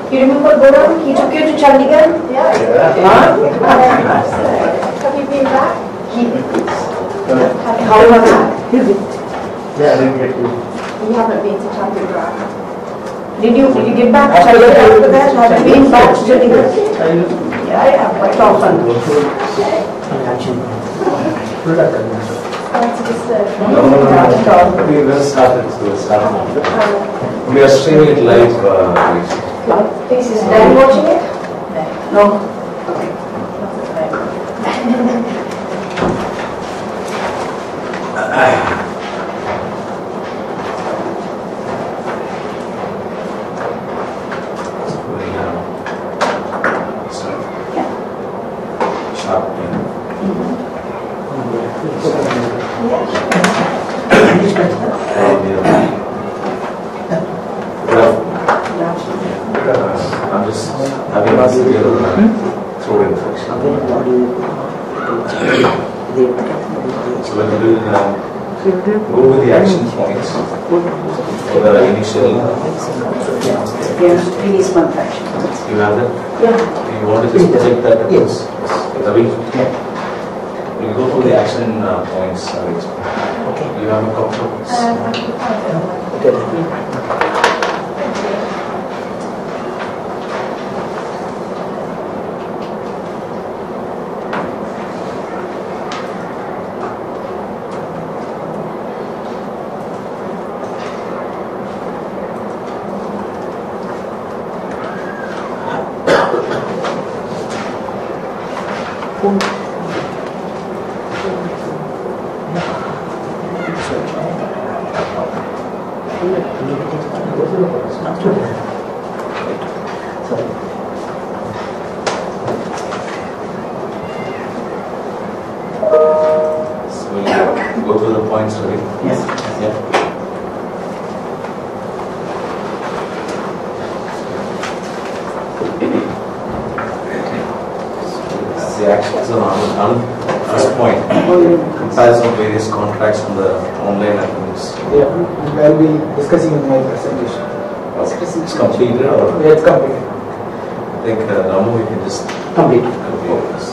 You remember Goran? He took you to Chandigarh? Yeah. Have you been back? How was that? Yeah, I didn't get to. You haven't been to Chandigarh. Did you get back to Chandigarh after that? Have you been back to Chandigarh? Yeah, quite often. We just started. We are streaming it live. Is Dan watching it? No. Okay. severe throat infection. So when we will go with the action points for the initial. Release contraction. You have that? Yeah. You want to just project that? Yes. Ravi? We'll go through the action points. Okay. You have a copy of this? Okay. So we'll go through the points, Ravi. Yes. Yeah. The actions on first point, comparison of various contracts from the online academics. Yeah, I'll be discussing in my presentation. It's completed or? Yeah, it's completed. I think Ramu, you can just Complete. complete this.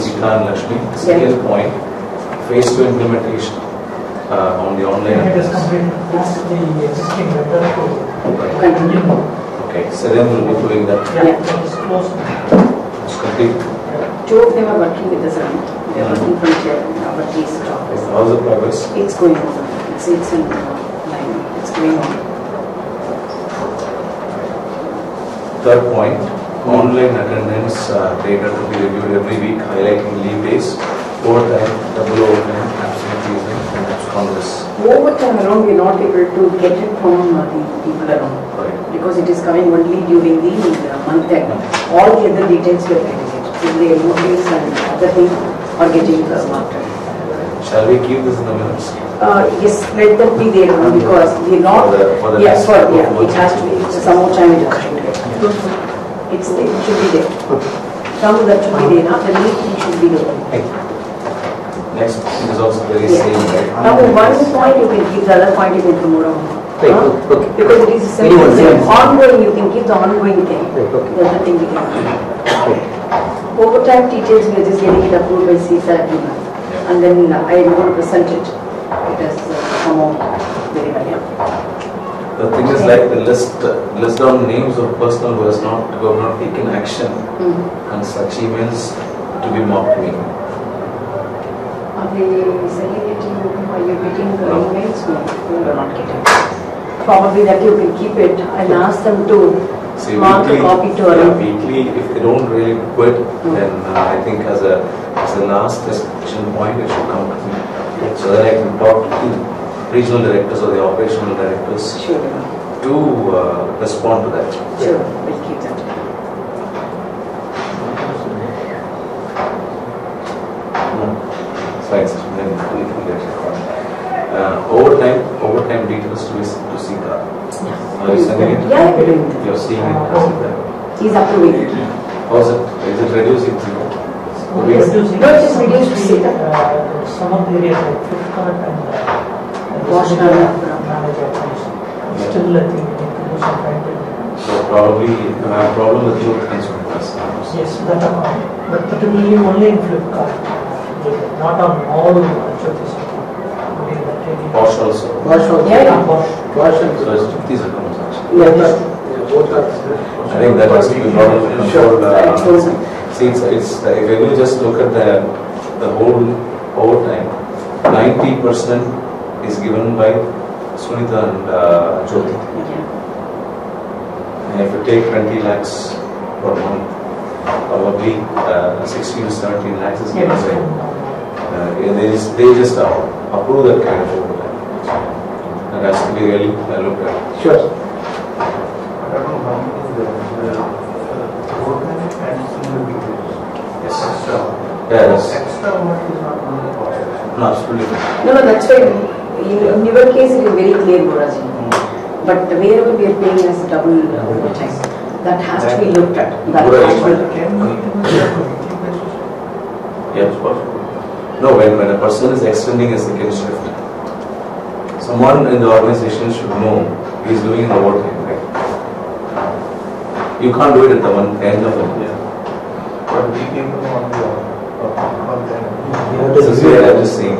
Sita and Lakshmi. Second point, phase 2 implementation on the online It is academics. completed. That's the existing letter to Continue. Okay, so then we'll be doing that. yeah, that is closed. It's complete. Two of them are working with us around. They are working from our case office. How's the progress? It's going on. It's in line. It's going on. Third point, online attendance data to be reviewed every week, highlighting leave days, overtime, double overtime, absenteeism, and absconders. Overtime around, we are not able to get it from the people around. Right. Because it is coming only during the month end. All the other details we are getting it. So the notice and other things are getting marked. Shall we keep this in the minutes? Yes, let them be there because we are not. For the Yes, next it has to be. Some more time it has to be. It should be there. Some of that should be there. The meeting should be there. Next thing is also very Yeah. same, right? Now, one point you can give, the other point you can come around. Right, Huh? okay. Because it is Very well, very well. ongoing, you can give the ongoing thing. Right, okay. The other thing we can. Right. Overtime details, we are just getting it approved by CISA everyone. Yeah. And then I am going to present it. It has come out very well. Yeah. The thing is like the list down names of personnel who have not taken action and such emails to be marked me. Are they sending it to you? Are you getting the emails? No, you are not getting. Probably that you can keep it and ask them to See, mark a copy to yeah, our. weekly, if they don't really quit, then I think as a last discussion point, it should come to me. So that I can talk to regional directors or the operational directors Sure, to respond to that. sure, we'll keep that. Fine, sir. Then we can get it. Overtime details to Sita. Are you sending it? Yeah, we're doing that. You're seeing it. He's approving it. How's it? Is it reducing? Reducing. No, it is reduced to see that. Some of the areas like Flipkart and Wash manager. Still, I think we need to do some kind of. So probably you have a problem with both consumers. Yes, that account. But particularly only in Flipkart. Not on all Jyotis. Bosch also. Wash out. Yeah. Wash and So it's these accounts actually. yeah, both are. I think that has to be brought under control. Sure. See, it's if you just look at the whole overtime, 90% is given by Sunita and Jyoti. And if you take 20 lakhs per month, probably 16 to 17 lakhs is given by. They just approve that kind of overtime. That has to be really looked at. Sure. I don't know how much is the overtime and single details. Yes. Extra. Yes. Extra work is not only cost. No, absolutely. No, that's why in your case it is very clear, Boraji. But wherever we are paying as double overtime, that has to be looked at. That Right. has to be Can we do that on weekly basis? Yeah. It's possible. No, when a person is extending a second shift, someone in the organization should know he is doing the overtime, right? You can't do it at the one end of it. Yeah. But we came to know on the This is where I'm just saying.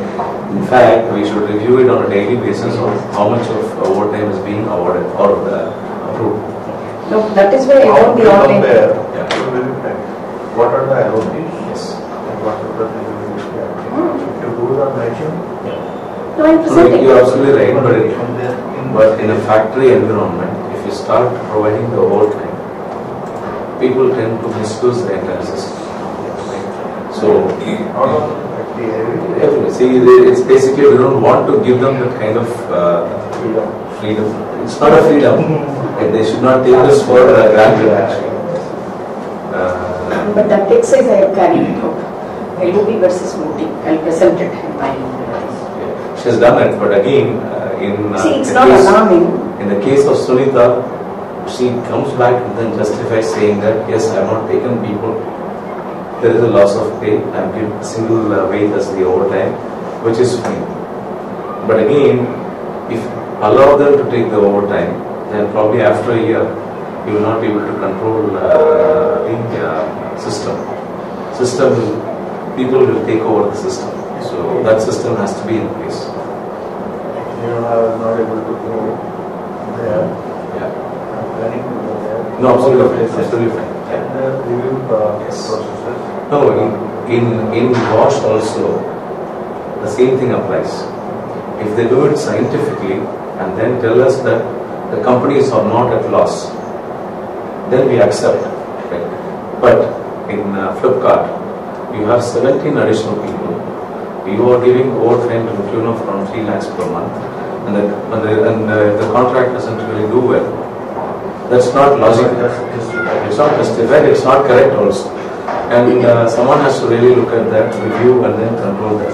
In fact, we should review it on a daily basis on how much of overtime is being awarded or approved. No, that is why I How want we the online. compare, Yeah. to verify what are the allocations Yes. and what are the deliveries. If you do the matching, No, I'm So presenting. you're absolutely right, from there but in a factory environment, if you start providing the overtime, people tend to misuse the entire system. So, not on the area, see, it's basically we don't want to give them that kind of freedom. It's not a freedom. And they should not take this for granted actually. But that exercise I have carried it out. LOB versus voting. I'll present it in my. She has done it, but again, in See, it's the not case, alarming. in the case of Sunita, she comes back and then justifies saying that yes, I have not taken people. There is a loss of pay. I am given a single wage as the overtime, which is fine. But again, if allow them to take the overtime, then probably after a year, you will not be able to control the system. People will take over the system. So that system has to be in place. I was not able to go there. Yeah. I'm planning to go there. No, absolutely, absolutely fine. Yeah. And review the Yes. processes. No, in Bosch also, the same thing applies. If they do it scientifically and then tell us that the companies are not at loss, then we accept. Right? But in Flipkart, you have 17 additional people. You are giving overtime to the tune of around 3 lakhs per month, and the contract doesn't really do well. That's not logical. It's not justified. It's not correct also. And someone has to really look at that, review, and then control that.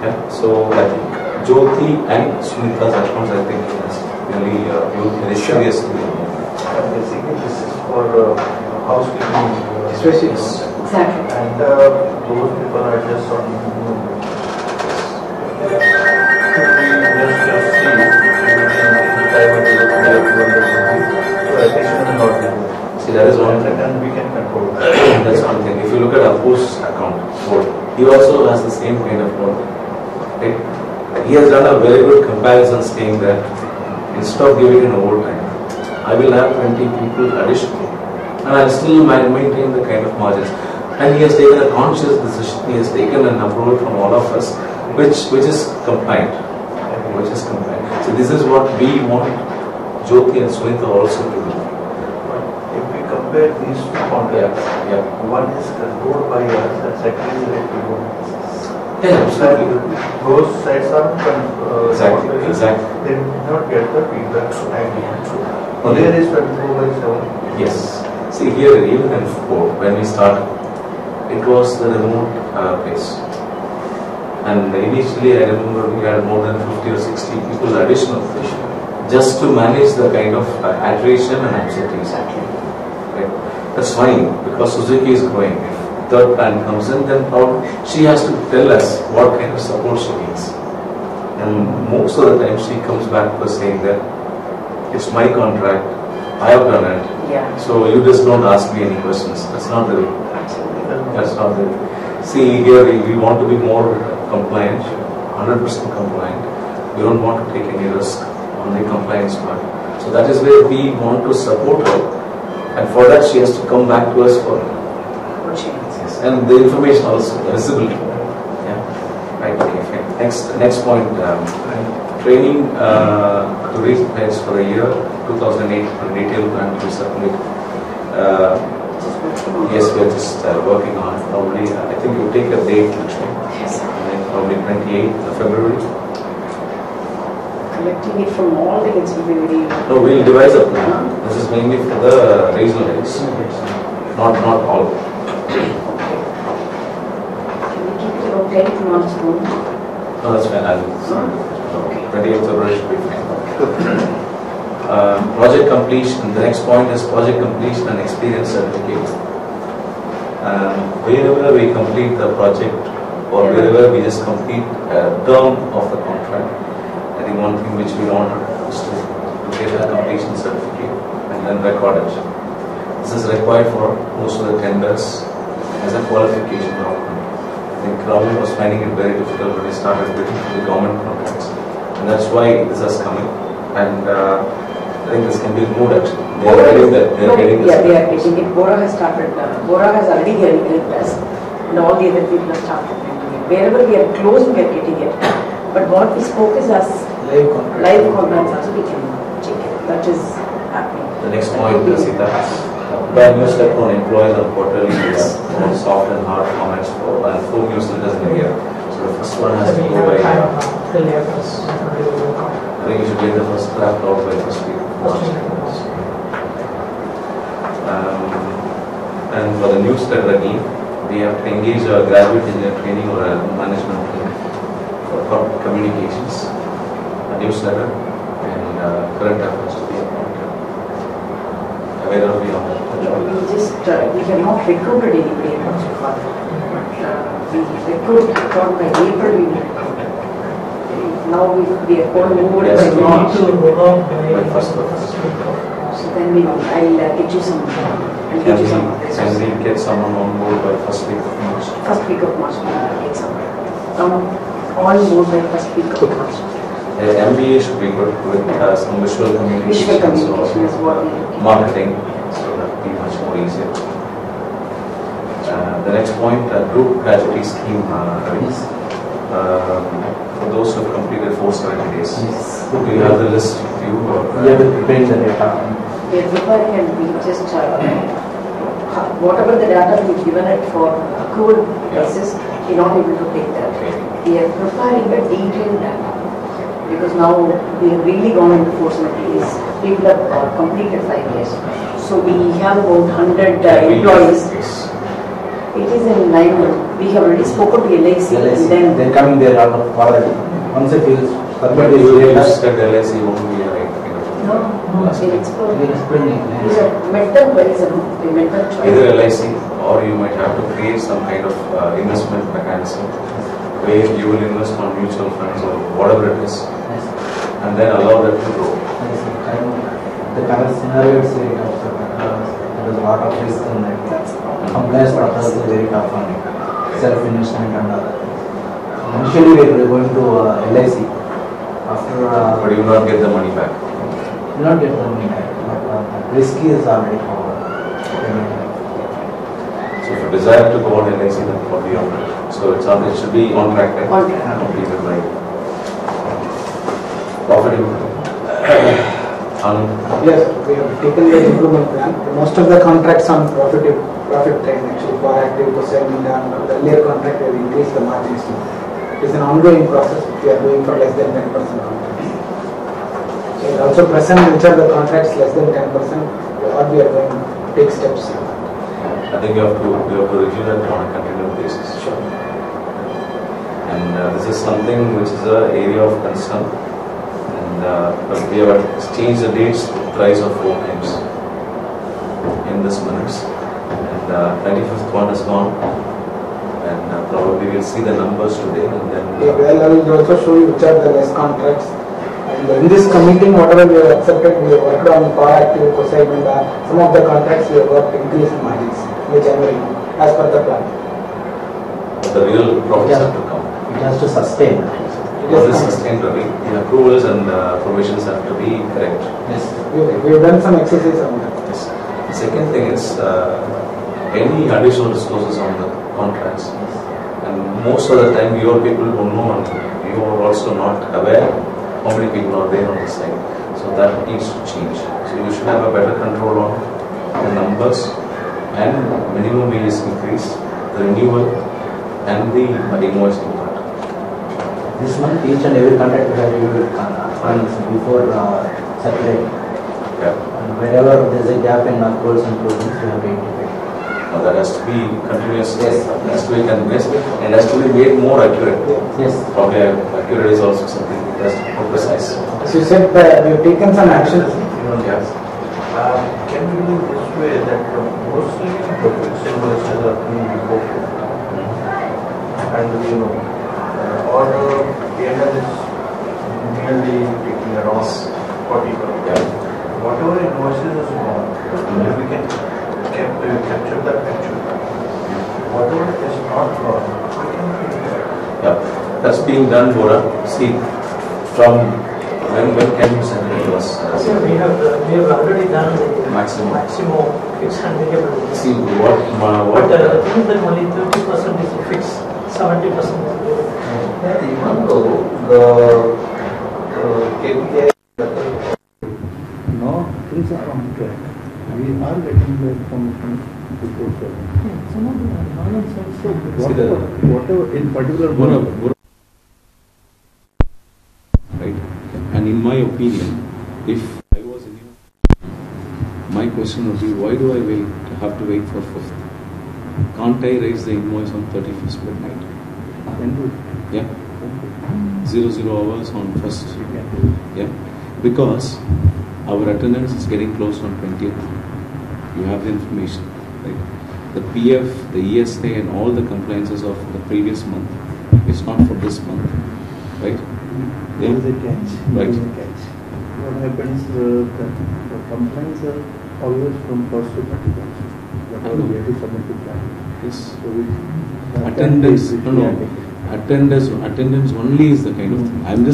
Yeah? So I think Jyoti and Sunita's accounts, I think, is really looked very seriously. Basically, this is for housekeeping. Especially Exactly. And those people are just on. Just see if we can divert it so attention will not be there. See, that is one thing. And we can control that. That's one thing. If you look at Apu's account, he also has the same kind of note. Right? He has done a very good comparison saying that instead of giving an overtime, I will have 20 people additional and I'll still maintain the kind of margins. And he has taken a conscious decision. He has taken an approval from all of us, which is compliant. So this is what we want Jyoti and Sunita also to do. If we compare these two contracts, Yeah. one is controlled by us and second is controlled. Yeah, absolutely. Both sides are Exactly. They did not get the feedback timely. Okay. There is 24/7. Yes. See here, even in Ford, when we started, it was the remote place. And initially I remember we had more than 50 or 60 people additional just to manage the kind of iteration and absentees. Right? That's fine because Suzuki is growing. If third plant comes in, then she has to tell us what kind of support she needs. And most of the time she comes back to saying that it's my contract, I have done it, Yeah. so you just don't ask me any questions. That's not the way. That's not the way. See, here we want to be more compliant, 100% compliant. We don't want to take any risk on the compliance part. So that is where we want to support her. And for that she has to come back to us for yes. And the information also, the visibility. Yeah. Right, okay, fine. Next point, training to reach plans for a year, 2008 for retail plan to be submitted. Yes, we are just working on it. Probably, I think you take a date, Yes. probably 28th of February. Collecting it from all the heads will be very. No, we'll devise a plan. This is mainly for the regional heads, not all. Can we keep it about 10th March now? No, that's fine. I'll 28th February should be fine. Project completion, the next point is project completion and experience certificate. Wherever we complete the project or wherever we just complete a term of the contract, I think one thing which we want is to get a completion certificate and then record it. This is required for most of the tenders as a qualification document. I think Crown was finding it very difficult when they started with the government contracts, and that's why this has come in. And I think this can be moved actually. They are getting that. They are getting this. Yeah, they are getting it. Bora has started. Bora has already helped us, and all the other people have started getting it. Wherever we are close, we are getting it. But what we spoke is as live contracts also we can check it. That is happening. The next point is that brand new step on employees on quarterly basis on soft and hard formats for and full newsletters in a year. So the first one has to go by. I think you should get the first draft out by first week of March. And for the newsletter again, we have to engage a graduate engineer training or a management team for communications, a newsletter, and current affairs to be appointed. Where are we on that? We have not recruited anybody so far. We recruit by April. We will recruit. Now we are going to move it by March. By first of So then I'll get you some. I'll get you some. Can we get someone on board by first week of March? First week of March, we will get someone. On board by first week of March. MBA should be good with some visual communication, Visual communication is what we look at. marketing, so that will be much more easier. The next point, group gratuity scheme. For those who have completed 470 days. Yes. Do you have the list with you? Or, We have to prepare the data. We are preparing and we just, whatever the data we've given it for accrual basis, we're not able to take that. Okay. We are preparing a detailed data because now we have really gone into 470 days. People have completed 5 years. So we have about 100 employees. Yes. It is in line with, we have already spoken to LIC and then They're coming there out of already. Once it is But submitted, you data. said LIC won't be a right kind of. no, Last they week. explore. We are explaining. We have met them very soon. We met them twice. Either LIC or you might have to create some kind of investment mechanism where you will invest on mutual funds or whatever it is Yes. and then allow that to grow. The current scenario is very tough. There is a lot of risk in that. Compliance process is very tough on it. Self-investment and other. Initially we were going to LIC. After But you will not get the money back. we not get the money back. But risk is already covered. So if you desire to go on LIC, then probably on it. So it's on, it should be on track. Right? On track. Completed by profitable. Yes, we have taken the improvement plan. Most of the contracts on profit train actually for active segment and the earlier contract we have increased the margins. It is an ongoing process which we are doing for less than 10% contracts. So it also present which are the contracts less than 10%, what we are going to take steps. I think you have to review that on a continuous basis. Sure. And this is something which is an area of concern. And we have changed the dates thrice or 4 times in this minutes. And 25th one is gone. And probably we'll see the numbers today. And then Well, I will also show you which are the less contracts. And in this committee, whatever we have accepted, we have worked on core active segment. Some of the contracts we have got increased margins in January as per the plan. the real profits have to come. It has to sustain. What is sustainability? The approvals and provisions have to be correct. Yes. We have done some exercise on that. Yes. The second thing is any additional resources on the contracts. And most of the time your people don't know and you are also not aware how many people are there on the site. So that needs to change. So you should have a better control on the numbers and minimum wage increase, the renewal and the invoicing part. This month, each and every contract we have reviewed funds before circulating. Yeah. And wherever there is a gap in accruals and provisions, we have to indicate. Now that has to be continuous. Yes. It has to be continuous and has to be made more accurate. Yes. Probably accurate is also something that has to be more precise. As you said, we have taken some actions. Yes. Can we do it this way that mostly the fixed invoices are being reported and or P&L is merely taking around 40%. Yeah. Whatever invoices is gone, we can capture that actual. Whatever is not gone, we can pay that. Yeah. That's being done, Bora. See, from when can you send it to us? We have already done the Maximum. fixed and variable. See, what But I think that only 30% is fixed, 70% is variable. Even though the KPI No, things are on track. We are getting the information before seven. Some of the knowledge also. Whatever in particular. Bora. Right. And in my opinion, if I was in you, my question would be, why do I have to wait for 5th? Can't I raise the invoice on 31st midnight? Can do. Yeah. 00 hours on 1st. Yeah. Because our attendance is getting close on 20th. You have the information, right? The PF, the ESA and all the compliances of the previous month. It's not for this month, right? There is a catch. Right. There is a catch. What happens, the complaints are always from 1st to 31st. Whatever we have to submit to plan. Yes. So we Attendance, attendance only is the kind of thing. I'm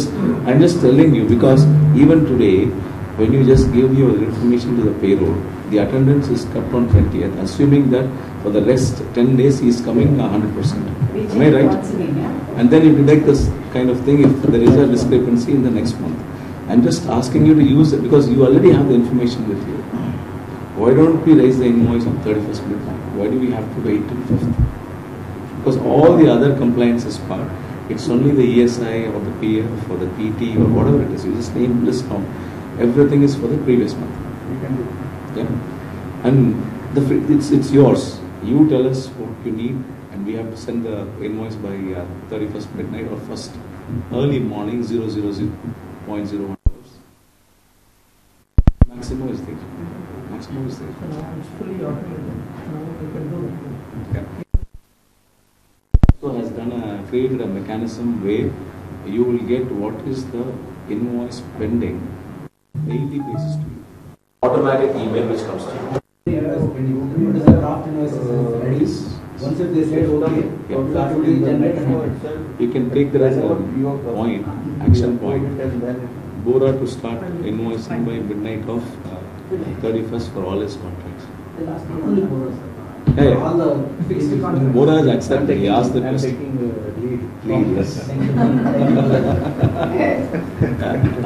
just telling you, because even today, when you just give your information to the payroll, the attendance is kept on 20th, assuming that for the rest 10 days he is coming 100%. Am I right? And then you detect this kind of thing if there is a discrepancy in the next month. I'm just asking you to use it because you already have the information with you. Why don't we raise the invoice on 31st midnight? Why do we have to wait till 5th? Because all the other compliances part, it's only the ESI or the PF or the PT or whatever it is. You just name list now. Everything is for the previous month. We can do. Yeah. And it's yours. You tell us what you need, and we have to send the invoice by 31st midnight or 1st early morning 0:00.01 hours. Maximum is there. Maximum is there. It's fully automated. We can do it. Yeah. So has created a mechanism where you will get what is the invoice pending daily basis to you. Automatic email which comes to you. What is the draft invoice ready? Once if they said okay, automatically generate an You can take that as a point, action point. Bora to start invoicing by midnight of 31st for all his contracts. only bonus. Hey, All the fixed contract. Bora has accepted. He asked the I'm question. taking lead. Lead, yes. Thank you.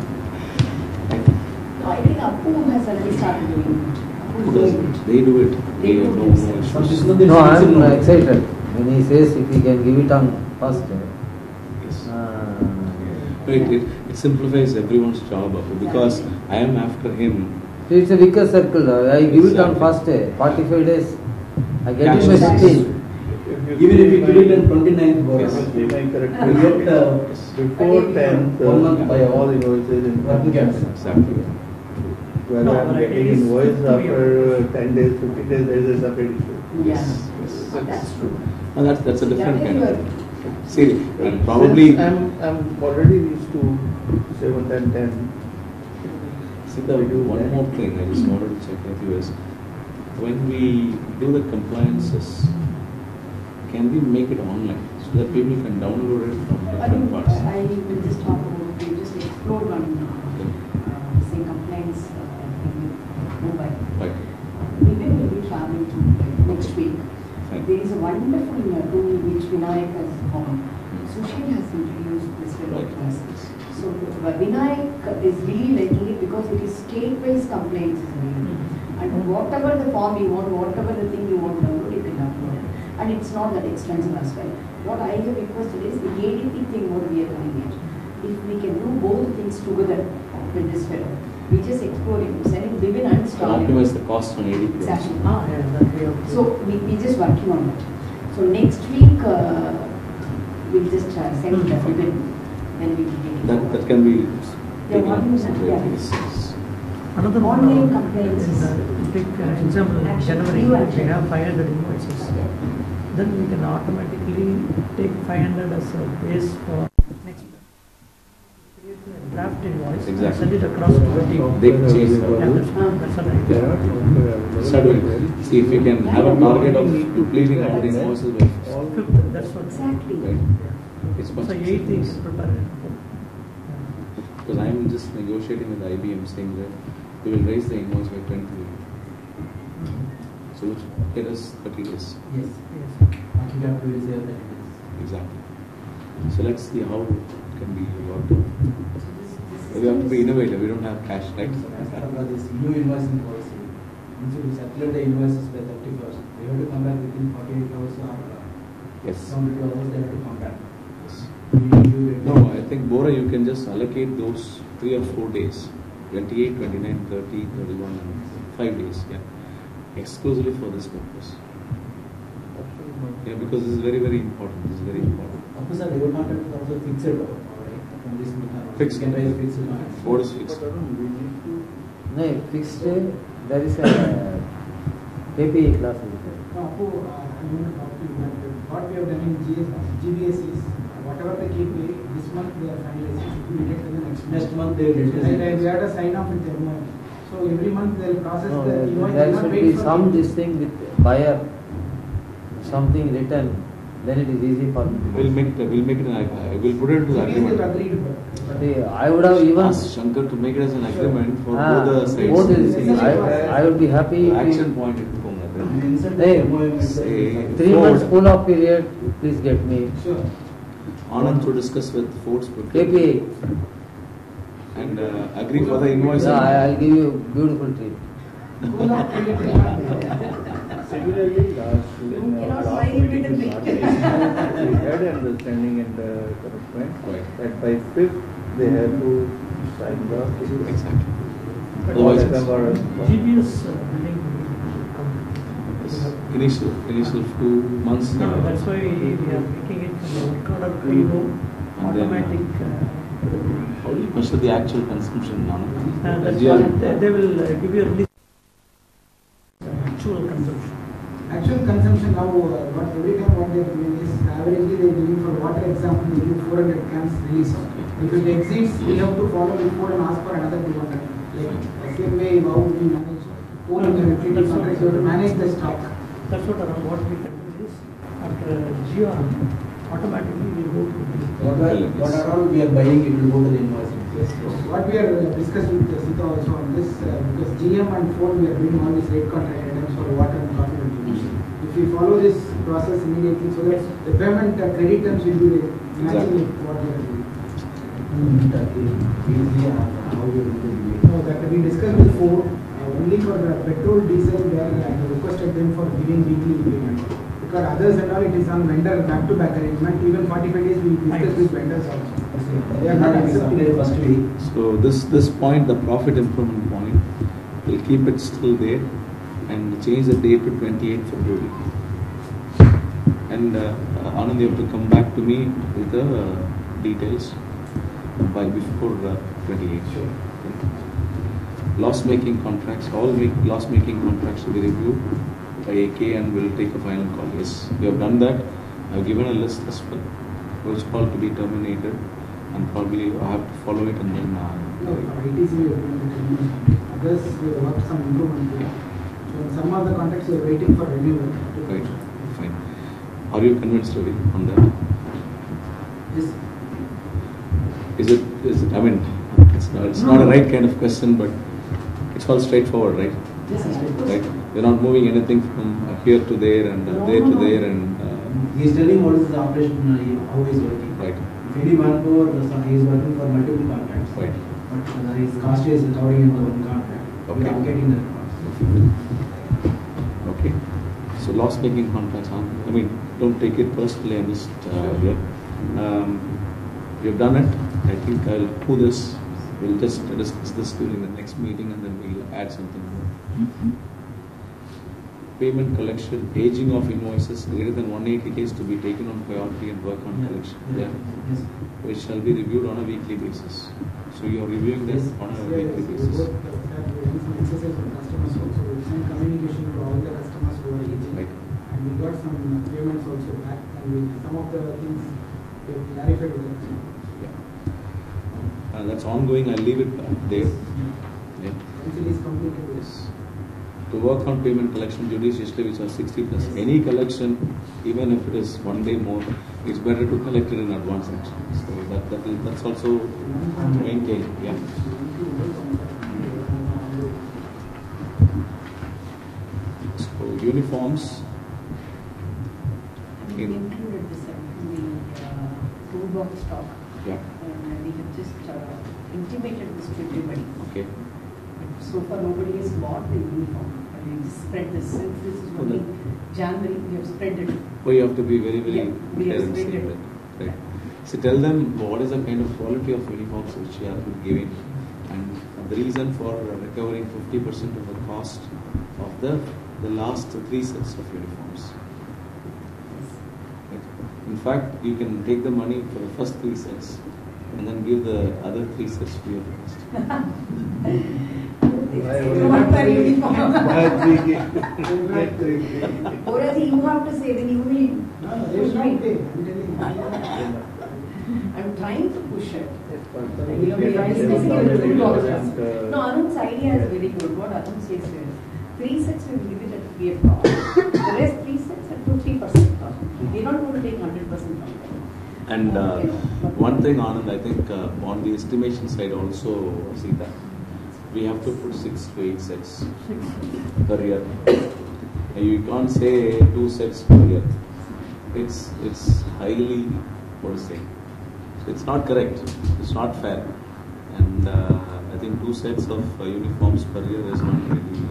I think Appu has already started doing it. Appu is doing it. They do it. They We do have no it. issues. No, I'm excited. When he says if he can give it on first. Yes. It simplifies everyone's job, Appu, because I am after him. It's a weaker circle. I give it on first day. 45 days. I get it by 16. Even if you give it on 29th bonus. Yes. If I correct You get before 10th, 1 month by all invoices in working capital. Exactly. Whether No, I'm but getting it is invoice to be after 10 days, 15 days, there is a separate issue. Yeah, Yes. that's true. And that's a different That kind is of your- thing. See, and probably Since I'm already used to 7th and 10th. see the one more thing I just wanted to check with you is when we do the compliances, can we make it online so that people can download it from different parts? I will just talk about, we just explored one, say complaints mobile. Right. Even will be traveling to next week. Fine. There is a wonderful tool which Vinayak has formed. Sushil has introduced this Right. to us. So Vinayak is really liking it because it is state-based complaints is really. And whatever the form you want, whatever the thing you want to download, you can download it. And it's not that expensive as well. What I have requested is the ADP thing what we are doing it. If we can do both things together with this fellow, we just explore it, send it to Bivin and To start it. optimize the cost on ADP. Exactly. Yeah, that we have to. So we just working on that. So next week we'll just send the Bivin, then we can take it. That can be Yeah, taken up one- separately. yeah. Yes, yes. Another one, Online complaints. take example, January, we have 500 invoices. Then we can automatically take 500 as a base for next month. Create a draft invoice, and Exactly. send it across to the team. They can change Yeah, that's an idea. There are software Start available. doing. See if we can have a target of completing all the invoices by All Fifth, that's what. Exactly. right? It's much So 8 is prepared. because I'm just negotiating with IBM saying that they will raise the invoice by 20 days. So which get us 30 days. Yes. Yes. Working capital is there, that it is. Exactly. So let's see how it can be worked out. We have to be innovative. We don't have cash, right? So as per this new invoicing policy, once you circulate the invoices by 31st, they have to come back within 48 hours or Yes. 72 hours, they have to come back. Yes. You No, I think Bora, you can just allocate those 3 or 4 days, 28, 29, 30, 31, and 5 days. Yeah, exclusively for this purpose. Yeah, because this is very, very important. This is very important. Of course, your contract is also fixed, right? From this meter. Fixed. You can raise fixed contract. What is fixed? But Arun, we need to No, fixed there is a KPI class in there. No, I'm going to talk to you that what we have done in GBS is whatever the KPI, this month they are finalizing, it will get to the next month. Next month they will Like, release. we had a sign off with the MOI. So every month they will process No, the invoice. there They will not should wait be for some the- this thing with buyer, something written, then it is easy for me. We'll make it an we'll put it into the GBS agreement. will agree to it. See, I would have even Ask Shankar to make it as an agreement for Ah, both the sides. both is, I would be happy if Action you, point it Insert Hey, the MOI. say- 3 months cool off period, please get me Sure. Anand to discuss with Ford's KPI. and agree for the invoice. Yeah, I'll give you beautiful treat. Cool off period will not be there. similarly last cannot last sign meeting it in with March, me. we had an understanding in the commitment Right. that by 5th they have to sign the Exactly. But Otherwise, whatever. GBS billing will come. Initial 2 months. No, that's why we are making it recorder PO And then, automatic. How do you measure the actual consumption now? That's GR. why they will give you a release actual consumption. Actual consumption now, what every time what they are doing is averagely they are giving for water example, they give 400 cans release. If it exceeds, we have to follow before and ask for another 200. Like the same way how we manage coal and utility contracts, we have to manage the stock. That's what around what we can do is after GR automatically we go to the What are all we are buying, it will go to the invoicing. Yes. What we are discussing with Sita also on this, because GM and Ford we are doing all these rate contract items for water and coffee distribution. If we follow this process immediately, so that the payment credit terms will be matching with what we are doing. Easy, how we are going to do it. No, that we discussed with Ford, only for petrol, diesel, where I requested them for giving weekly payment. Because others and all, it is on vendor back-to-back arrangement. Even 45 days we discussed with vendors also. They are not accepting the first week. So this point, the profit improvement point, we'll keep it still there and change the date to 28 February. And Anand, you have to come back to me with the details by before 28. Sure. Loss-making contracts, all loss-making contracts will be reviewed by AK and we'll take a final call. Yes, we have done that. I've given a list as well, which call to be terminated, and probably I have to follow it and then. No, for ITC we are doing the others we have worked some improvement there. So in some of the contracts we are waiting for renewal. Right, fine. Are you convinced, Ravi, on that? Yes. Is it? I mean, it's not a right kind of question, but it's all straightforward, right? Yes, yes, yes. Right. You're not moving anything from here to there and there to there and. He is telling what is the operation, how he is working. Right. If any manpower, he is working for multiple contracts. Right. But his cost is covering in the one contract. We Okay. are getting that cost. Okay. So loss-making contracts, I mean, don't take it personally. I'm just here. We've done it. I think I'll do this. We'll just discuss this during the next meeting and then we'll add something more. Payment collection, aging of invoices greater than 180 days to be taken on priority and work on collection. Yeah. Yes. Which shall be reviewed on a weekly basis. So you are reviewing this on a weekly basis. some exercise with customers also. We sent communication to all the customers who are aging. Right. And we got some payments also back. And some of the things we have clarified with the customers. That's ongoing. I'll leave it there. Yeah. Until it's completed. Yes. To work on payment collection judiciously, which are 60 plus. Any collection, even if it is one day more, it's better to collect it in advance actually. So that's also maintained. Yeah. So uniforms. We included this in the toolbox stock. Yeah. And we have just intimated this to everybody. Okay. So far nobody has bought the uniform. And we spread this. Since this is only January, we have spread it. Oh, you have to be very, very we clear have and say spread it. that. Right. So tell them what is the kind of quality of uniforms which you are giving, and the reason for recovering 50% of the cost of the last 3 sets of uniforms. Right. In fact, you can take the money for the first 3 sets and then give the other 3 sets free of cost. Or as you have to say, then you will. I'm trying to push it. No, Arun's idea is very good. What Arun says is 3 sets we will give it at free of cost. The rest 3 sets at 50% cost. We're not going to take 100% from them. And one thing, Anand, I think on the estimation side also, see that we have to put 6 to 8 sets per year. And you can't say 2 sets per year. It's highly, what to say, it's not correct. It's not fair. And I think 2 sets of uniforms per year is not really.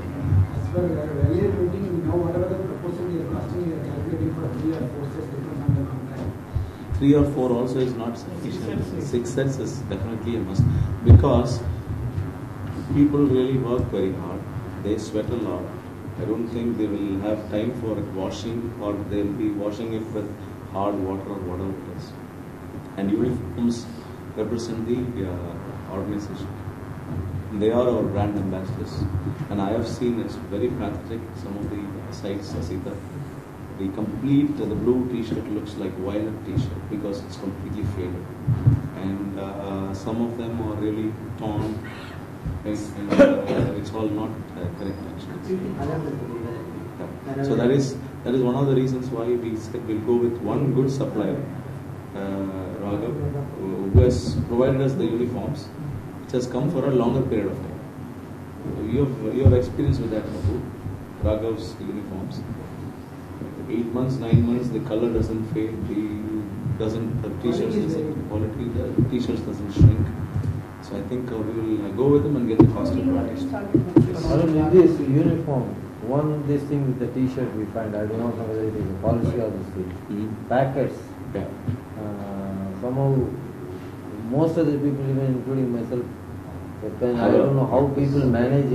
As per earlier meeting, we know whatever the proposal we are costing, we are calculating for 3 or 4 sets depends on the contract. 3 or 4 also is not sufficient. 6 sets is definitely a must, because people really work very hard. They sweat a lot. I don't think they will have time for washing, or they'll be washing it with hard water or whatever it is. And uniforms represent the organization. They are our brand ambassadors. And I have seen it's very pathetic, some of the sites, Asita. The blue t-shirt looks like violet t-shirt because it's completely faded. And some of them are really torn. And it's all not correct actually. Yeah. So that is one of the reasons why we said we'll go with one good supplier, Raghav, who has provided us the uniforms, which has come for a longer period of time. You have experience with that, Raghav's uniforms. 8 months, 9 months, the color doesn't fade, the t-shirts doesn't quality, the t-shirts doesn't shrink. So I think we will go with them and get the cost advantage. In this uniform, this thing with the t-shirt we find, I do not know whether it is a policy or this thing. Packets. Yeah. Somehow, most of the people, even including myself, I don't know how people manage.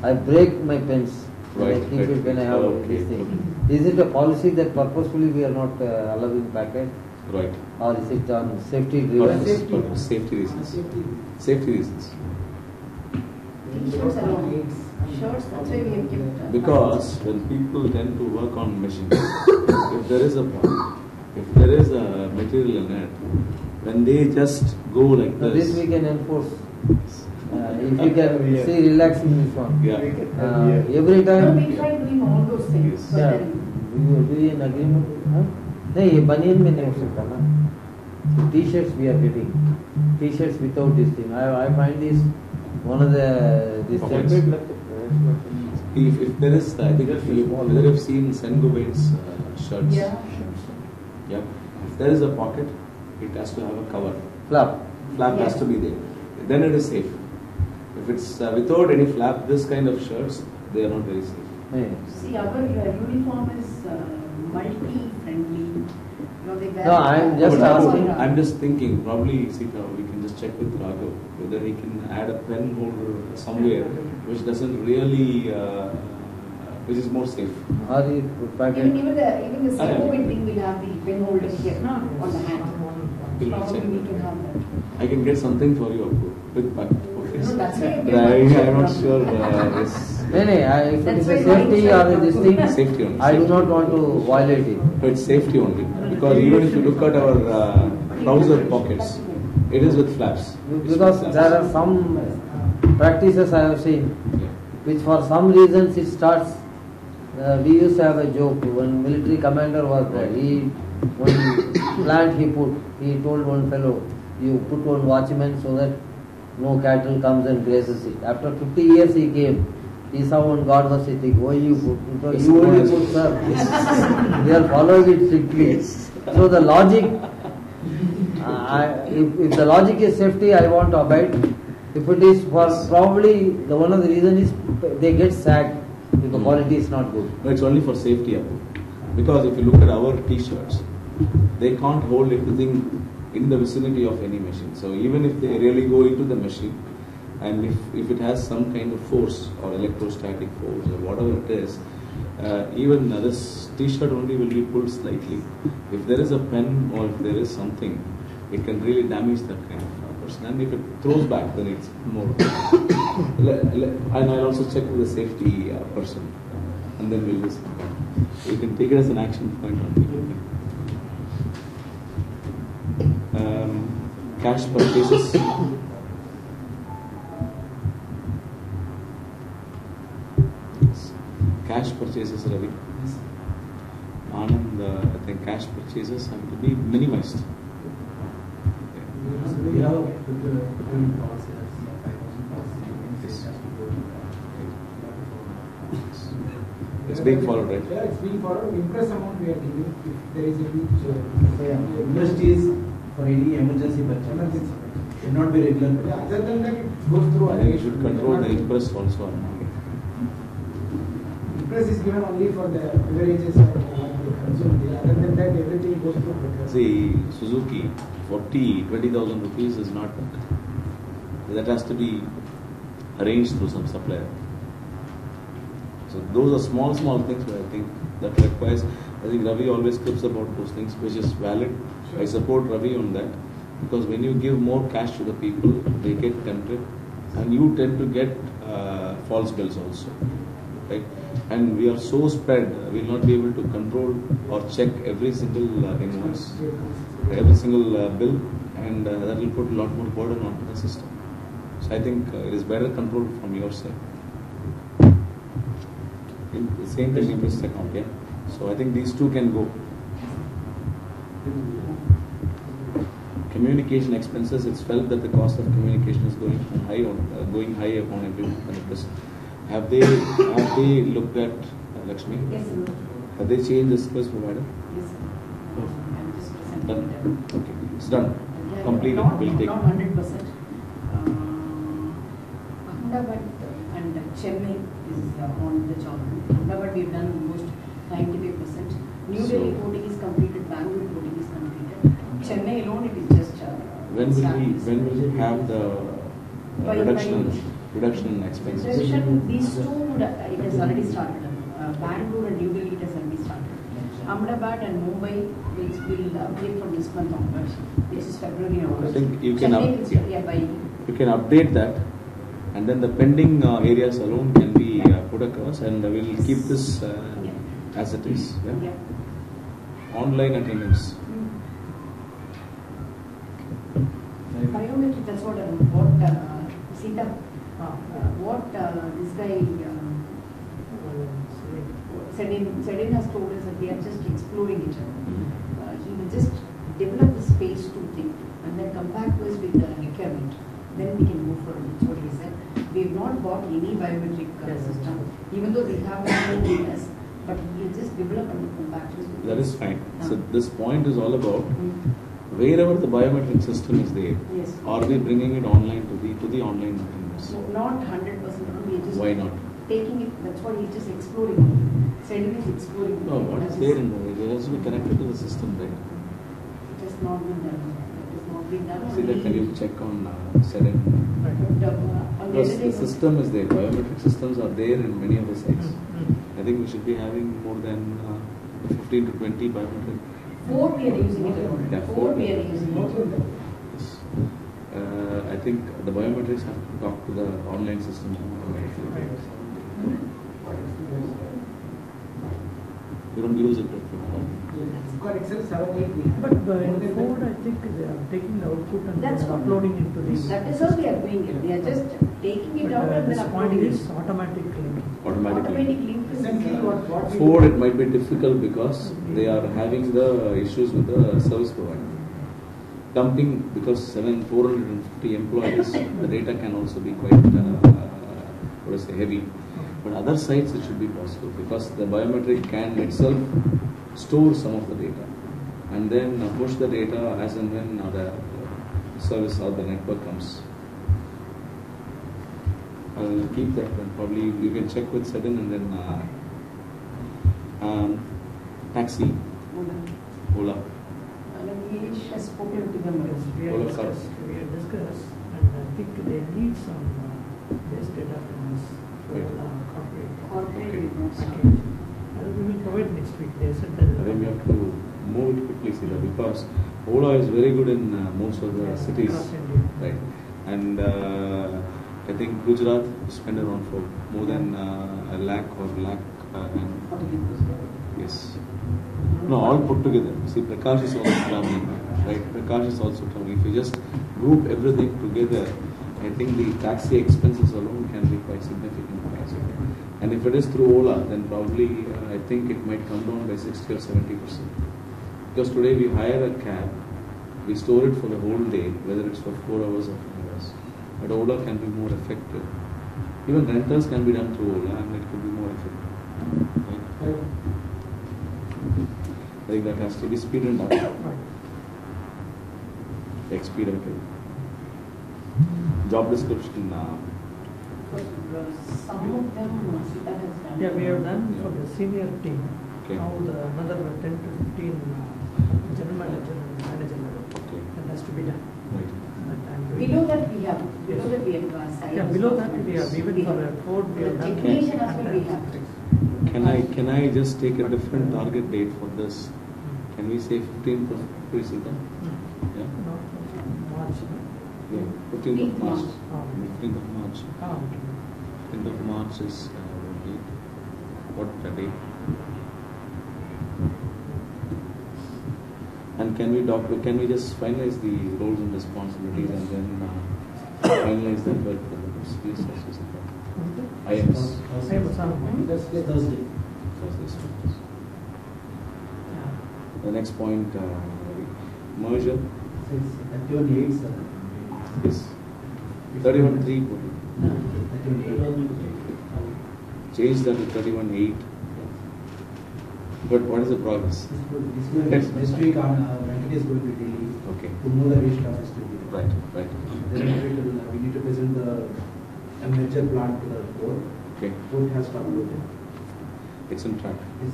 I break my pens. When I keep it, when I have this thing. Is it a policy that purposefully we are not allowing packet? Right. Or is it on safety reasons? Safety reasons. Safety reasons. T-shirts alone. Shirts, that's why we have kept. Because when people tend to work on machines, if there is a point, if there is a material in it, when they just go like this we can enforce. If you can see relaxing this one. Yeah. Every time. We try doing all those things. Yeah. We will do an agreement. नहीं बनियन में नहीं हो सकता ना. T-shirts we are getting. T-shirts without this thing. I find this one of the this things. If there is, I think whether you've seen Sengobain's shirts. Yeah. Yeah. If there is a pocket, it has to have a cover. Flap. Flap has to be there. Then it is safe. If it's without any flap, this kind of shirts, they are not very safe. Yeah. See, our uniform is multi-friendly. No, I'm just asking. I'm just thinking, probably, Sita, we can just check with Raghav whether he can add a pen holder somewhere which doesn't really, which is more safe. Or you packet. Even the Sebo thing will have the pen holder here on the hand. We'll Probably check. we can have that. I can get something for you, Appu, with packet. Okay. Yes. That's why But I'm not sure. Yes. No, if it is That's a why safety or this thing, Safety only. I do not want to violate it. But it's safety only. Because even if you look at our trouser pockets, it is with flaps. It's Because with there flaps. are some practices I have seen, Yeah. which for some reasons it starts. We used to have a joke when military commander was there. One plant he told one fellow, you put one watchman so that no cattle comes and grazes it. After 50 years he came. He saw one God was sitting. Why you put? Because you only put, sir. They are following it strictly. So the logic, if the logic is safety, I want to abide. If it is for probably one of the reasons is they get sacked if the quality is not good. No, it's only for safety, Abu. Because if you look at our t-shirts, they can't hold anything in the vicinity of any machine. So even if they really go into the machine, and if it has some kind of force or electrostatic force or whatever it is, even this t-shirt only will be pulled slightly. If there is a pen or if there is something, it can really damage that kind of person. And if it throws back, then it's more. And I'll also check with the safety person, and then we'll just. You can take it as an action point only. Cash purchases. Cash purchases, Ravi. Anand, I think cash purchases have to be minimized. We have a good payment policy as 5,000 policy. It's being followed, right? Yeah, it's being followed. Impress amount we are giving if there is a huge Industries for any emergency purchase should not be regular. Yeah, other than that it goes through. I think you should control the interest also. Impress is given only for the beverages and consumed. Other than that, everything goes through procurement. See, Suzuki, 20,000 rupees is not. That has to be arranged through some supplier. So those are small things where I think that requires. I think Ravi always clips about those things, which is valid. Sure. I support Ravi on that, because when you give more cash to the people, they get tempted, and you tend to get false bills also, right? And we are so spread, we will not be able to control or check every single invoice, every single bill, and that will put a lot more burden onto the system. So I think it is better controlled from your side. The same thing interest account, yeah. So I think these two can go. Communication expenses. It's felt that the cost of communication is going high upon every 100%. Have they looked at Lakshmi? Yes, sir. Have they changed the service provider? Yes, sir. I'm just presenting Done. it. Okay, it's done. Yeah, Completed. Not, We'll take. not 100%. Ahmedabad and Chennai is on the job. Ahmedabad we've done almost 95%. New Delhi reporting is completed. Bangalore reporting is completed. Chennai alone it is just. When will we have the reduction in expenses? Reduction, these two, it has already started. Bangalore and New Delhi, it has already started. Ahmedabad and Mumbai will update from this month onwards, which is February onwards. I think you can Chennai will start, by you can update that, and then the pending areas alone can be put across, and we'll keep this as it is. Yeah? Yeah. Online attendance. Biometric, that's what Sita, this guy Sedin has told us that they are just exploring it. He will just develop the space to think and then come back to us with the requirement. Then we can move forward. That's what he said. We have not bought any biometric system, even though we have a new but we just develop and come back to us. That is fine. So this point is all about wherever the biometric system is there. Yes. Are we bringing it online to the online attendance? So not 100%. We are just Why not? taking it. That's what he's just exploring. Sedin is exploring. No, what is there in the way? It has to be connected to the system, right? It has not been done. It has not been done. See that, can you check on Sedin? On the Because other day, the system is there. Biometric systems are there in many of the sites. I think we should be having more than 15 to 20 biometric. 4 we are using it. Yeah, 4 4. we are using it. Yes. I think the biometrics have to talk to the online system. You don't use it. got Excel 7, 8 weeks. But in Ford, I think they are taking the output and That's they are what- uploading into the. That is how they are doing it. They are just taking it But, out and this then point uploading it. is automatic linking. Automatically. Essentially, what we Ford, it might be difficult because they are having the issues with the service provider. Dumping, because 450 employees, the data can also be quite, heavy. But other sites it should be possible because the biometric can itself store some of the data and then push the data as and when the service or the network comes. I'll keep that and probably you can check with Sedan and then taxi, Ola. He has spoken to them. Yes, we All have of us. discussed, and I think they need some base data from us for Right. corporate Corporate Okay. reports. package. We will provide next week. They said that. I think we have to move it quickly, Sita, because Ola is very good in most of the Yeah, cities, across India. right? And I think Gujarat spend around for more than a lakh and yes. No, all put together. See, Prakash is also traveling, right? Prakash is also traveling. If you just group everything together, I think the taxi expenses alone can be quite significant. And if it is through Ola, then probably I think it might come down by 60 or 70%. Because today we hire a cab, we store it for the whole day, whether it's for 4 hours or 5 hours. But Ola can be more effective. Even rentals can be done through Ola and it could be more effective. Right? I think that has to be speeded up. Expedited. Job description. Some of them Sita has done. Yeah, we have done for the senior team. Okay. Now another 10 to 15 general manager and manager level. Okay. That has to be done. Right. But I'm doing Below it. that we have. Below that we have signed. Yeah, below that we have, even for a Ford we The have done. technician as well we have. Can I just take a different target date for this? Can we say 15th of April? Yeah. Not March. No? Yeah. 15th of March. Oh. 15th of March. Ah, okay. 15th of March is what date? And can we just finalize the roles and responsibilities and then finalize them well for the previous sessions? IMS. I was on. Thursday. The next point, merger It's 28, sir. is 31.3. Change that to 31.8. But what is the progress? Next week, Venkat is going to Delhi Okay. to move the waste office to Delhi. Right. Then we need to present the major plant to the board. Okay. Board has to approve it. It's on track. Yes.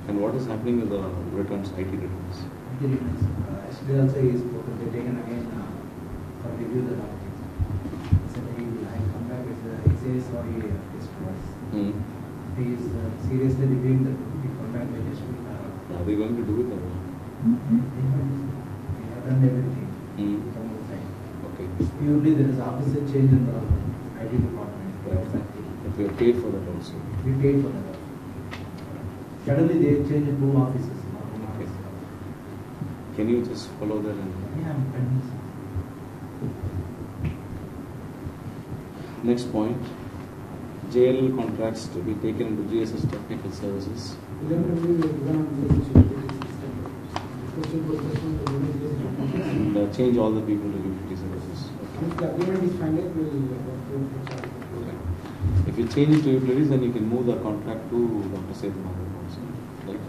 And what is happening with the returns, IT returns? Yesterday also he spoke, they taken again for review the documents. He said he will come back with he says or he is to us. He is seriously reviewing the he come back by next week. Are they going to do it or not? We have done everything. Some of the time. Okay. Purely there is opposite change in the IT department. But we are paid for that also. We paid for that. Suddenly they changed 2 offices. Okay. Can you just follow that and Yeah, next point, JL contracts to be taken into GSS technical services and change all the people to utility services. If the agreement is finalized, we will Okay. If you change it to utilities, then you can move the contract to Dr. Sedan also. Right?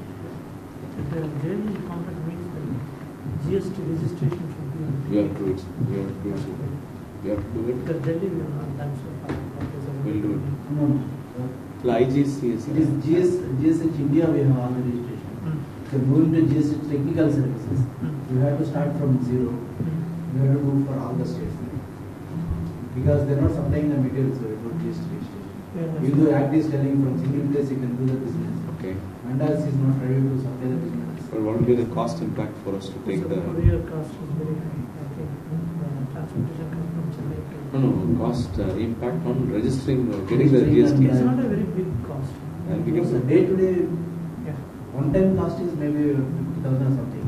The jail contract means the GST registration should be on. We have to do it. We have to do it. We have to do it. Because Delhi we have not done so far. That is a- We'll do it. No. The IGCS. It is GSH India we have all the registration. So moving to GSH technical services, you have to start from zero. You have to do for all the states. Because they are not supplying the materials, so it would GST registration. Yeah, Even though Act is telling from single place you can do the business. Okay. Mandas is not ready to supply the business. But what will be the cost impact for us to take So the... courier cost is very high. I think the transportation comes from Chennai to... No, cost impact on registering or getting the GST. It's not a very big cost. And we Because the can... day-to-day Yeah. one-time cost is maybe 50,000 or something.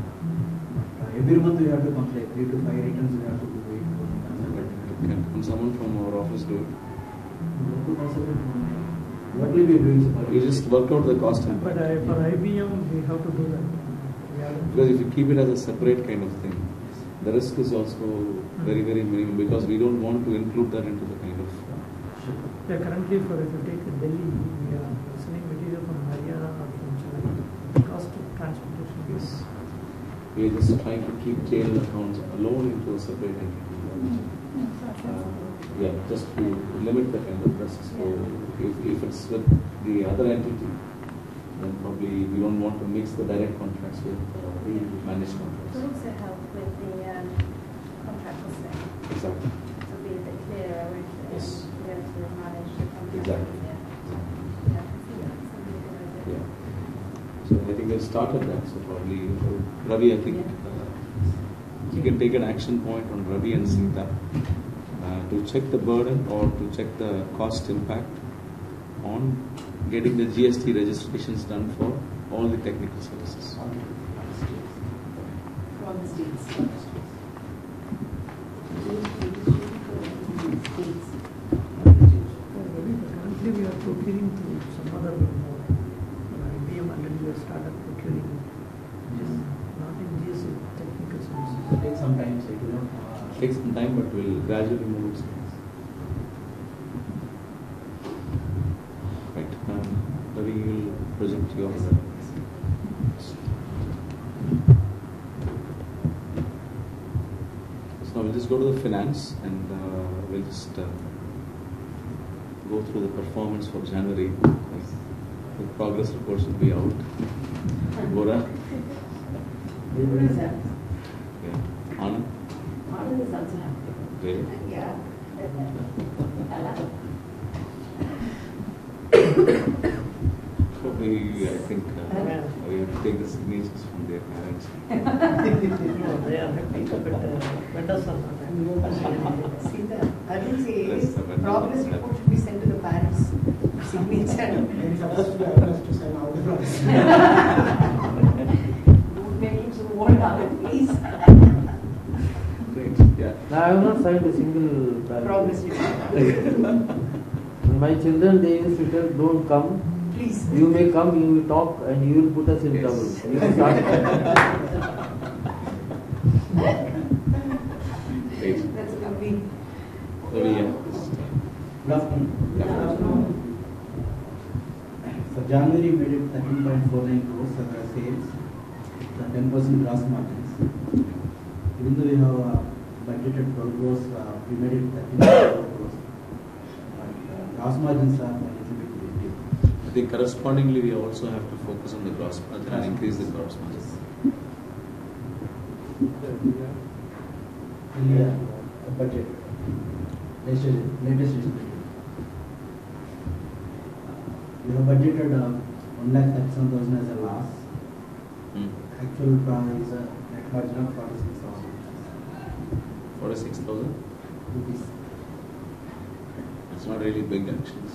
Every month we have to complete 3 to 5 returns we have to do it. Can someone from our office do it? What will we doing? We just work out the cost impact. But for IBM, we have to do that. We have to- Because if you keep it as a separate kind of thing, the risk is also very, very minimum because we don't want to include that into the kind of... Yeah, currently, for if you take Delhi, we are sending material from Haryana or from Chennai. The cost of transportation is... We are just trying to keep jail accounts alone into a separate entity. Yeah, just to limit the kind of risk. So if it's with the other entity, then probably we don't want to mix the direct contracts with the managed contracts. It will also help with the contract costing. Exactly. To be a bit clearer with Yes. be able to manage the contract. Exactly. Yeah. Yeah, I can see that. It's a really good idea. Yeah. So I think we started that. So probably Ravi, I think you can take an action point on Ravi and Sita to check the burden or to check the cost impact on getting the GST registrations done for all the technical services. For all the states. Currently, we are procuring through some other IBM already we have started procuring. Not in GST technical services. It takes some time, so it will not. It takes some time, but we'll gradually move it. Right. Ravi, you will present your... So now we'll just go to the finance and we'll just go through the performance for January. The progress reports will be out. Bora? What is that? Yeah. Anand? Anand is also happy. Really? Yeah. Probably, I think we have to take the signatures from their parents. No, they are happy, but vendors are not happy. See that? I will say That's the vendor. progress report should be sent to the parents. Signature. Maybe supposed to be asked to sign all the process. Don't make it so old now, please. Great. Yeah. I have not signed a single Progress report. My children, they used to tell, don't come. Please. You may come, you will talk, and you will put us in trouble. You will start. Great. That's a lovely. Ravi, yeah. Good afternoon. Yeah. For January, we made it 13.49 crores as our sales, the 10% gross margins. Even though we have budgeted 12 crores, we made it 13.4 crores. But gross margins are a little bit negative. I think correspondingly we also have to focus on the gross margin and increase the gross margin. Yeah, budget. Latest budget. We have budgeted 1,37,000 as a loss. Actual price net margin of 46,000 46,000? rupees. It's not really big actually.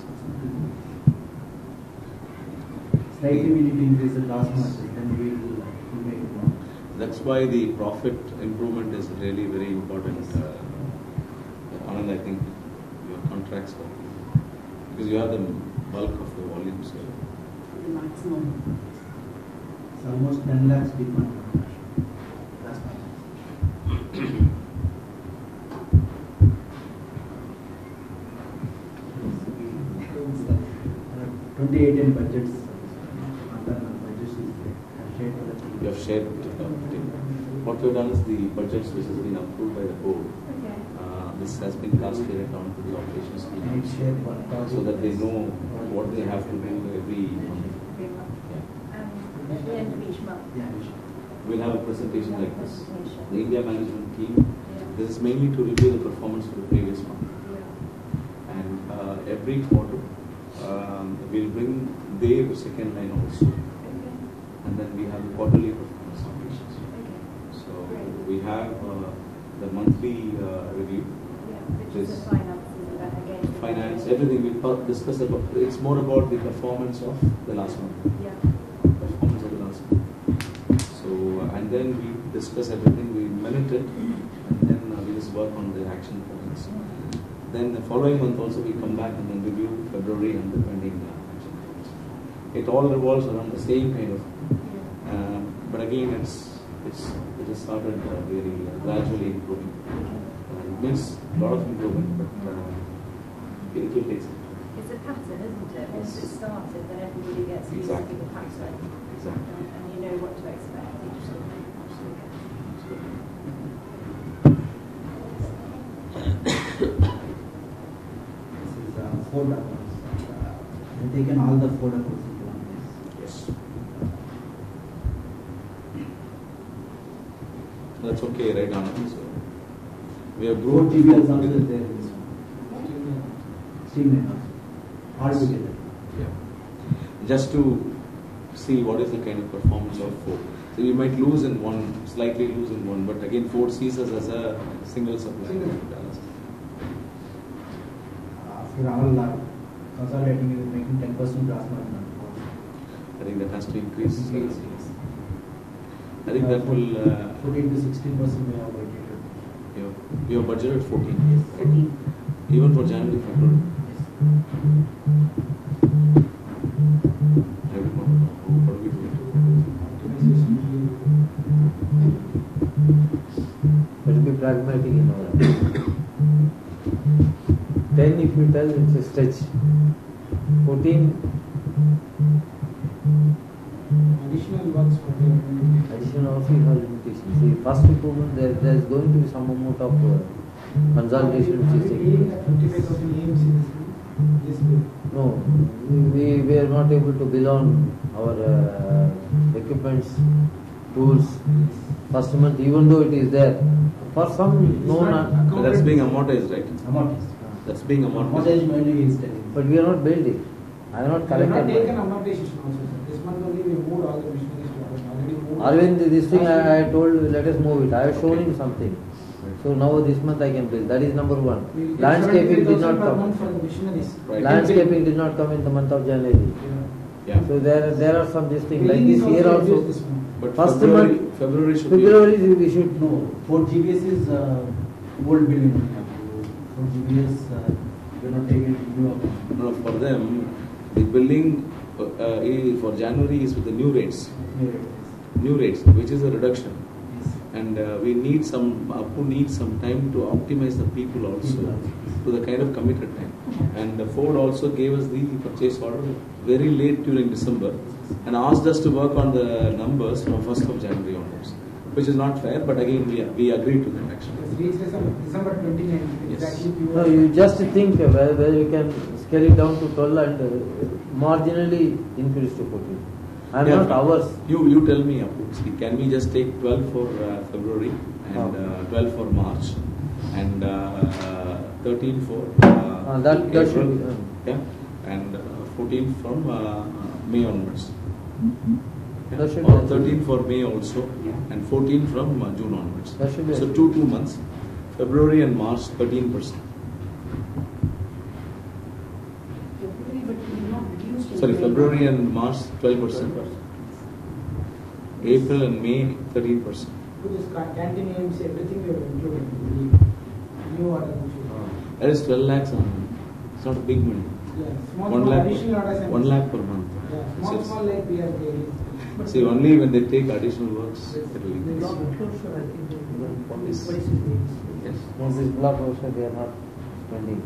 Slightly we need to increase the gross margin, then we will make it more. That's why the profit improvement is really very important. Anand, I think your contracts are, because you have the bulk of the volume. So The maximum. It's almost 10 lakhs people. Gross margin. 2018 budgets. you have shared with the team. What we have done is the budgets which has been approved by the board. Okay. This has been cascaded down to the operations team so that they know what they have to do every month. At the end of each month. We'll have a presentation like this. The India management team, this is mainly to review the performance for the previous month. And every quarter, we'll bring their second line also. And then we have the quarterly performance. So we have the monthly review. Which is the finances of that again. Finance, everything we discuss about. It's more about the performance of the last month. Yeah. Performance of the last month. So and then we discuss everything. We minute it, and then we just work on the action points. Then the following month also we come back and then review February and the pending action points. It all revolves around the same kind of. But again, it has started very gradually improving. It means a lot of improvement, but it will take some time. It's a pattern, isn't it? Once it started, then everybody gets used to the pattern. Exactly. And you know what to expect each time. This is 4 accounts. They've taken all the 4 accounts into one place. Yes. That's okay, right, Anand? So we have 4 grouped GBS also together. is there. Streamline also. All together. Yeah. Just to see what is the kind of performance of 4. So we might lose in one, slightly lose in one, but again 4 sees us as a single supply. For all consolidating is making 10% gross margin. I think that has to increase. I think that will. 14 to 16% we have budgeted. You have budgeted 14. Yes. 14. Even for January, February. Yes. Every month. What do we do? But to be pragmatic in our 10 if you tell it's a stretch. 14 Additional works for the additional also you have limitations. See, first improvement there is going to be some amount of consolidation which is taking place. 55,000 AMC this bill. No, we are not able to bill on our equipments, tools. First month, even though it is there, for some known, But that's being amortized, right? Amortized. That's being amortized. Amortized mainly is telling. but we are not billed it. I have not We have not collected taken money. amortization also, sir. This month only we moved all the machineries to already moved. Arvind, this thing I told let us move it. I have shown him something. So now this month I can bill. That is number one. We get Landscaping did 75,000 not per month come. for the machineries. Right. Landscaping did not come in the month of January. Yeah. So there are some this thing like Billing this is here reduced also. this month. But First February should be. February we should No, 4 GBS is old billing. 4 GBS we are not taking new account. No, for them, the billing for January is with the new rates, which is a reduction. Yes. And we need Appu needs some time to optimize the people also to the kind of committed time. And Ford also gave us the purchase order very late during December and asked us to work on the numbers from 1st of January onwards, which is not fair, but again we agreed to that actually. It's reached December 29th. Yes. Exactly. No, you just think whether you can scale it down to 12 and marginally increase to 14. I am not hours. You tell me, Appu, see, can we just take 12 for February and 12 for March and 13 for That April, should be. yeah, and 14 from May onwards. Yeah. That should Or be- 13 for May also and 14 from June onwards. That should be So achieved. 2 months, February and March 13%. Sorry, February and March 12%. April and May 13%. With this canteen AMC, everything we have included. New order. That is 12 lakhs a month. It's not a big money. Yeah, small 1 lakh, additional orders. 1 lakh per month. Yeah, small like we are getting. See, only when they take additional works, it will The increase. block closure, I think, Yes. twice is Yes. Once this block also they are not spending.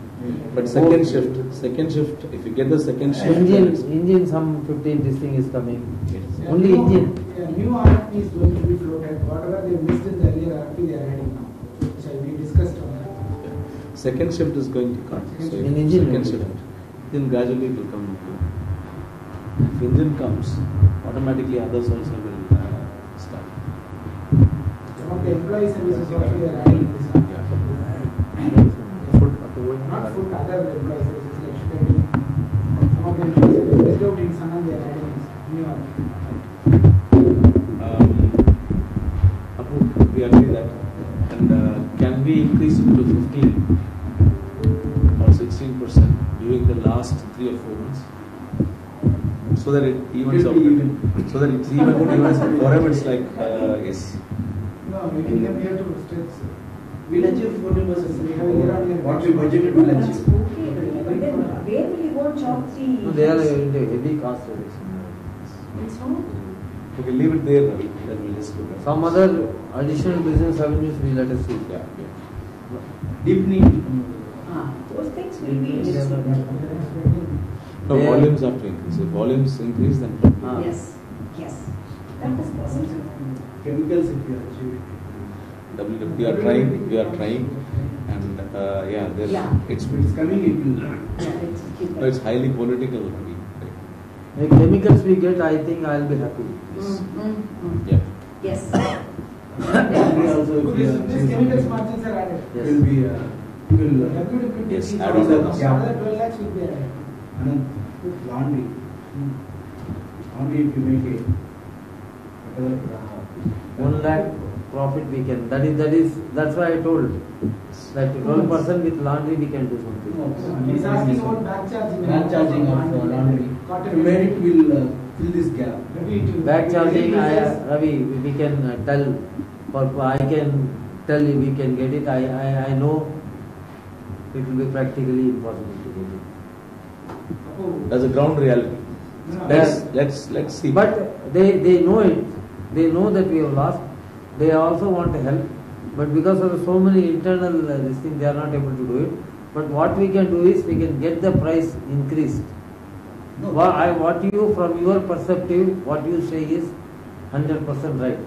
But second shift, if you get the second shift, then it's- Engine some 15 this thing is coming. yes. Yeah, Only new- engine. Yeah, new RFP is going to be floated. Whatever they missed in the earlier RFP, they are adding now. So we discussed on that. Second shift is going to come. So In if engine second only. shift, then gradually it will come. If engine comes, automatically others also will start. Some of the employee services also they are adding this. Yeah. Not food, other employee services like spending. Some of the employee services missed out in Sanam, they are adding this new RFP. Appu, we agree that. And can we increase it to 15 or 16% during the last 3 or 4 months? So that it evens out. So that it's evens forever. It's like, yes. No, making them here to stretch. We'll achieve 40%. We have year on year. What we budgeted will That's achieve. okay, but then where will you go and chop the? No, they are into heavy cost reduction. It's not. Okay, leave it there, Ravi. Then we'll just look at Some other additional business avenues we let us see. Yeah. Deep need. Those things will be. No, Yeah. volumes have to increase. If volumes increase, then Yes, yes, that is possible. Chemicals if you achieve. we are trying, and yeah, there's Yeah. it's coming, it will. Yeah, let's keep no, that. it's highly political. Ravi. The chemicals we get, I think I'll be happy. Yes. Yeah. Yeah. Yes. Also, if you achieve chemicals margins are added. Yes. Will be. Will. Yes, add on that. Another 12 lakhs will be added. And laundry. Laundry if you make it. 1 lakh profit we can. That's why I told that 12% with laundry we can do something. He's asking about back charging. Back charging of laundry. To where it will fill this gap. Back charging, Ravi, we can tell. I can tell you we can get it. I know it will be practically impossible to get it. That's a ground reality. Let's see. But they know it. They know that we have lost. They also want to help. But because of so many internal this thing, they are not able to do it. But what we can do is we can get the price increased. No. What you, from your perspective, what you say is 100% right.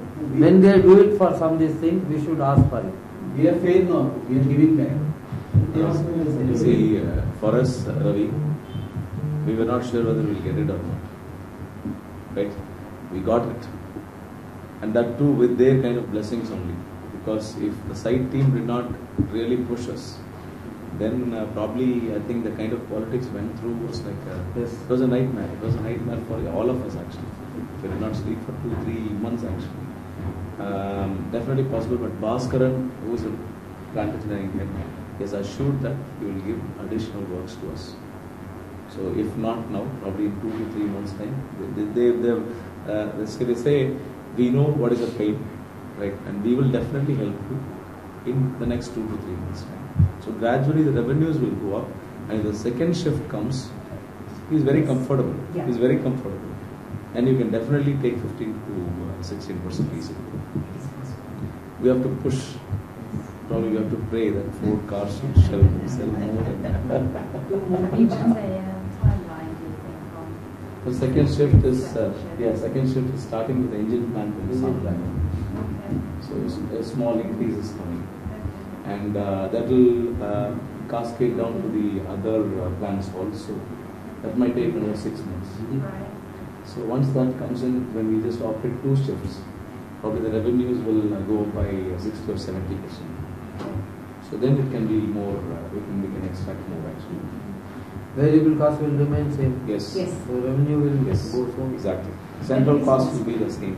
When they do it for some of these things, we should ask for it. We are fair now. We are giving back. See, for us, Ravi, we were not sure whether we'll get it or not. Right? We got it. And that too with their kind of blessings only. Because if the site team did not really push us, then probably I think the kind of politics went through was like, Yes. it was a nightmare. It was a nightmare for all of us actually. We did not sleep for 2-3 months actually. Definitely possible, but Bhaskaran, who is a plant engineering head, is assured that he will give additional works to us. So if not now, probably in 2 to 3 months' time, they say, we know what is a pain, right? And we will definitely help you in the next 2 to 3 months' time. So gradually the revenues will go up, and if the second shift comes, he is very comfortable. Yeah. He is very comfortable. And you can definitely take 15 to 16% easily. We have to push. Probably we have to pray that Ford cars should sell more than Timeline, do you think, on? the second shift is second shift is starting with the engine plant in Sunlight. So a small increase is coming, and that will cascade down to the other plants also. That might take another 6 months. Right. So once that comes in, when we just operate 2 shifts, probably the revenues will go up by 60 or 70%. So then it can be more, we can extract more actually. Variable cost will remain same. Yes. Yes. So revenue will Yes. go so. Exactly. Central cost will be the same.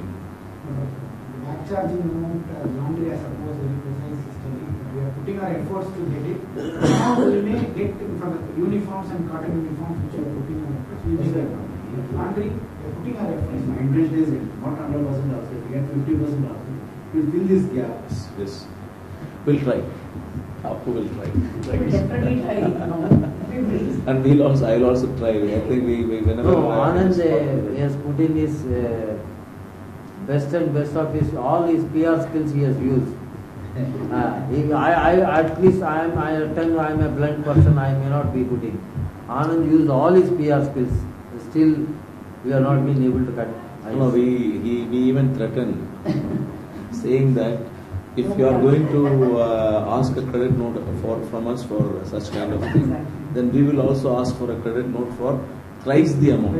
Back charging amount, laundry, I suppose, very precise system. We are putting our efforts to get it. Now we may get from the uniforms and cotton uniforms which we are putting our efforts. We will get laundry, we are putting our efforts. My intention is not 100% also. We get 50% also. We will fill this gap. Yes. We'll try. Appu will try. We'll definitely try. And I'll also try. I think we whenever. No, Anand has put in his best of his all his PR skills he has used. At least I am a blunt person. I may not be good in. Anand used all his PR skills. Still, we are not being able to cut. No, we even threatened, saying that if you are going to ask a credit note from us for such kind of thing, then we will also ask for a credit note for thrice the amount.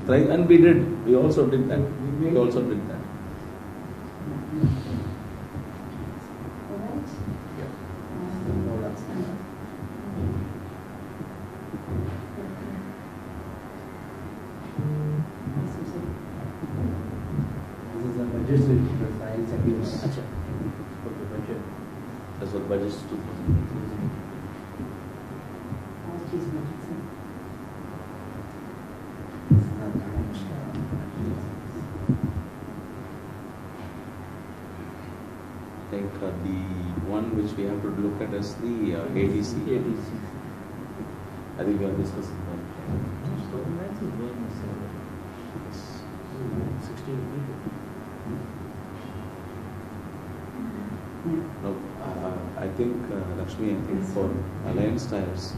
And we did. We also did that. We also did that. This is a budget files against. So budget is 2,000. I think the one which we have to look at is the ADC. I think we are discussing that. So the max is going is 60 people. No, I think Lakshmi, I think for Alliance Tires,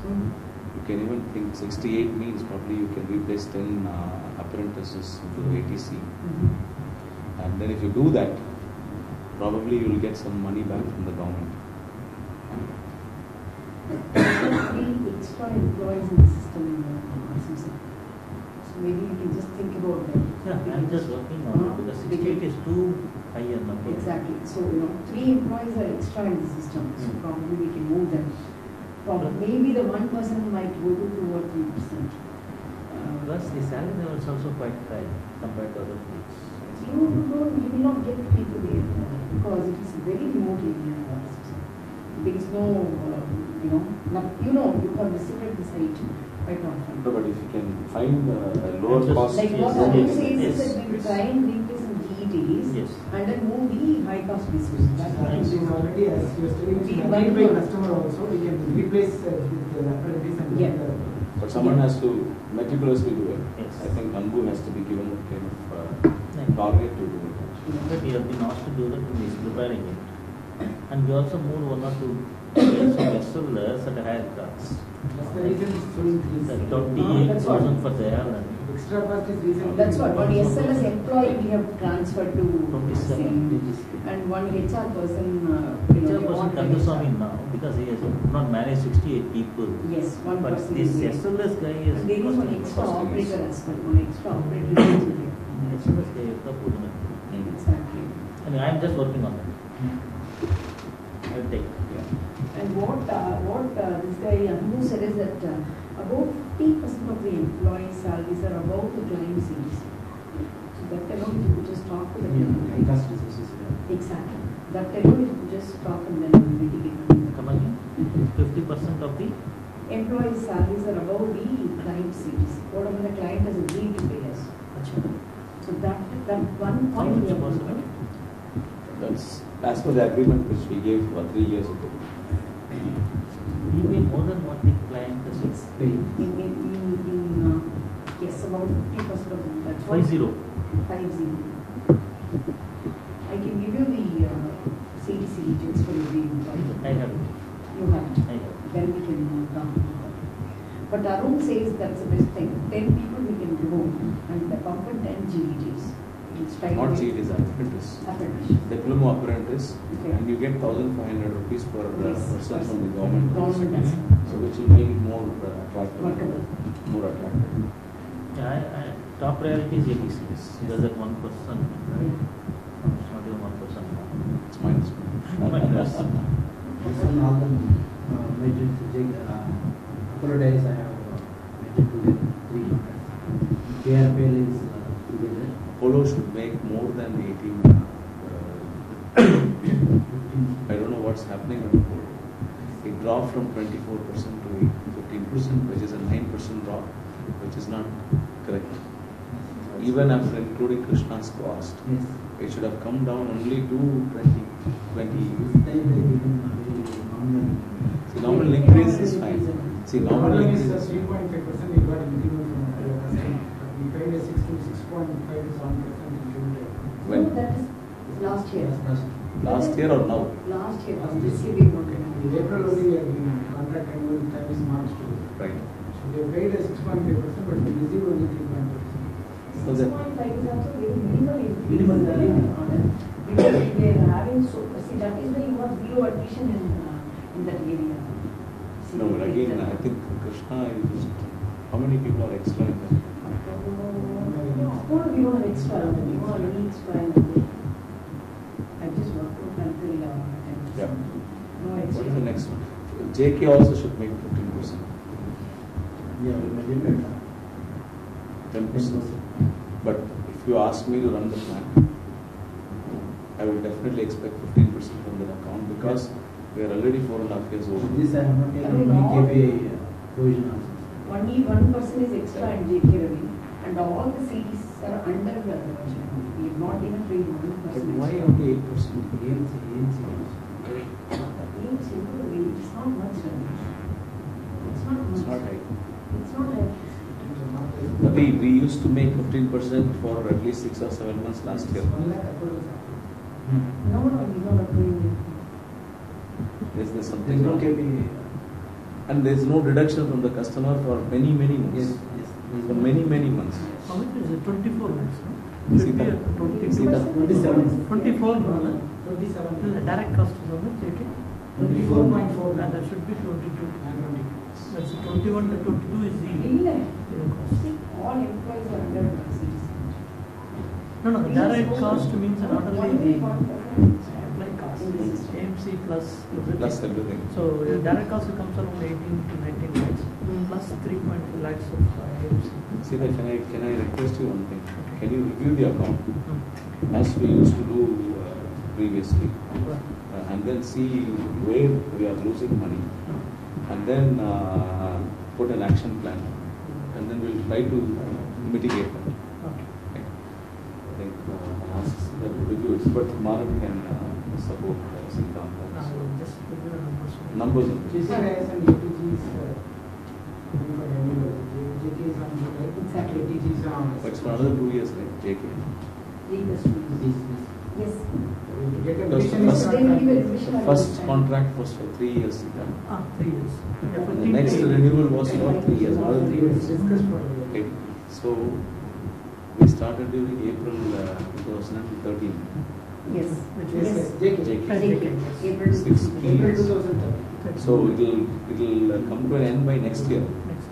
you can even think 68 means probably you can replace 10 apprentices into ATC. And then if you do that, probably you will get some money back from the government. Three extra employees in the system in Susan. So maybe you can just think about that. Yeah, I'm just working on it because 68 is too high a number. Exactly. So, 3 employees are extra in the system. So probably we can move them. Maybe the one person might go to 2 or 3%. Plus the salary level is also quite high compared to other fields. You will not get people there because it is very remote area. There is no, you have visited the site quite often. No, but if you can find a lower cost. Like what Abu says is that we will try and replace some GETs and then move the high cost business. That's what It is already, as you are telling, it's agreed by customer also. We can replace with the apprentice and But someone has to meticulously do it. Yes. I think Anbu has to be given a kind of target to do it. But we have been asked to do that and he's preparing it. And we also moved 1 or 2 vessels at a higher cost. that's the reason it's showing 28,000 for the airline. extra cost is reason. That's what. One SLS employee we have transferred to 27. and one HR person. HR person Kandaswamy now because he has not managed 68 people. Yes, one But person. this is there. SLS guy is. And there is one extra operator as well. One extra operator is also there. SLS guy is the food. Exactly. I mean, I am just working on that. I will take. And what this guy Anu said is that about 50% of the employees' salaries are above the client series. So that alone you could just talk to the client. Cost resources. Exactly. That alone you could just talk and then mitigate. Come again? 50% of the Employees' salaries are above the client series. Whatever the client has agreed to pay us. So that one how point much we have was to it? That's as per the agreement which we gave 3 years ago. You mean more than what the client has paid? Yes, about 50% of them. That's 50. 50. I can give you the CTC details for the employee. I have it. You have it. I have it. Then we can talk about that. But Arun says that's the best thing. 10 people we can remove and the pump and 10 GETs. Not GETs, apprentice. Apprentice. Diploma apprentice, Okay. and you get 1,500 rupees per Yes. person from the government. Government has So which will make it more attractive. workable. More attractive. Yeah, top priority is ABCs. Because that 1%, right? It's not even 1% now. It's minus. Minus. This one all the major subject, Apollo days I have major together 3 contracts. KRPL is together. Apollo should make more than 18. I don't know what's happening at Apollo. It dropped from 24% to 15%, which is a 9% drop, which is not correct. Even after including Krishna's cost, Yes. it should have come down only to 20. This time they given very nominal. See, normal increase is fine. See, normal Problem increase is is 3.5% we got increment from our customer. We paid a 6 to 6.5 to 7% increment. when No, that is last year. last year or now. Last year. This year we got it. In April only we have been contract annual time is March to. Right. So we have paid a 6.5%, but we received only 3.5%. So that 6.5 is also very minimal increase. Minimal. Because we are having see that is why you have zero attrition in that area. See, no, but again, I think Krishna is just how many people are extra in that? Apollo we don't have extra. We don't have any extra in Apollo. I just worked out until 10%. Yeah. No What extra. is the next one? JK also should make 15%. Yeah, we made it 10%. But if you ask me to run the plan, I will definitely expect 15% from that account because We are already 4.5 years old. This I have not taken any KPI provision also. Only one person is extra in JK Ravi, and all the seats are under the budget. We have not even paid 1%. But why only 8%? It's not much. It's not much. It's not high. It's not high. We used to make 15% for at least 6 or 7 months last year. No, he's not approving Is there There something is no wrong? KPI. And there is no deduction from the customer for many months. Yes. For many months. How much is it? 24 lakhs, no? See Should be that? at 20. See that? 27. 24, no? 27. The direct cost is how much, JK? 24.4. And that should be 22. That's 21 to 22 is the it. cost. All employees are under seats. No, the direct cost means not only the employee cost, In the system. AMC plus Plus everything. everything. So direct cost comes around 18 to 19 lakhs plus 3.2 lakhs of AMC. See that, can I request you one thing? Can you review the account as we used to do previously, and then see where we are losing money, and then put an action plan, and then we'll try to mitigate that. Okay. I think ask the reviews, but Maran can support Siddhant. Now we'll just give you the numbers. Numbers. GCRIS and ATG is JK is on exactly ATG is on. But it's for another 2 years, right? JK. Yes. Because They will give a revision on first this. contract was for 3 years. Siddhant. 3 years. The next renewal was for 3 years, another 3 years. Discussed for Okay. So we started during April 2013. Yes. Which Yes, is JK. JK. April 16 April years. 2013. So it'll come to an end by next year. next.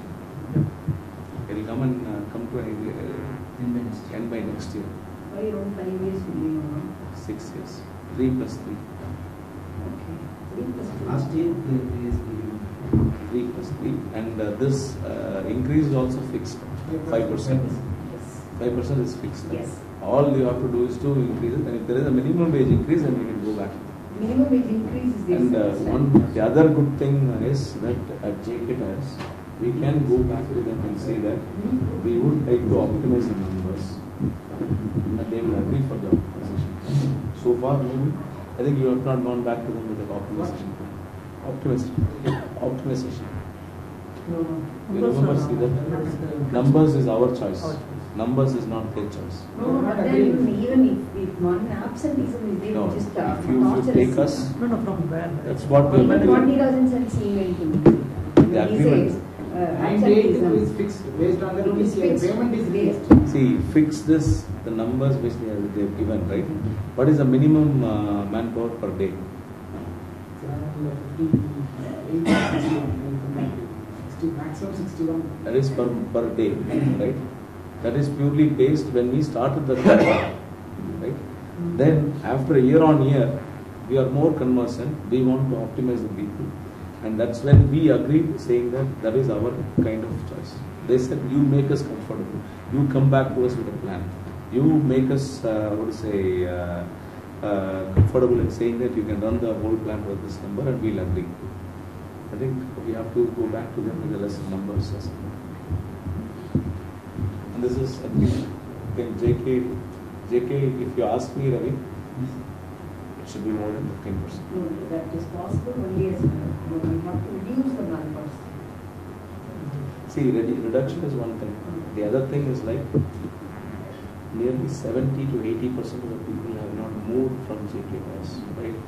It'll come to an end by next year. Why around 5 years we doing now? 6 years. 3 plus 3. Okay. 3 plus 2. Last year, the 3 plus 3. And this increase is also fixed. 5%. Yes. 5% is fixed. Yes. All you have to do is to increase it. And if there is a minimum wage increase, then you can go back. Minimum wage increase is And there. the other good thing is that at JK Tires, we can go back to them and say that we would like to optimize the numbers, and they will agree for the optimization. So far, maybe, I think you have not gone back to them with the optimization plan. Optimization. No. You remember, see that numbers is our choice. Numbers is not their choice. No, but then even if one absenteeism is there, No, we just if you torture take us, No, from where? that's what we are But what doing. he doesn't send email to me. The He agreement. says, 98 is absenteeism. fixed based on the No, it's PCI. fixed. Payment is Based. fixed. See, fix this, the numbers which they have given, right? What is the minimum manpower per day? Maximum 61. That is per day, right? That is purely based when we started the contract, right? Then after year on year, we are more conversant. We want to optimize the people, and that's when we agreed, saying that that is our kind of choice. They said, you make us comfortable. You come back to us with a plan. You make us, comfortable in saying that you can run the whole plan with this number, and we'll agree. I think we have to go back to them with the lesser numbers. And this is, I think JK, if you ask me, Ravi, it should be more than 15%. No, that is possible only as we have to reduce the numbers. See, reduction is one thing. The other thing is like nearly 70 to 80% of the people have not moved from JKS, right?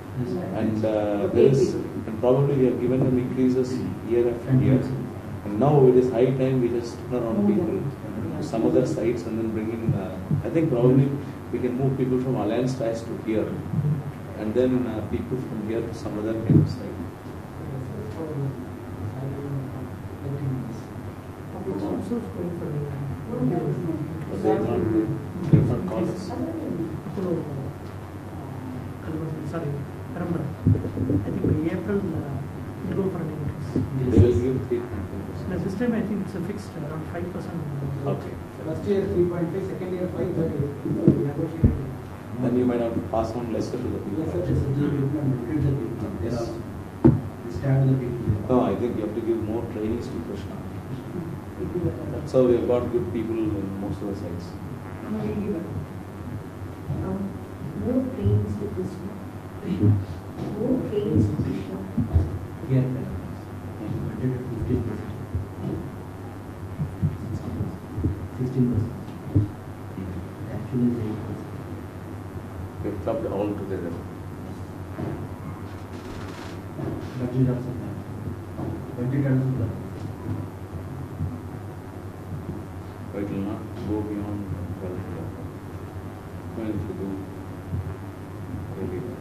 And there is, and probably we have given them increases year after year. And now it is high time we just turn around people to some other sites and then bring in. I think probably we can move people from Alliance Ties to here, and then people from here to some other kind of site. Also going for But they have not called us. sorry, remember, I think by April, we'll go for an increase. They will give 3.5%. Now this time I think it's a fixed around 5%. Okay. First year 3.5, second year 5, third year we negotiated. Then you might have to pass on lesser to the people. Lesser to the people and increase the people. Yes. have the people. No, I think you have to give more trainings to Krishna. That's how we have got good people in most of the sites. More trains to Krishna. More trains to Krishna. Here, budgeted 15%. 16%. Actually, is 8%. We have clubbed all together. Budget also there. Budget also there. But it will not go beyond 12 o'clock. Well, if you do really well.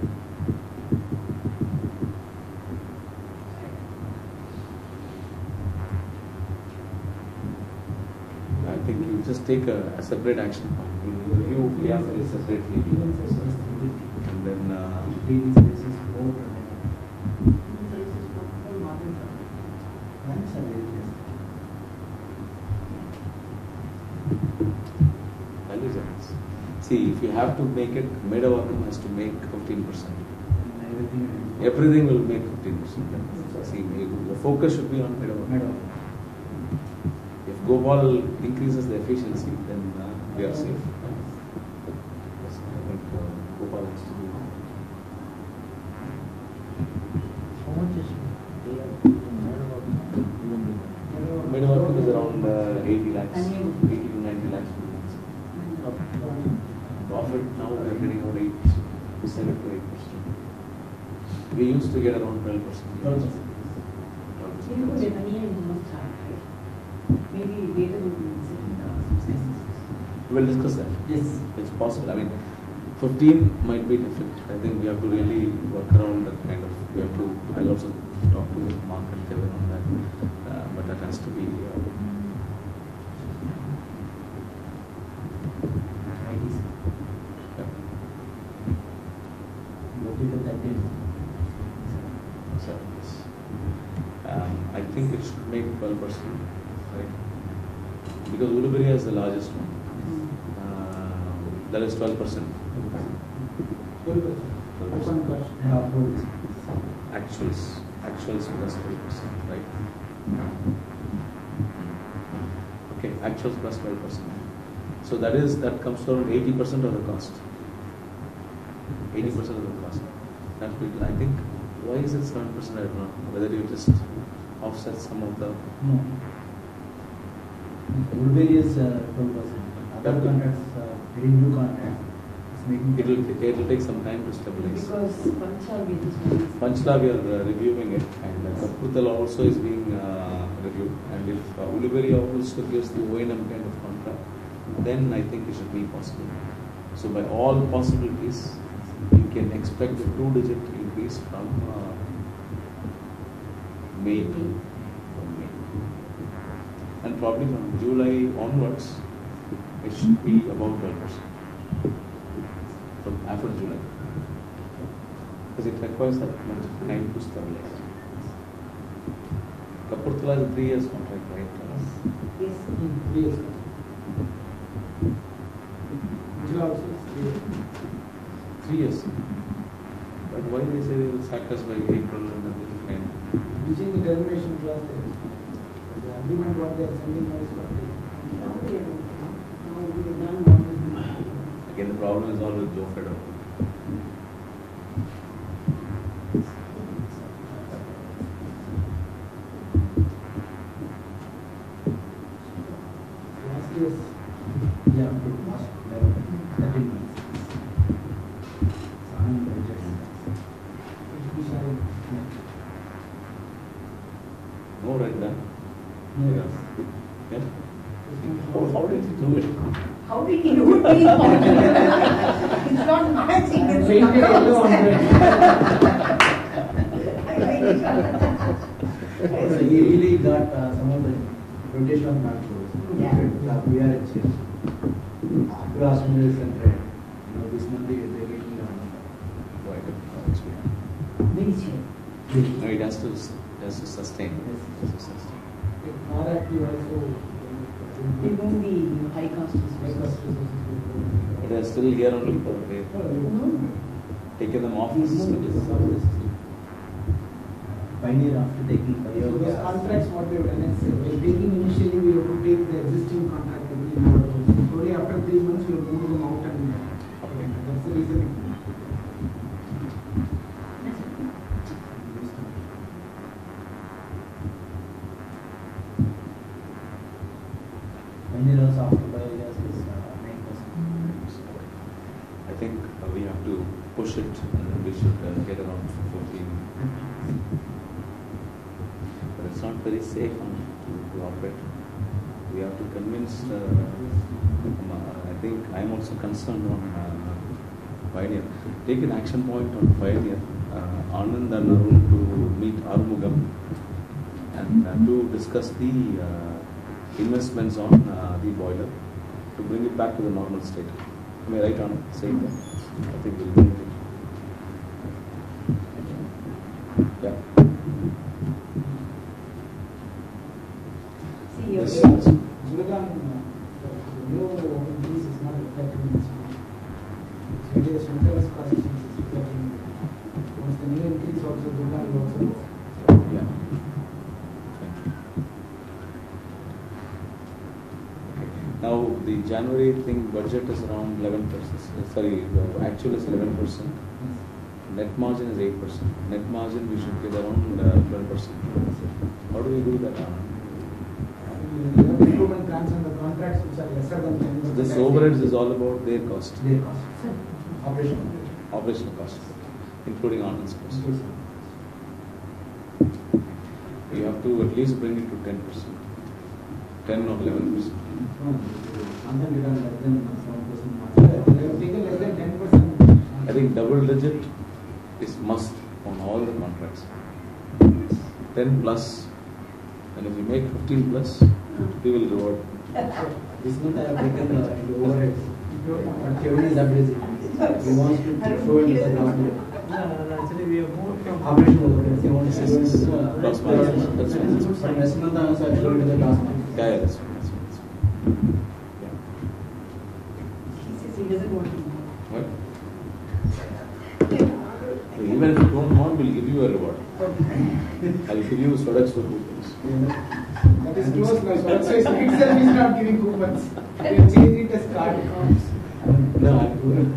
I think you just take a separate action point. You review Priyanka separately. And then Daily spaces more values are this. See, if you have to make it, Medavarkam has to make 15%. Everything will make 15%. See, the focus should be on Medavarkam. If Gopal increases the efficiency, then we are safe. Yes, I think Gopal has to do that. How much is Medavarkam is around 80 lakhs, 80 to 90 lakhs. Profit now we are getting around 7 to 8%. We used to get around 12%. Maybe later we will sit down. We'll discuss that. Yes. It's possible. I mean, 15 might be difficult. I think we have to really work around that kind of. We have to. I'll also talk to Mark and Kevin on that. But that has to be. I think it should make 12%, right? Because Ulubiri is the largest one. That is 12%. 12%. Actuals plus 12%, right? Okay, actuals plus 12%. So that comes to around 80% of the cost. 80% of the cost. That will, I think, why is it 7%? I don't know. Whether you just offset some of the. No. Ulubiri is 12%. Other contracts, getting new contracts, it's making. It will take some time to stabilize. Because Panchla we are reviewing it, and Kapurthala also is being reviewed. And if Ulubiri also gives the O&M kind of contract, then I think it should be possible. So by all possibilities, you can expect a 2-digit increase from May. And probably from July onwards, it should be about 12%. From after July. Because it requires that much time to stabilize. Kapurthala is a 3 years contract, right? Yes. 3 years. Ujla also is 3 years. 3 years. But why they say they will sack us by April and then they will end? Which is the termination clause there. The agreement what they are sending now is what they. Again, the problem is all with Joe Federer. Last year's, yeah, it was 13 months. So I'm No, right now. Yeah. Yeah. How did you do it? How did he do it? It's not matching. It's So he really got some of the rotational controls. Yeah. We are at change. Last minute and red. This month they're getting down. Right. No, it has to sustain. Yes. It has to sustain. Maharashtra also. Remove the high cost. But they are still here only for a day. Taken them off the system. Pioneer after taking So biogas. those contracts, what we have done is, while taking initially, we have to take the existing contract every month. Slowly after 3 months, we have moved them out and that's the reason. Pioneer also after biogas is 9%. I think we have to push it and then we should get around 14. But it's not very safe to operate. We have to convince, I think I'm also concerned on Pioneer. Take an action point on Pioneer. Anand and Arun to meet Arumugam and to discuss the investments on the boiler to bring it back to the normal state. Am I right on saying that? I think we'll bring it. Yeah. See, This you're is- Gulagan, new increase is not reflected in this one. So it is centralized cost is reflecting. Once the new increase also, Gulagan will also. Yeah. Now the January thing budget is around 11%. Sorry, the actual is 11%. Net margin is 8%. Net margin we should get around 12%. How do we do that? We have improvement plans on the contracts which are lesser than 10%. This overheads is all about their cost, Their cost. Operational. operational cost, including Anand's cost. You have to at least bring it to 10%, 10 or 11%. And then we done less than 7% margin. They have taken less than 10%. I think double digit is must on all the contracts. 10 plus, and if you make 15 plus, we will reward. This month I have taken the overheads. But Kevin is addressing. He wants to show it as a document. Actually, we have moved from Operational overheads. He wants to Yes, show it yes. as a Gross margin. That's fine. From next month I also have showed it as a last month. Yeah, yeah, that's fine. That's fine. Yeah. He says he doesn't want to. What? So even if you don't want, we'll give you a reward. I'll give you products for coupons. That is close now. So itself is not giving coupons. We have changed it as card accounts. No, I'm doing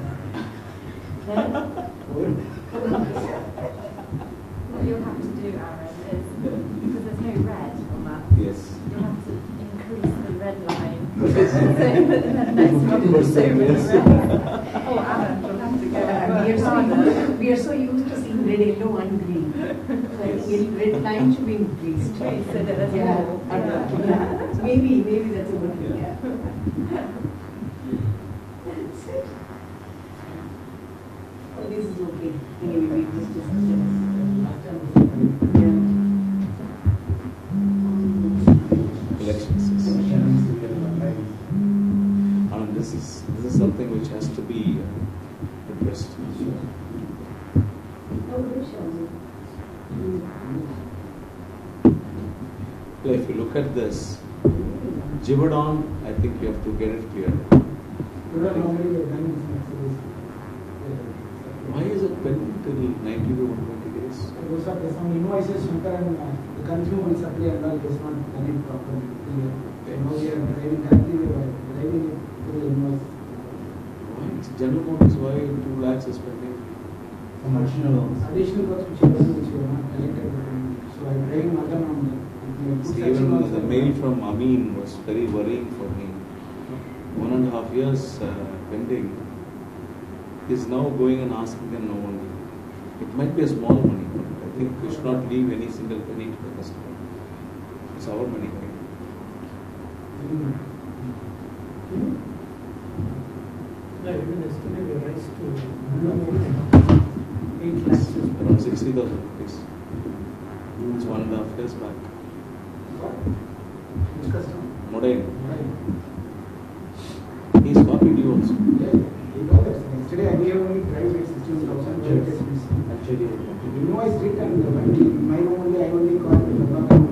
What you'll have to do, Aaron, is, because there's no red on that, Yes. you'll have to increase the red line. So that the next one will show with Yes. red. Oh, Aaron, you'll have to go further. We are so used to seeing red, yellow, and green. So I think red line should be increased. Increase so that there's Yeah. more. Yeah. Maybe that's a good thing. Yeah. Oh, this is okay. Anyway, we just discussed it. Elections. This is something which has to be addressed. If you look at this, Jivadon, I think you have to get it clear. Normally we have done this in Exodus. Why is it pending till 90 to 120 days? Those are some invoices, Shankar, and the consumable supply and all is not done it properly. Now we are driving currently, we are driving it through the invoice. Why? General Motors, why 2 lakhs is pending? some additional loans. Additional costs which are done, which we have not collected. So I am driving other on that. See, even the mail from Amin was very worrying for me. 1.5 years pending. He's now going and asking them no money. It might be a small money, but I think we should not leave any single penny to the customer. It's our money, right? Yeah, even yesterday we raised to 8 lakhs. Around 60,000 rupees. It's 1.5 years back. Which customer? Modern. Right. He's copied you also. Yeah, he knows that. Yesterday I gave only price rate 16,000. Actually, Invoice it and my only I only called the problem.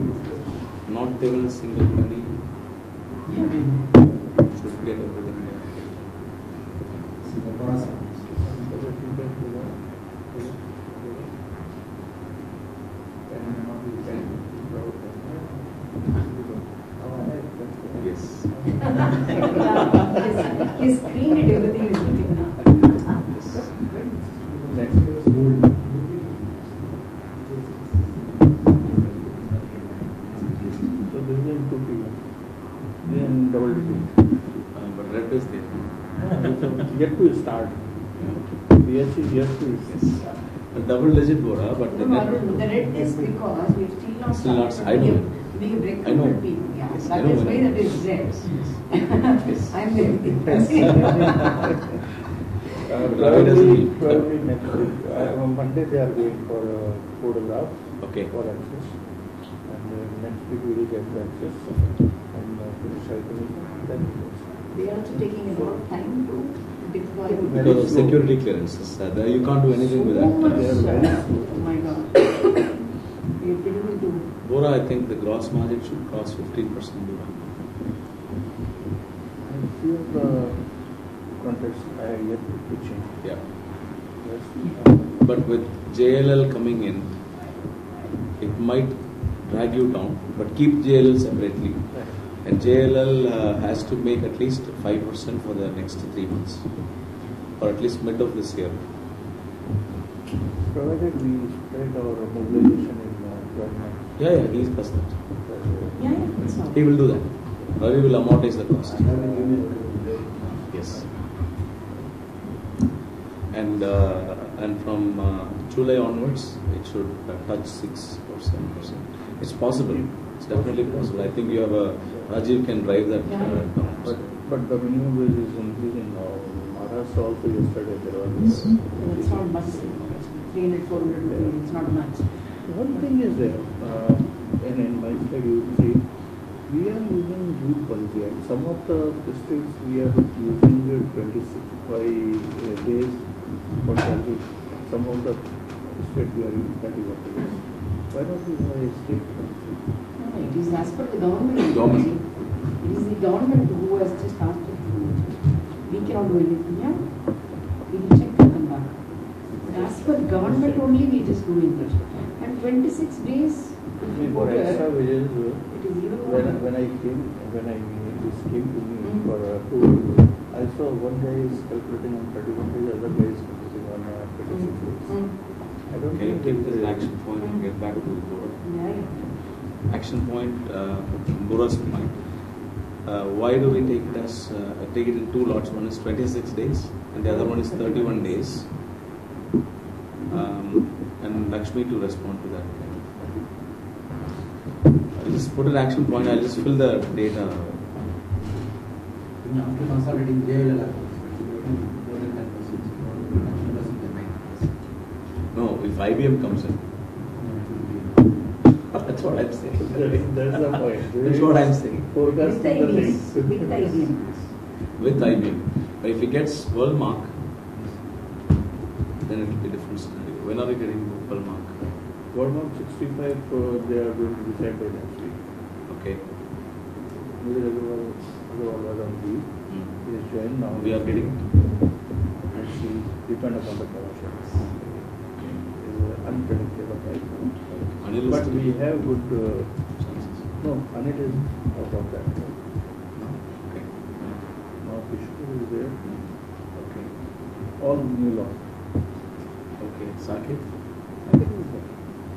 Not even a single penny. Yeah. Should get everything there. see the process. And Yeah, he's screened everything is written now. Next is so this is in 2 p.m. Then double digit. But red is there. So yet to start. BSc is yet to start. A double digit Bora, but No, the red is because we've still not I know. We have I know. recruited people. Yeah, Yes, that I know, is I why know. that is red. Yes. I'm very Ravi doesn't Probably next week. On Monday they are going for photograph Okay. for access. And next week we will get the access and finish calculation. Then They are also taking a lot of time to deploy. Because of security clearances, you can't do anything with So much, that. They are very oh my God. We have to do Bora, I think the gross margin should cross 15%. Bora. and few of the contracts I have yet to change. Yeah. Yes. But with JLL coming in, it might drag you down, but keep JLL separately. And JLL has to make at least 5% for the next 3 months, or at least mid of this year. Provided we spread our mobilization in 12 months. Yeah, he does that. Yeah, that's all. He will do that. Ravi will amortize the cost. Yes. And from July onwards, it should touch 6 or 7%. It's possible. It's definitely possible. I think you have a Rajiv can drive that down. But the minimum wage is increasing now. Maharashtra also yesterday there was. It's not much. 300, 400 rupees, it's not much. One thing is there, and in my side you see, we are using youth policy. And some of the districts we are using 25 days for salary. Some of the states we are using 31 days. Why not we have a state policy? No, it is as per the government. Government. It is the government who has just asked it. We cannot do anything. Yeah? We will check and come back. But as per the government only, we just do it. And 26 days. if you For go there, extra wages, it is even more. when this came to me for tour, I saw one guy is calculating on 31 days, other guy is calculating on 26 days. I don't Can you think take there this is a- action point and get back to Bora? Yeah, yeah. Action point, Bora's point. Why do we take it as take it in 2 lots? One is 26 days, and the other one is 31 days. And Lakshmi to respond to that. I'll just put an action point. I'll just fill the data. After consolidating JLL, more than 10%, more than 10%. No, if IBM comes in, that's what I'm saying. That's the point. That's what I'm saying. Forecast With the the IBM. things. With the IBM. With IBM, but if he gets world mark, then it will be a different scenario. When are we getting world mark? Government 65, they are going to decide by next week. Okay. Neither Agarwal was on leave. He is joined now. We are getting. And she depend upon the promotions. It is unpredictable right now. Anil is But still- we have good. chances. No, Anil is out of that. Okay. Now Kishore is there. Okay. All new law. Okay. Saket, Anil is there.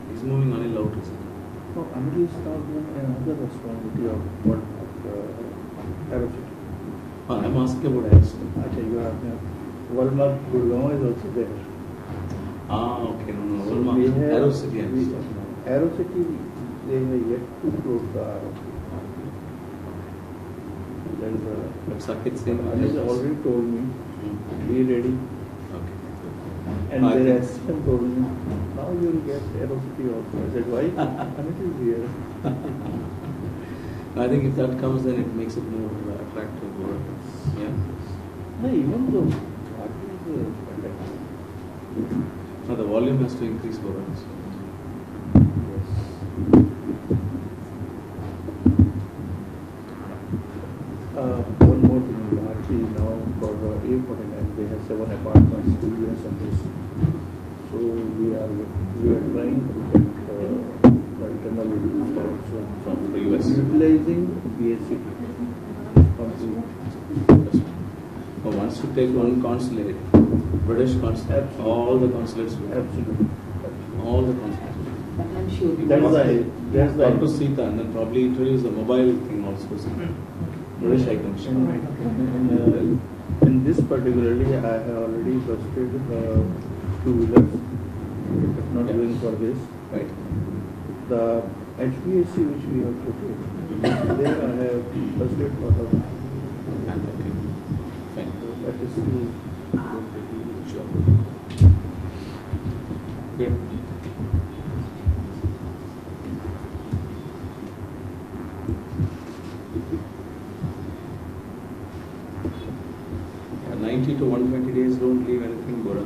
he's moving Anil out, is it? No, Anil is now doing another responsibility of what aerospace. I'm asking about accident. Actually, you are Walmart Gurgaon is also there. Okay, no, So world mark. we have- Aero City, I'm we- talking about. Aerocity, they have yet to close the RFP. There is a, But Saket saying. Anil already told me, Hmm. be ready. Okay. And I their think- assistant told me, now you will get Aerocity also. I said, why? Anil is here. I think if that comes, then it makes it more attractive. Or, yeah. No, even though, what is fantastic. Now the volume has to increase for us. Yes. One more thing, actually now for A49, they have 7 apartments, 2 years on this. So we are trying to get the internal from the US. utilizing BSCT. take one consulate, British consulate, all the consulates will. Absolutely. All the consulates. I'm sure. That's the Talk to Sita and then probably introduce the mobile thing also. British High Commission. In this particularly, I have already busted 2-wheelers, not going for this. Right. The HVAC which we have put in, there I have busted for the And okay. Fine. that is still Sure. Good. Yeah, 90 to 120 days don't leave anything good.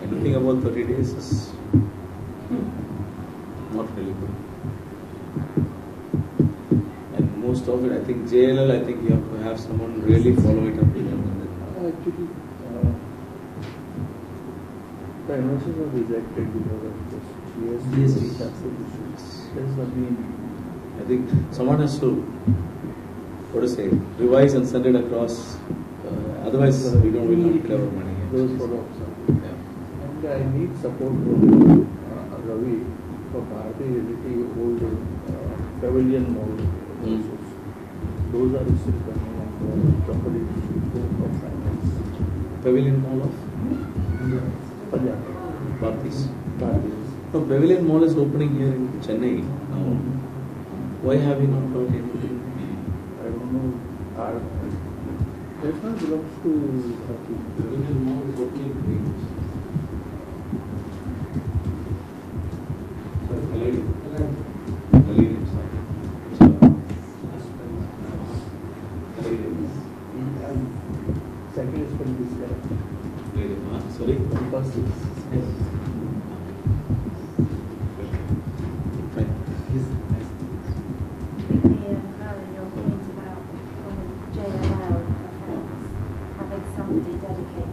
Anything above 30 days is not really good. And most of it, I think JLL, I think you have to have someone really follow it up. actually the investors are rejected because of this GST tax issues. That's the main. I think someone has to, what to say, revise and send it across. Otherwise, we don't really get our money. Those products. Yeah. And I need support from Ravi for Bharati Realty old pavilion mall. Those are still coming and properly go for finance. Pavilion Mall of Punjab. Bhartis. Bhartis. No, Pavilion Mall is opening here in Chennai now. Why have you not got anything? I don't know. This one belongs to Bharti. Pavilion Mall is opening in Second is from this guy. Sorry? Because it's Fine. Your point about JLL having somebody dedicated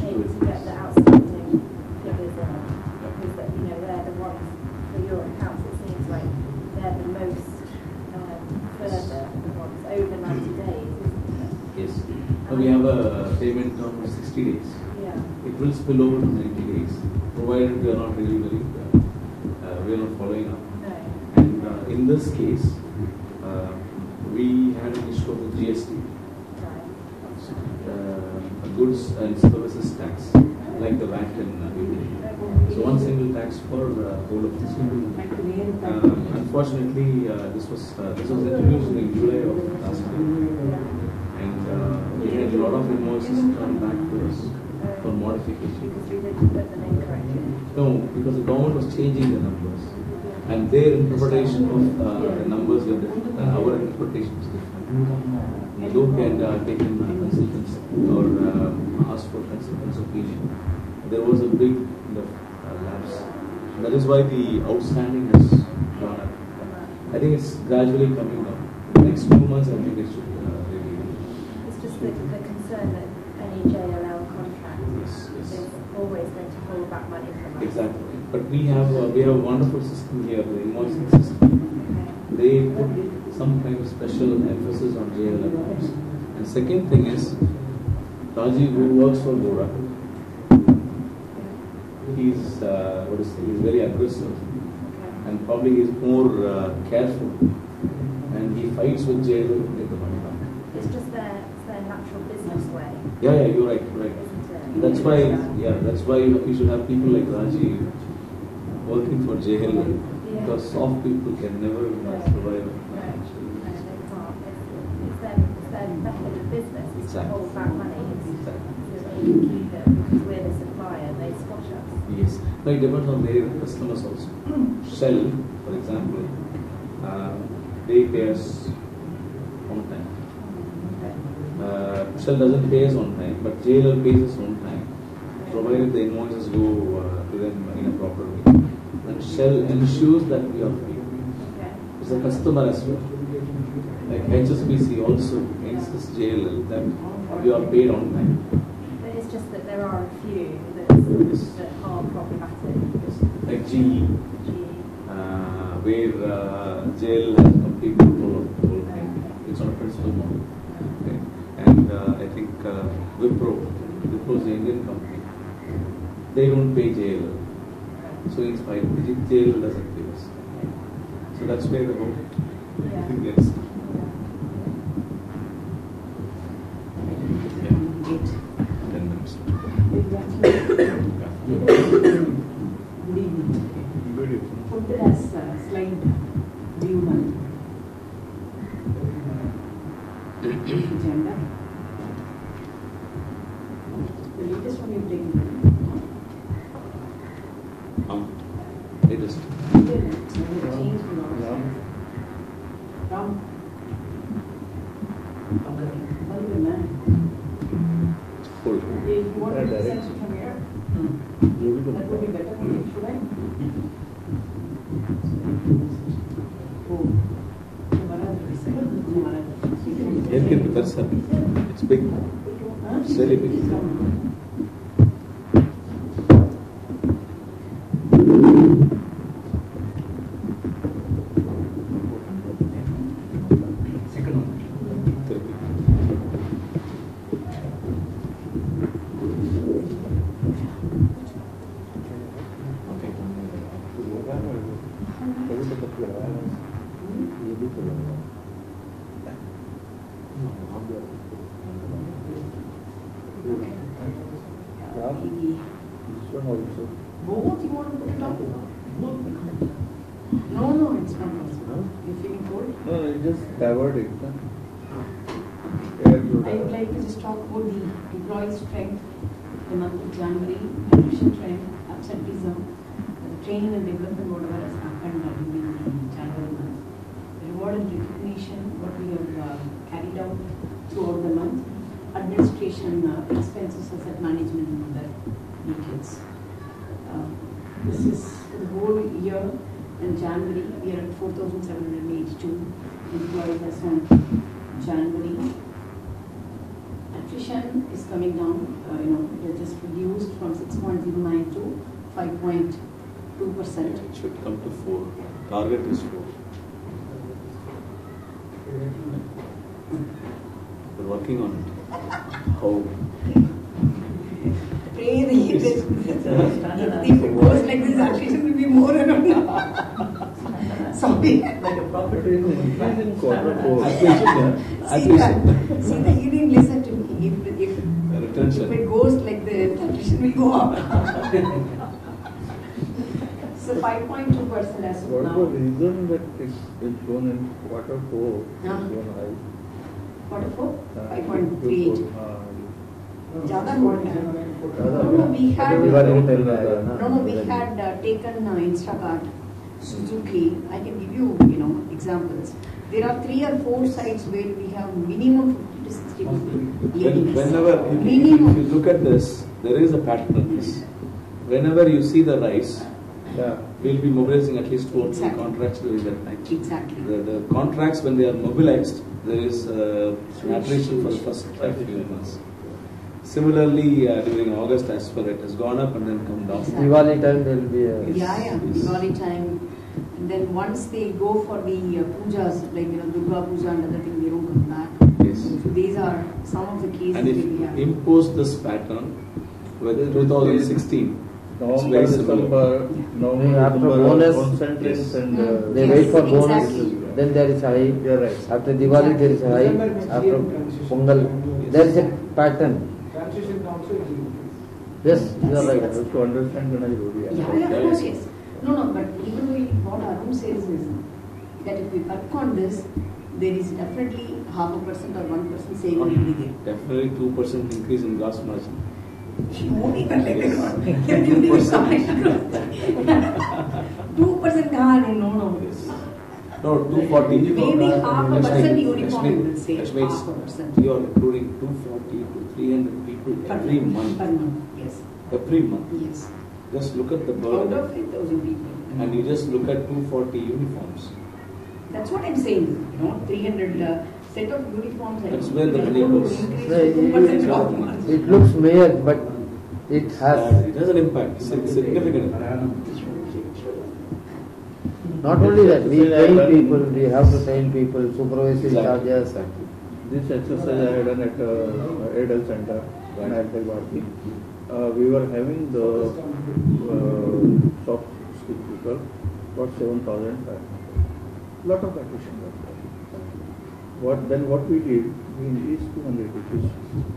to get the outstanding figures in, because that, they're the ones for your accounts. It seems like they're the most further ones over 90 days, isn't it? Yes. Now we have a payment term of 60 days. Yeah. It will spill over to 90 days, provided we are not really we are not following up. No. And in this case, we had an issue of the GST, Right. goods and services tax, like the VAT in India. So one single tax for whole of this year. Unfortunately, this was introduced in July of last year, and we had a lot of invoices come back to us for modification. Because we didn't put them in correctly. No, because the government was changing the numbers, and their interpretation of the numbers were different, and our interpretation was different. We looked and taken consultants or asked for consultants' opinion. There was a big lapse. That is why the outstanding has gone up. I think it's gradually coming down. In the next 2 months, I think it should really. It's just the concern that any JLL contract Yes. is always going to hold back money from us. Exactly. But we have a wonderful system here, the invoicing system. Okay. They put some kind of special emphasis on JLL accounts. And second thing is, Rajiv, who works for Bora, he's he's very aggressive, and probably he's more careful, and he fights with JLL to get the money back. It's just their natural business way, Yeah, you're right, right. isn't it? That's why you should have people like Rajiv working for JLL, because soft people can never survive. No, they can't. It's their method of business. It's to Exactly. hold back money. Exactly. So they can keep it because we're the supplier. They squash us. Yes, but it depends on their customers also. Shell, for example, they pay us on time. Shell doesn't pay us on time, but JLL pays us on time, provided the invoices go to them in a proper way. And Shell ensures that we are paid. Okay. It's a customer as well. Like HSBC also insists JLL that we are paid on time. But it's just that there are a few that are problematic. Like GE, GE. where JLL has complete control of the whole thing. It's on a principal model. Okay. And I think Wipro is the Indian company. They don't pay JLL. So it's fine. JLL doesn't pay us. So that's where the whole thing gets. Great. 10 minutes. Good evening. Good evening. Put it as slide view 1. Agenda. The latest one you've taken. Latest. Change the law. From very good man. Full. If you want to present it from here, that would be better. Should I? It's big. It's very big. Both you want to put it up? No, it's not possible. You're feeling cold? No, it just divert it. I would like to just talk about the employee strength, the month of January, attrition trend, absenteeism, the training and development, whatever has happened during the January month, the reward and recognition, what we have carried out throughout the month, administration expenses, asset management, and other details. This is the whole year. In January, we are at 4,782 employees as on January. Attrition is coming down, it has just reduced from 6.09 to 5.2%. It should come to 4. Target is 4. We're working on it. How? Pray the if it goes like this, attrition will be more and more. Sorry. Like a proper in quarter 4. See that you didn't listen to me. If it goes like the attrition will go up. So 5.2% as of What now. was the reason that it's shown in quarter 4? Shown high. Quarter 4? 5.38. ज़्यादा more है. No, we had taken Instacart, Suzuki. I can give you, examples. There are 3 or 4 sites where we have minimum 50 to 60 people. Whenever if you look at this, there is a pattern in this. Whenever you see the rise, we'll be mobilizing at least 4 contracts during that time. Exactly. The contracts, when they are mobilized, there is attrition for the first few months. Similarly, during August as well, it has gone up and then come down. Exactly. Diwali time there will be a... Yeah. Diwali time. And then once they go for the pujas, like Durga Puja and other thing, they don't come back. Yes. So these are some of the cases. And if you impose this pattern with 2016, it's very similar. After bonus, they wait for bonus, then there is high. After Diwali there is high. After Pongal, there is a pattern. Transition council is increased. Yes, you are right. To understand Yeah, of course, yes. No, but even though what Arun says is that if we work on this, there is definitely 0.5% or 1% saving will be there. Definitely 2% increase in gross margin. She won't even let it go. 2% gone, no. No, 240. Maybe 0.5% uniform, you will say. 0.5%. You are recruiting 240 to 300 people every month. Per month, yes. Every month. Yes. Just look at the Out burden. of 8,000 people. And you just look at 240 uniforms. That's what I'm saying. 300 set of uniforms. That's where the money goes. It looks mere, but it has... It has an impact, significant impact. Not only that, we train people, we have to train people, supervisory charges. this exercise I had done at Adult Center when I had working. We were having the soft skill people, about 7,000. Lot of attrition was there. What we did, we increased 200 rupees.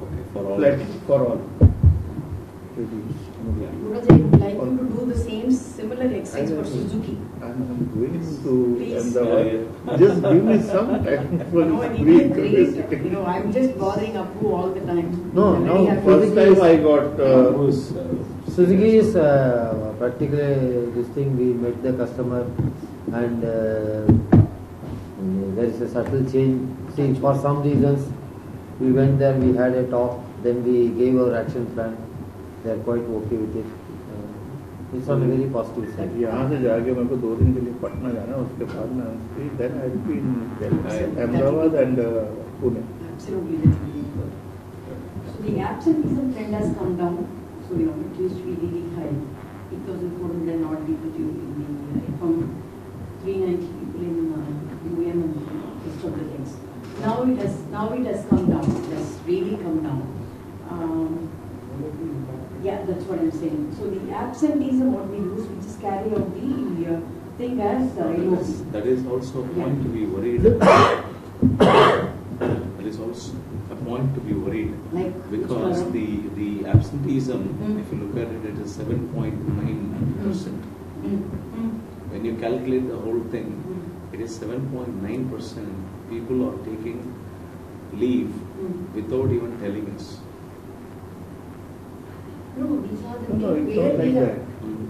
Okay, for all. Flat for all. Reduce. Guruji, I would like you to do the same similar exercise for Suzuki. I'm going to Please. Ahmedabad. Just give me some time for No, it break. will be great. You know, I'm just bothering Appu all the time. No, I'm no, very happy. First time I got Suzuki is practically this thing. We met the customer and there is a subtle change. See, for some reasons we went there, we had a talk, then we gave our action plan. They are quite okay with it. It's on a very positive side. यहाँ से जाके मेरे को 2 दिन के लिए पटना जाना, उसके बाद में then I will be in Ahmedabad and Pune. Absolutely, that will be good. So the absenteeism trend has come down. So you know, it used to be really high. 8,400 odd people in the from 390 people in UM and rest of the things. Now it has come down. It has really come down. Yeah, that's what I'm saying. So the absenteeism, what we use, we just carry out the thing as LOC. That is also a point to be worried about. That is also a point to be worried Like because the absenteeism, if you look at it, it is 7.9%. When you calculate the whole thing, it is 7.9% people are taking leave without even telling us. No, these are the No, things it's not where like we that.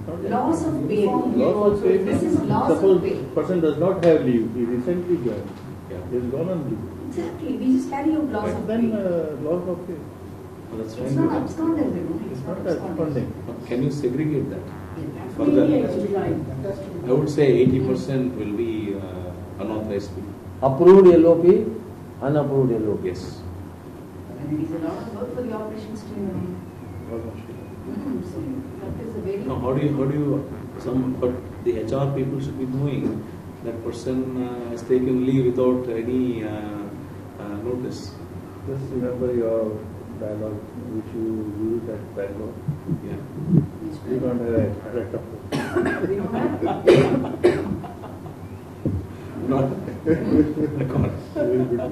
have loss of pay. Loss of pay. This is loss of Suppose pay. person does not have leave, he recently joined. Yeah. He has gone on leave. Exactly, we just carry out loss of Then pay. loss of pay. Well, that's It's fine. not absconded, you know. It's It's not not absconding. But can you segregate that? Further. I would say 80% will be unauthorized people. Approved LOP, unapproved LOP. Yes. And it is a lot of work for the operations team. So that is a very. Now, how do you, but the HR people should be knowing that person has taken leave without any notice. Just remember your dialogue which you used at Bangalore. Yeah. You don't have a correct approach. We don't have. Not record. Very good.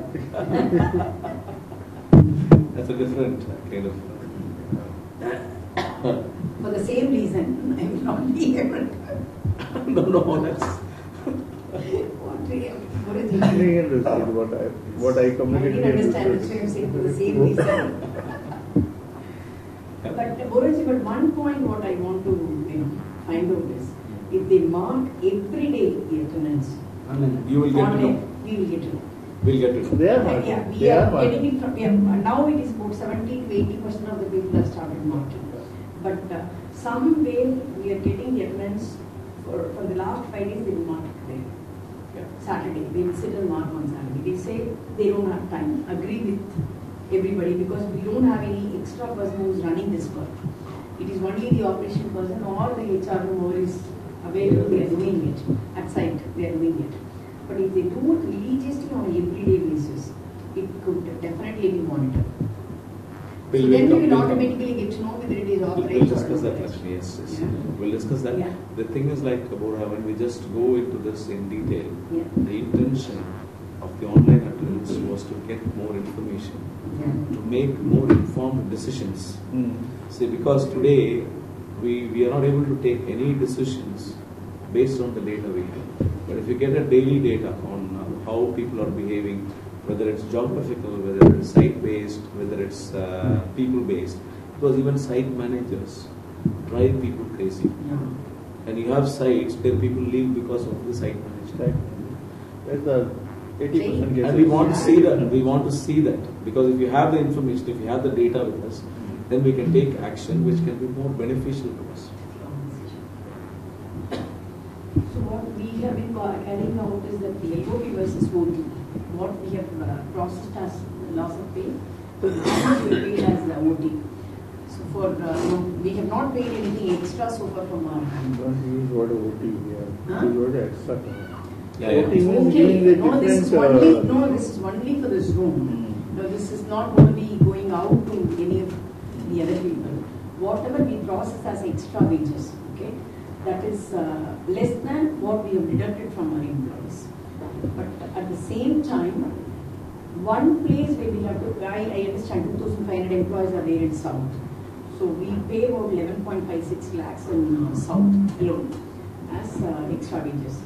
That's a different kind of. For the same reason, I will not be able to. No, that's. What is it? I understand what I I communicated. didn't understand what you're saying for the same reason. But Boraji, but one point what I want to find out is if they mark every day the attendance, You will get to know. we will get to know. We'll get to know. They are Yeah, marking. we They are are marking. getting it from, now it is about 70 to 80% of the people have started marking. But somewhere we are getting the attendance for the last 5 days they will mark it there. Yeah. Saturday, they will sit and mark on Saturday. They say they don't have time. Agree with everybody because we don't have any extra person who is running this work. It is only the operation person or the HR who is available, they are doing it. At site, they are doing it. But if they do it religiously on an everyday basis, it could definitely be monitored. So then we will automatically get to know whether it is authorized. We'll discuss that, Lakshmi. Yes. Yeah. We'll discuss that. Yeah. The thing is like, Bora, when we just go into this in detail, Yeah. the intention of the online attendance was to get more information, to make more informed decisions. See, because today we are not able to take any decisions based on the data we have. But if you get a daily data on how people are behaving, whether it's geographical, whether it's site-based, whether it's people-based, because even site managers drive people crazy. And you have sites where people leave because of the site manager. That's the 80% cases. And we want to see that. We want to see that because if you have the information, if you have the data with us, then we can take action which can be more beneficial to us. So what we have been carrying out is that the LOP versus OT. What we have processed as loss of pay, how much we paid as the OT. So for we have not paid anything extra so far from our hand. Don't use word OT here. Huh? Use word extra. Yeah. OT means Okay, giving the no, this is different, only for this room. No, this is not going to be going out to any of the other people. Whatever we process as extra wages, okay, that is less than what we have deducted from our employees. But at the same time, one place where we have to, I understand 2,500 employees are there in South. So we pay about 11.56 lakhs in South alone as extra wages.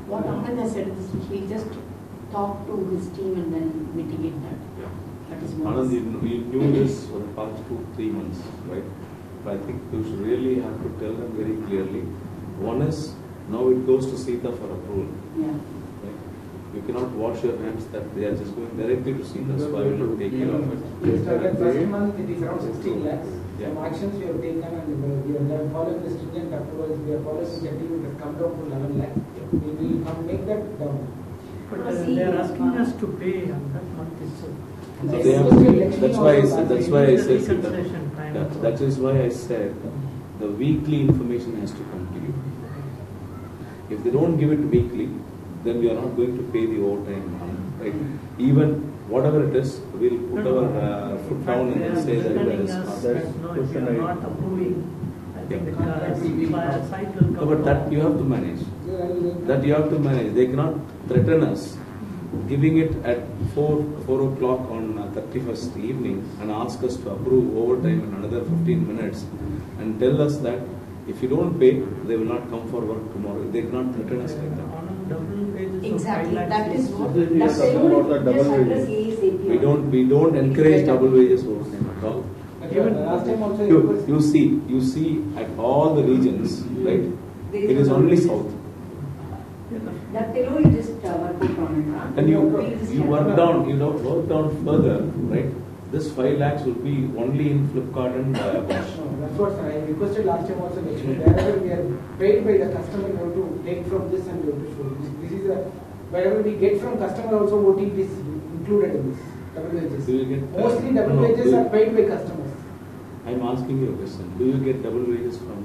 What Anand has said is we just talk to his team and then mitigate that. Yeah. That is what. Anand, you knew this for the past 2-3 months, right? But I think you should really have to tell them very clearly. One is, now it goes to Sita for approval. Yeah. Right? You cannot wash your hands that they are just going directly to Sita, so I will not take care of it. We started first month, it is around 16 lakhs. Yeah. Some actions we have taken and we are following the stringent approvals, we are following the team, it has come down to 11 lakhs. We will make that down. But they are asking us to pay on that month itself. So they have, that's why I said, Reconciliation time. that is why I said the weekly information has to come to you. If they don't give it weekly, then we are not going to pay the overtime money, right? Even whatever it is, we'll put our foot down and say that there is not. No, if you are not approving, I think the site will come. No, but that you have to manage. That you have to manage. They cannot threaten us giving it at 4 o'clock on 31st evening and ask us to approve overtime in another 15 minutes and tell us that if you don't pay, they will not come for work tomorrow. They cannot threaten us like that. Exactly, that is what. That's We don't encourage double wages overtime at all. Last time also You see at all the regions, right? It is only south. That you just work out on it. And you work down, work down further, right? This 5 lakhs will be only in Flipkart and Bosch. That's what I requested last time also. Wherever we are paid by the customer, we have to take from this and we have to show. This is wherever we get from customer also OT is included in this. Double wages. Do you get, Mostly double wages are paid by customers. I'm asking you a question. Do you get double wages from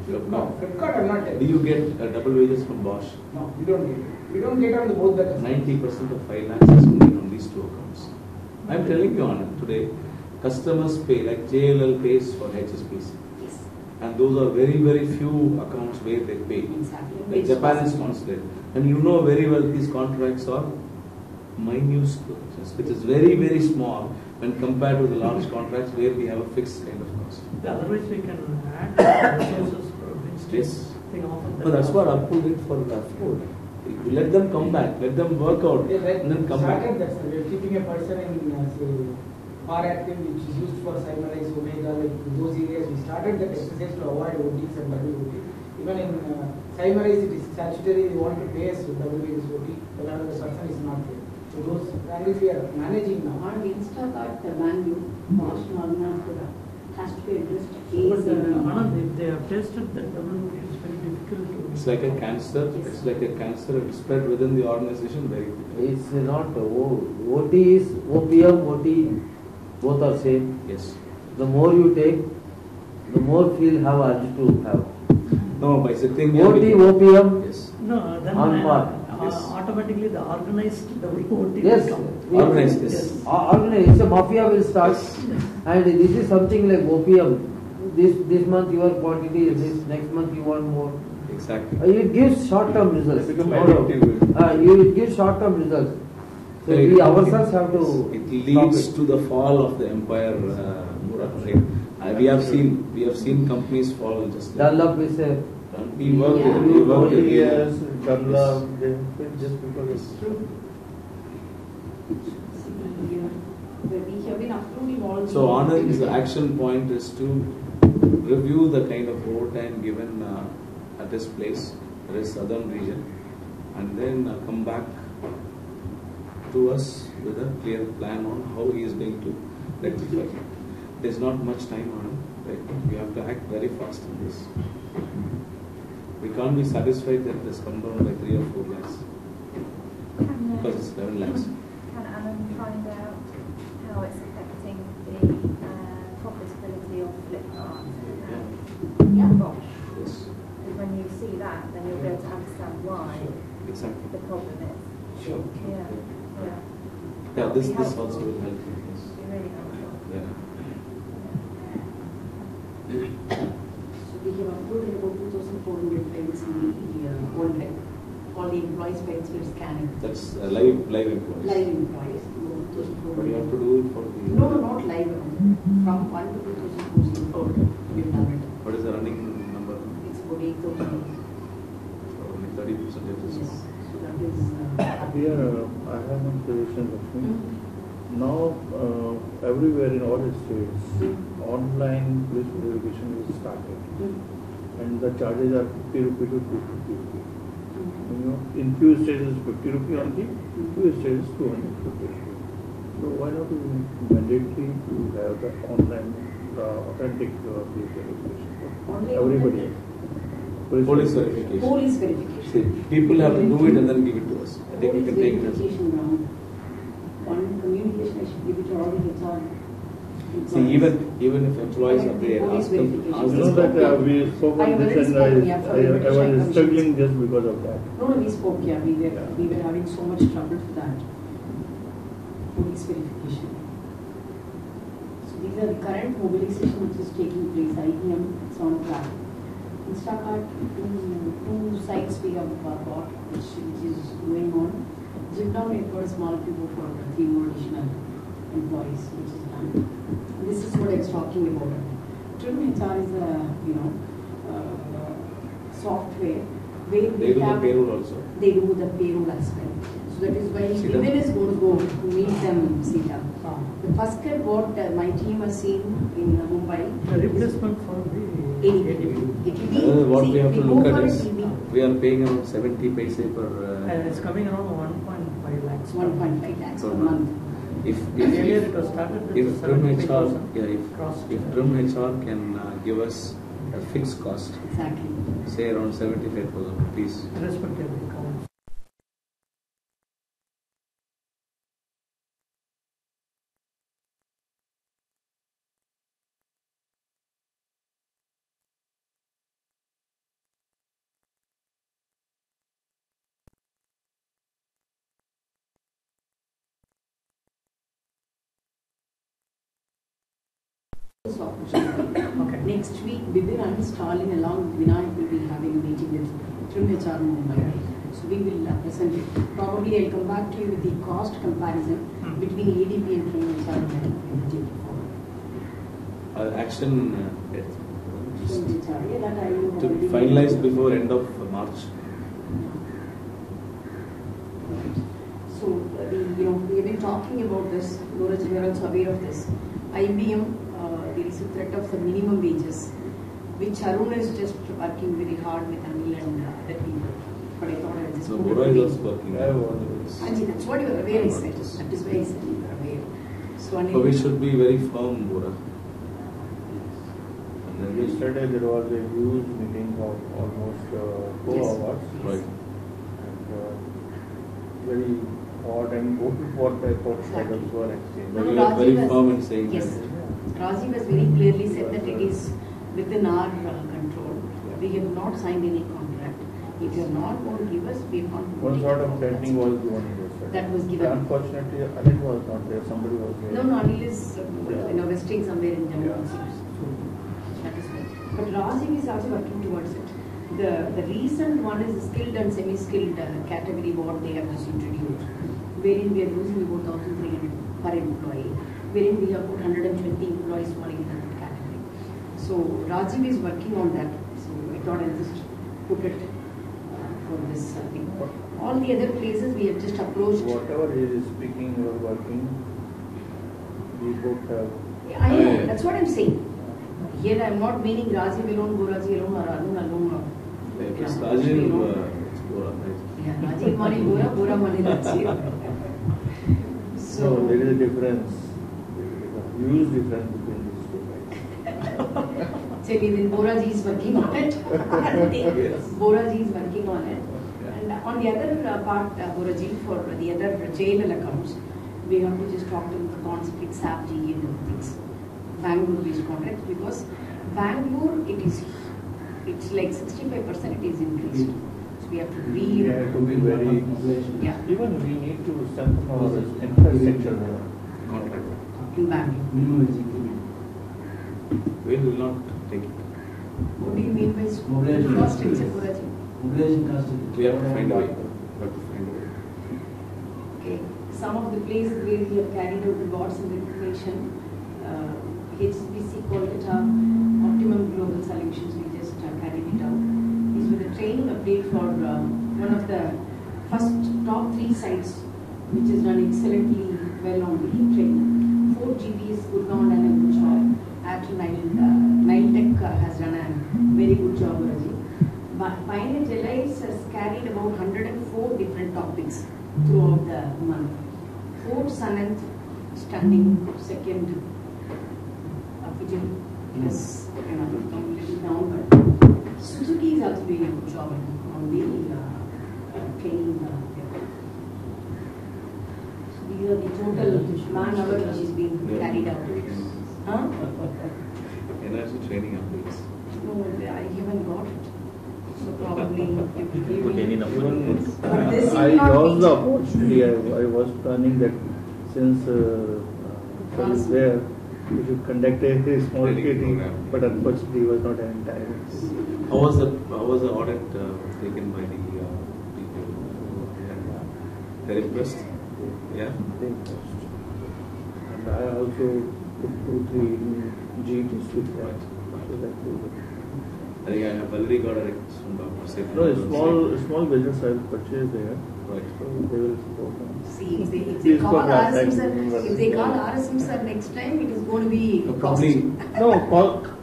Flipkart? No, Flipkart are not there. Do you get double wages from Bosch? No, we don't get it. We don't get on both the customers. 90% of 5 lakhs is only on these two accounts. I'm telling you on it today, customers pay, like JLL pays for HSBC. Yes. And those are very, very few accounts where they pay. Exactly. Like Japan is considered. And you know very well these contracts are minute, which is very, very small when compared to the large contracts where we have a fixed kind of cost. Otherwise we can add resources for Yes. often. But that's what Apple did for Ford. You let them come back, let them work out, and then come back. That's we are keeping a person in say par active which is used for Simonize, Omega, like those areas. We started that exercise to avoid OTs and WOT. Even in Simonize, it is statutory. They want to pay us WOT, but another person is not there. So those angles we are managing now. On Instacart, the value, Bosch, has to be addressed. Anand, if they have tested that double, it's very difficult to. It's like a cancer. It's like a cancer. It's spread within the organization very quickly. It's not OT is OPM, OT, both are same. Yes. The more you take, the more feel have urge to have. No, by sitting OT, OPM, yes. No, then on par. Yes. Automatically the organized double OT Yes. will come. Organized, yes. Organized. It's a mafia will start, and this is something like OPM. This month your quantity is this, next month you want more. Exactly. It gives short-term results. They become No doubt. addictive. It gives short-term results. So Right. we ourselves have to. It leads to the fall of the empire. Right? We have seen companies fall just like Dunlop is a. we work Yeah. with, we work with Yes, Yes. Dunlop, just because it's True. We have been approving all So Anand's action point is to review the kind of overtime given at this place, that is southern region, and then come back to us with a clear plan on how he is going to rectify it. There's not much time on it, right? We have to act very fast on this. We can't be satisfied that it has come down by 3 or 4 lakhs because it's 11 lakhs. Can Alan find out how it's affecting the profitability of Flipkart and Bosch? Yes, Because when you see that, then you'll be able to understand why exactly. the problem is. Sure. Yeah. Yeah, this We have- also will help you. Yes. We're very helpful. Yeah. So we have uploaded about 2,400 files in the online. All the employees' files will scan it. That's live employees. Live employees. But you have to do it for the. No, not live. From 1 to 2,400 we've done it. What is the running number? It's about 8,000. So only 30% of this. Yes. So that is. Here, I have one suggestion, Lakshmi. Now, everywhere in all states, online police verification is started. And the charges are 50 rupee to 250 rupee. You know, in few states it's 50 rupee only, few states 250 rupee. So why not be mandatory to have the online, authentic police verification for Only everybody? Police verification. Police verification. See, people have to do it and then give it to us. I think we can take it as. Verification round. One communication I should give it to all the HR. See, even if employees are there, Police ask them. verification. Ask You know them. that we spoke I on this already and spoke, yeah, for I verification was struggling commissions. just because of that. No, we spoke, yeah, we were having so much trouble for that. Police verification. So these are the current mobilization which is taking place. IBM, it's on track. Instacart, two sites we have got, which is going on. Jimdown required a small people for 3 more additional employees, which is done. This is what I was talking about. Trim HR is a, software where They do we the have, payroll also. they do the payroll as well. So that is why Sita. women is going to go to meet them, Sita. The first step what my team has seen in Mumbai. The replacement for the ATP. What we have to look at is, ATP. we are paying around 70 paise per. it's coming around 1.5 lakhs. 1.5 lakhs per Per month. If Earlier it was started with if Trim HR, 75,000 yeah, cross. if Trim HR can give us a fixed cost, Exactly. say around 75,000 rupees. Irrespective of the accounts. This opportunity. Okay. Next week, Bibir and Stalin along with Vinayak will be having a meeting with Trim HR Mumbai. So we will present it. Probably I'll come back to you with the cost comparison between ADP and Trim HR Mumbai. Action Trim HR, yeah, that I will to already- finalize before end of March. So, we have been talking about this. Noraj, we are also aware of this. IBM, there is a threat of the minimum wages, which Arun is just working very hard with Anil and other people. But I thought I would just So put it Bora is away. also working. Anji, that's what you are aware, I said. That is why I said you are aware. So, Anil, So we should be very firm, Bora. And then we Yesterday there was a huge meeting of almost 4 Yes. hours. Right. And very hot and good for the products were exchanged. But No, we are very Rajiv has- firm in saying yes. that. Rajiv has very clearly said that it is within our control. We have not signed any contract. If you are not going to give us, we are not going to One take sort of it. training was given yesterday. That was given. Unfortunately, Anil was not there. Somebody was there. No, Anil is resting somewhere in Jammu. Yeah. That is right. But Rajiv is also working towards it. The recent one is skilled and semi-skilled category what they have just introduced, wherein we are losing about 1,300 per employee, wherein we have put 120 employees falling in that category. So Rajiv is working on that. So I thought I'll just put it for this thing. All the other places we have just approached. Whatever he is speaking or working, we both have. I know, that's what I'm saying. Here I'm not meaning Rajiv alone, Boraji alone, or Arun alone. Or, If it's Rajiv, it's Bora, right? yeah, Rajiv Mani Bora, Bora Mani Rajiv. So there is a difference. There is a huge difference between these two guys. Actually, then Boraji is working on it. Yes. Boraji is working on it. And on the other part, Boraji, for the other JLL accounts, we have to just talk to the conflict, SAP, GE and other things. Bangalore-based contracts, because Bangalore, it's like 65% it is increased. So We have to really. We have to be very. Yeah. Even we need to strengthen our infrastructure contract. In banking. We will not take it. What do you mean by Mobilization. cost structure? Mobilization cost. We have to find a way. We have to find a way. Okay. Some of the places where we have carried out the boards of information, HSBC called it Optimum Global Solutions. We just carried it out. Is with a training update for one of the first top 3 sites, which is done excellently well on the training. 4 GPs could not done a good job. After Nile Tech has done a very good job already. But Pioneer Allies has carried about 104 different topics throughout the month. 4 Sanant standing second. Vijay has kind of come a little down, but Suzuki is also doing a good job on the training. So these are the total man-hour which is being carried out. Huh? Energy training updates. No, I haven't got it. So probably you Put any number. But this I will not lost be- the opportunity. I was planning that since Sir is there, we should conduct a small Training KT, program. but unfortunately he was not in time. How was the audit taken by the people? They're impressed? Yeah? And I also put 2-3 GTs with that. So that I think I have already got a request from Dr. Safe. no, small business I will purchase there. Right. So they will support me. See, if they Please call come back, RSM thank sir, you. if they call RSM sir next time, it is going to be Probably. No,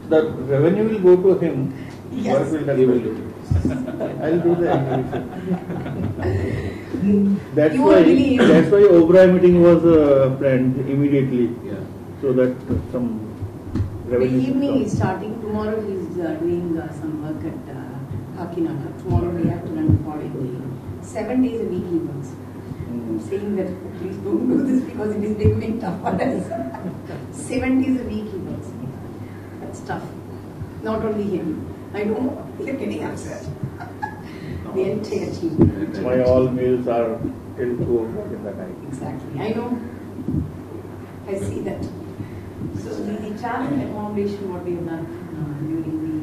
the revenue will go to him. Yes. Work will He will happen. do it. I'll do the exhibition. You won't believe. That's why Oberoi meeting was planned immediately, Yeah. so that some The revenue. should evening come. is starting. Tomorrow he is doing some work at Kakinada. Tomorrow we have to run the following day. 7 days a week he works. I'm saying that please don't do this because it is becoming tough for us. 7 days a week he works. That's tough. Not only him. I know you're getting upset. The entire team. My all meals are till 2 o'clock in the night. Exactly. I know. I see that. So the travel accommodation what we have done during the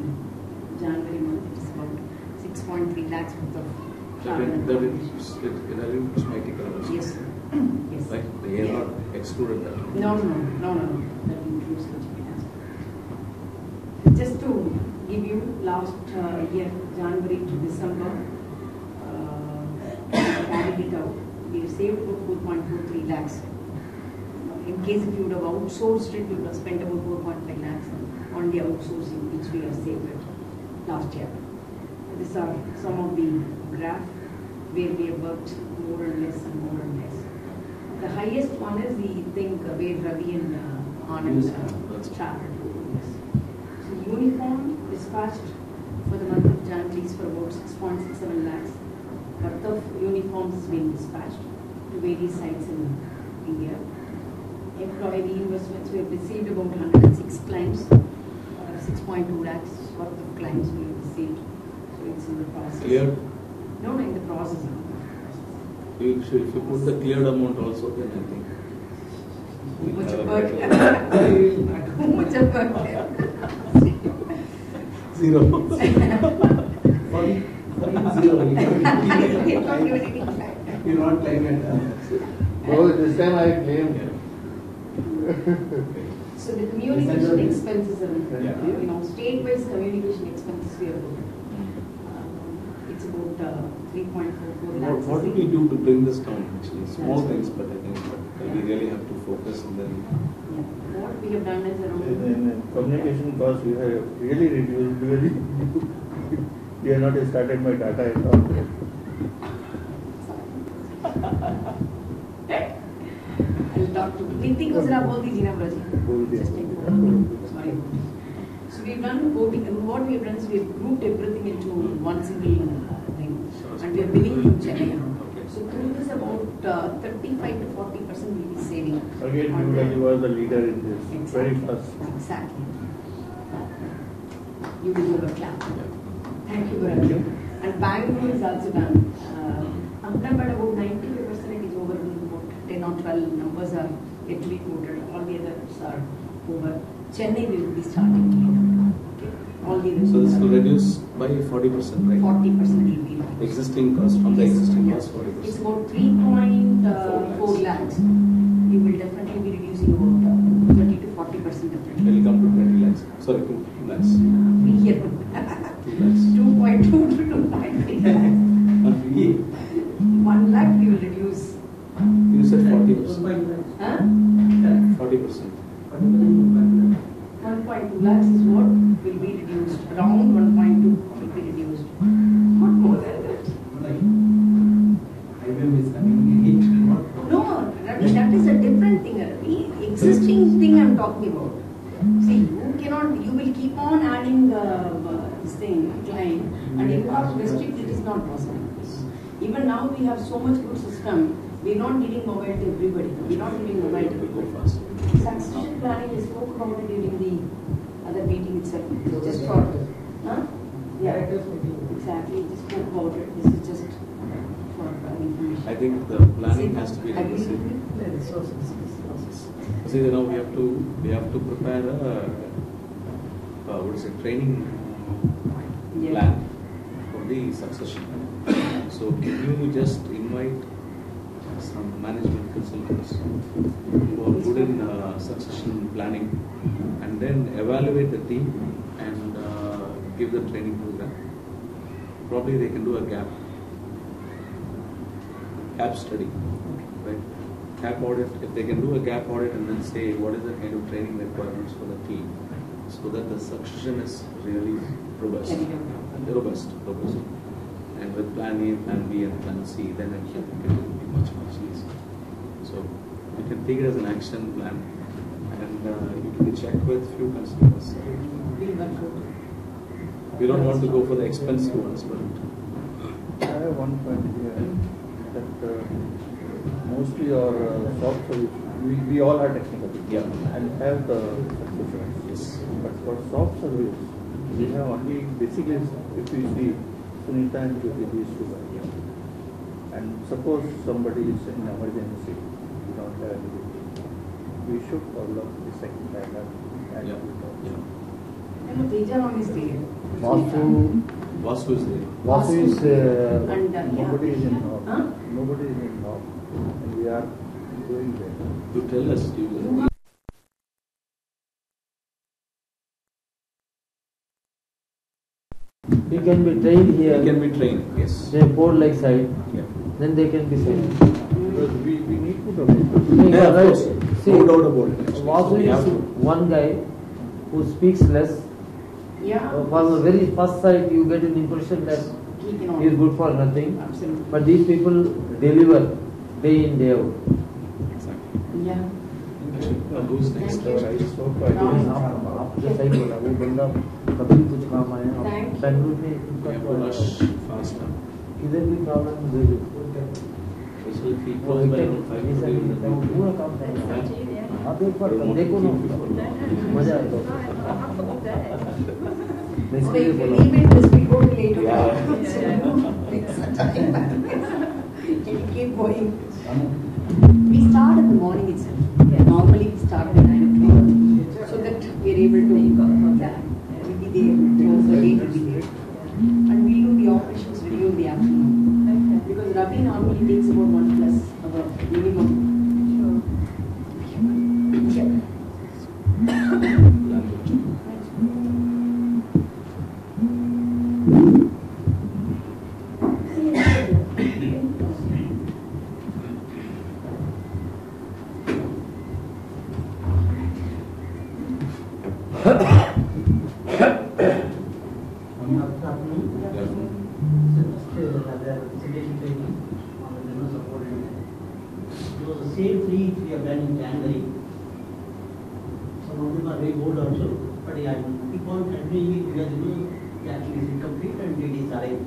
January month, it is about 6.3 lakhs worth of travel accommodation. It includes my ticket also. Yes, sir. Yes. Right? They are not excluded that. No. That includes the ticket as well. Just to give you last year, January to December, we carried it out. We have saved about 4.43 lakhs. In case if you would have outsourced it, you would have spent about 4.5 lakhs on the outsourcing, which we have saved it last year. These are some of the graph where we have worked more and less and more and less. The highest one is the thing where Ravi and Anand traveled. Yes. So uniform dispatched for the month of January is for about 6.67 lakhs. Worth of uniforms is being dispatched to various sites in India. Employee reimbursements, we have received about 106 claims, 6.2 lakhs worth of claims we have received. So it's in the process. Cleared? No, in the process. If you put the cleared amount also, then I think. Too much have of a work. better- Too much of work there. Zero. You're not giving any claim. You not claim it. Oh, this time I claimed. So the communication expenses are, Yeah. state-wise communication expenses we have looked. It's about 3.44 lakhs. What do we do to bring this down actually? Small things, but I think we really have to focus and then. Yeah. What we have done is around. In communication cost, we have really reduced because we have not started my data at all. I'll talk to Niti ko zara bol dijiye na Braji. बोल दिया। Just take it. Sorry. So we've done voting, and what we've done is we've grouped everything into one single thing, and we're billing from Chennai. So through this, about 35 to 40% will be saving. Again, on New the- Delhi was the leader in this, very fast. Exactly. You deserve a clap. Thank you very much. And And Bangalore is also done. Ahmedabad about 95% is over. About 10 or 12 numbers are yet to be quoted. All the others are over. Chennai will be starting. Okay. All the others. So this will reduce by 40%, right? 40% will be. Existing cost from the existing cost 40%. It's about 3.4 lakhs. You will definitely be reducing about 30 to 40% definitely. It will come to 20 lakhs. Sorry, 2 lakhs. Here. 2 lakhs. 2.2 to 2.3 lakhs. 1 lakh you will reduce. You said 40%. Huh? 40%. 1.2 lakhs is what will be reduced. Around 1.2 will be reduced. Not more than that. No, Ravi, that is a different thing, Ravi. Existing thing I'm talking about. See, you will keep on adding this thing, client, and you have to restrict it is not possible. Even now we have so much good system, we're not giving mobile to everybody. We're not giving mobile to people fast. Succession planning, we spoke about it during the other meeting itself. Just for, yeah, exactly, just spoke about it. This is just for information. I think the planning has to be done the same. See, now we have to prepare training plan for the succession. So can you just invite some management consultants who are good in succession planning, and then evaluate the team and give the training program? Probably they can do a gap study, right? Gap audit. If they can do a gap audit and then say what is the kind of training requirements for the team, so that the succession is really robust. And with plan A, plan B, and plan C, then it will be much easier. So you can take it as an action plan, and you can check with few customers. We don't want to go for the expensive ones, but I have one point here that mostly our soft service, we all are technical, and have the success. yes. But for soft service, we have only basically, if we see Sunita and Jyoti, these two guys. And suppose somebody is in emergency, we don't have anything. We should develop the second dialogue. Vasu is there. Vasu is Nobody is in North. Nobody is in North. And we are going there. You tell us. he can be trained here. He can be trained, yes. They board like side. Yeah. Then they can be trained. Because we need to develop. Yeah, of course. See, No doubt about it. Vasu We have is to. one guy who speaks less. Yeah. From the very first sight, you get an impression that he is good for nothing. Absolutely. But these people deliver day in, day out. Exactly. Yeah. Who's next? Thank you. आपने सही बोला वो बंदा कभी कुछ काम आया Thank you. Bengaluru में We have to rush fast. इधर भी प्रॉब्लम मुझे भी Especially if he goes by around 5 to 8 in the evening. पूरा काम है आप एक बार देखो ना मजा आएगा मैं So इसलिए if you बोला leave it, this will go to later. Yeah. It's a time. You keep going. We start in the morning itself. Normally we start at 9 o'clock. So that we are able to we'll be there. Throughout the day we'll be there. And we do the operations video in the afternoon. Because Ravi normally takes about 1+ hour minimum. Yeah. Same three we have done in January. Some of them are very old also, but yeah, keep on continuing it because the action is incomplete and it is arrived.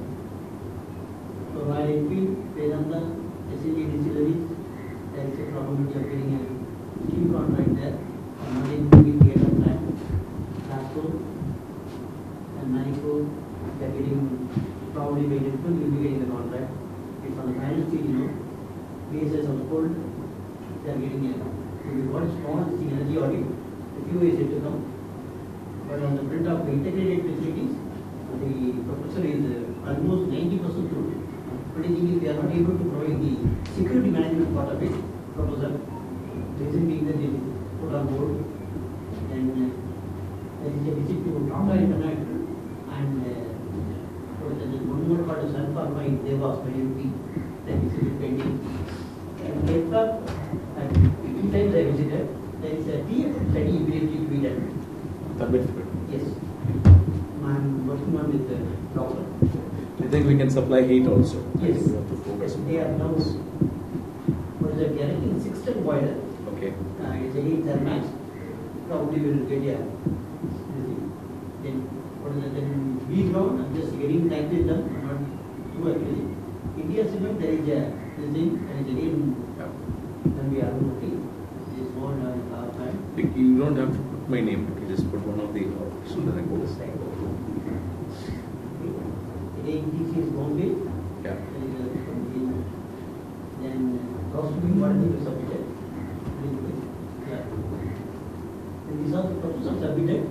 So Royal Enfield, Vedanta, SNG distilleries, there is a probability of getting a steam contract there. And not including the other plant, Glasgow and Marico, they are getting probably by next month you will be getting the contract. It's on the final stage, PSS was told they are getting a, we got a strong energy audit, a few years yet to come. But on the front of the integrated facilities, the proposal is almost 90% through. But the thing is, they are not able to provide the security management part of it, proposal. Reason being that they put on board, and there is a visit to Tonga International, and there is one more part of Sun Pharma in Devas, by UP, that visit is pending. And later, two times I visited, there is a TF study immediately to be done. Yes. I'm working on with the doctor. I think we can supply heat also. Yes. We have to focus on They are now, what is that, they are in 6-ton boiler. Okay. It's a 8 thermax. Probably we will get a, then, what is that, then we ground, I'm just getting time with them, not too actually. India cement, there is a, this thing, there is again, then we are working. This is small power plant. You don't have to put my name, you can just put one of the options that I go. AETC is Bombay. Yeah. Then costing what is submitted. Yeah. And these are the proposals submitted.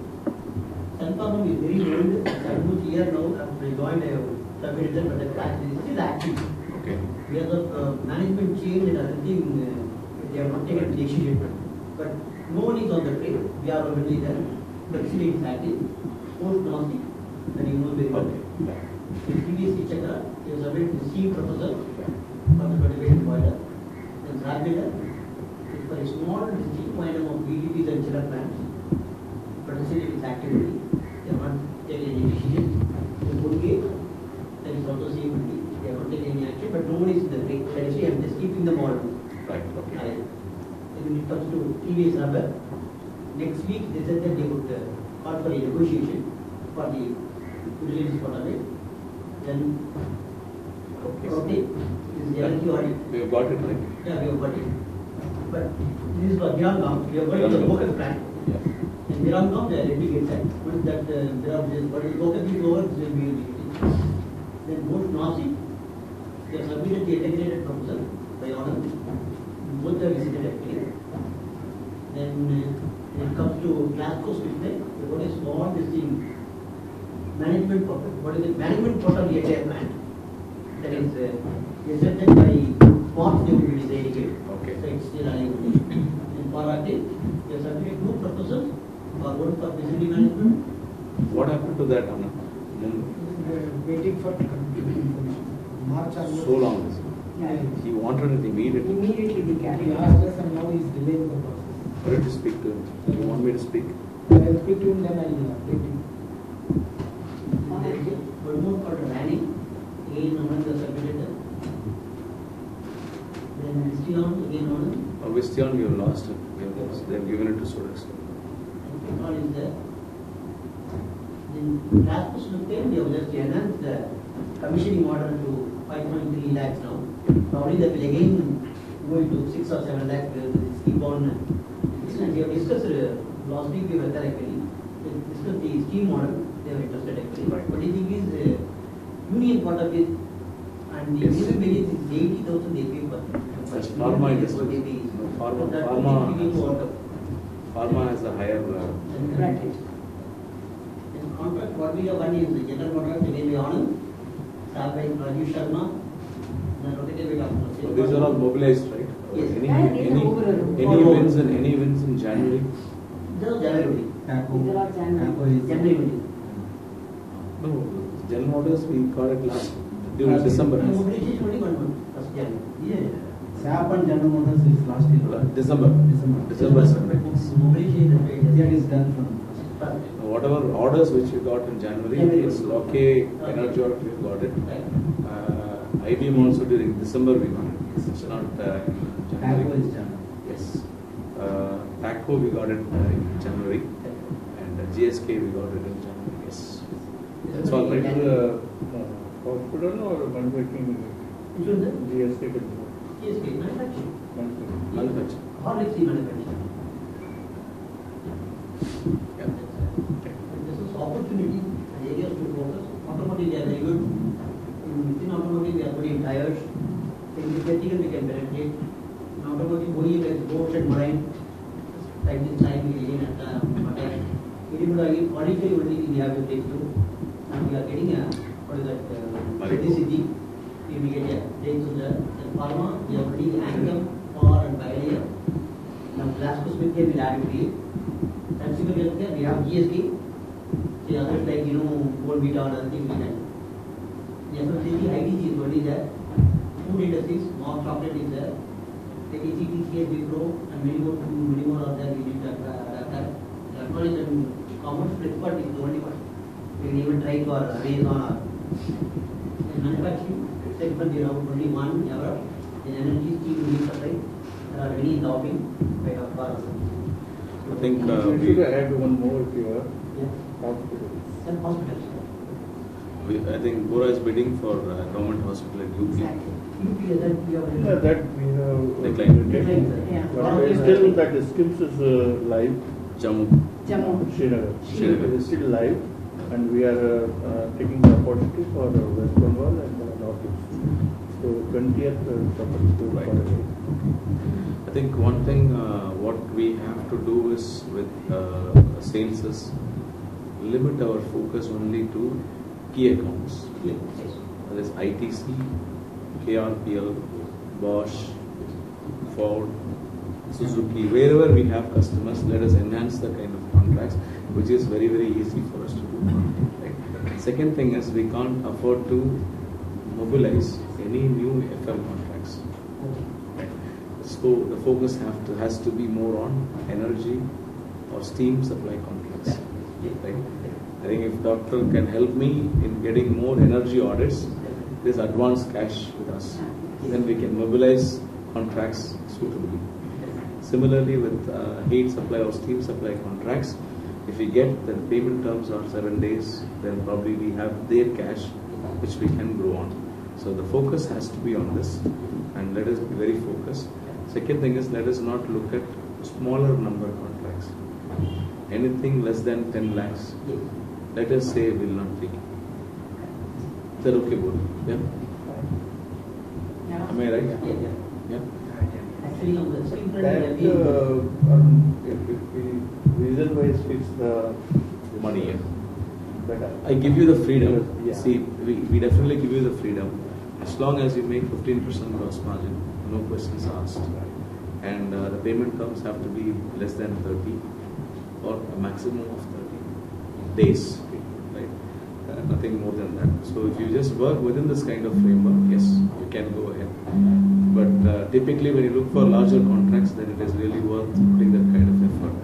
Sun Pharma is very old. Almost year now. After I joined, I have submitted them, but the fact is still active. Okay. We have the management change and other thing. They have not taken decision. But no one is on the trail. We are already there. But still it is active. Post Gnostic, that you know very well. In previous Chakra, he has submitted the C proposal for the 20 boiler. Then Rapida is for a small distinct quantum of VDPs and chiller plants. But still it is activity. They have not taken any decision. In Pune, there is also CMD. They have not taken any action, but no one is in the break. That is why I am just keeping them all. Right, okay. When it comes to TVS rubber, next week they said that they would call for a negotiation for the utilities part of it. Then, okay, this is the energy audit. We have got it, right? Yeah, we have got it. But this is for Virangam. We have got it for the local plant. Yeah. And Virangam, they are ready to get that. Once that what is local is over, this will be released. Then both Nasi, they have submitted the integrated proposal by order. Both are visited actually. Then when it comes to Glasgow Switzerland, we got a small this thing. Management portal. What is it? Management portal the entire plant. That is accepted by March they will be deciding it. Okay. So it's still alive. And for that, we have submitted 2 proposals for one for facility management. What happened to that, Anna? Waiting for March or So long. Yeah. He wanted it immediately. Immediately they carry He it. asked us and now he's delaying the process. Why did you speak to him? You want me to speak? I'll speak to him, then I'll update him. There is one more called Rani. Again, one of the submitted. Then Vistion, again one. Vistion, we have lost it. They have given it to Sodex. All is there. Then last question came, we have just enhanced the commissioning order to 5.3 lakhs now. Probably that will again go into 6 or 7 lakhs. Keep on. We have discussed last week we were there actually. We discussed the scheme model. They were interested actually. Right. But the thing is, union part of it, and the minimum wage is 80,000 they pay for. That's pharma industry. Pharma has a higher. Bracket. And contract, what we have done is the general contract, again we honor, staff by Rajesh Sharma, and rotated with us. So these are all mobilized, right? Yes. Any wins in January? Just January. These are all January. January. No, general orders we got it during December. Mobilization only 1 month, first January. Yeah. SAP and General Motors is last year. December. December. Mobilization That is done from Whatever orders which we got in January, it's okay, energy audit we got it. IBM also during December we got it. It's not January. is done. Yes. TACO we got it in January, and GSK we got it in January. Yes. That's all right. Hospital or manufacturing? GSK. GSK, manufacturing. Manufacturing. Horlicks manufacturing. Yeah. This is opportunity, areas to focus. Automotive they are very good. then this vertical we can penetrate. Not about the OE like boats and marine, like this time we again at Matai. Politically only we have to take to, and we are getting a, what is that, city. We get a take to the pharma, we are already anchor for and bilayer. Now last Smith we will add to it. And similarly we have GST. The others like gold beta or other things we can. The FMCG ITC is already there. Food industries, more chocolate is there. The ACT, CSB Pro and many more are there. We need that. Electronics and commerce Flipkart is the only one. We can even try for Amazon or manufacturing. Except for there are only one ever. In energy, steel, will supply. There are many lobbying by our cars. I think we should add one more here. Yeah. Hospitals. And hospitals. I think Bora is bidding for government hospital at UP. Exactly. Yeah, that we have Declined. Yeah. but still that skills is live. Jammu. Srinagar. Srinagar. It is still live, and we are taking the opportunity for West Bengal and Northeast. So 20th Right. I think one thing what we have to do is with sales is limit our focus only to key accounts. That is ITC, KRPL, Bosch, Ford, Suzuki. Wherever we have customers, let us enhance the kind of contracts, which is very, very easy for us to do. Right. Second thing is we can't afford to mobilize any new FM contracts. Right. So the focus has to be more on energy or steam supply contracts. Right. I think if doctor can help me in getting more energy audits, there's advanced cash with us. Then we can mobilize contracts suitably. Similarly with heat supply or steam supply contracts, if we get the payment terms are 7 days, then probably we have their cash which we can grow on. So the focus has to be on this, and let us be very focused. Second thing is, let us not look at smaller number contracts. Anything less than 10 lakhs, let us say will not be. Is that okay, Bolu? Yeah? Am I right? Yeah? Actually, on the same that if we reason-wise fix the Money, yeah. better. I give you the freedom. Yeah. See, we definitely give you the freedom. As long as you make 15% gross margin, no questions asked. And the payment terms have to be less than 30 or a maximum of 30 days. Right? Nothing more than that. So if you just work within this kind of framework, yes, you can go ahead. But typically when you look for larger contracts, then it is really worth putting that kind of effort.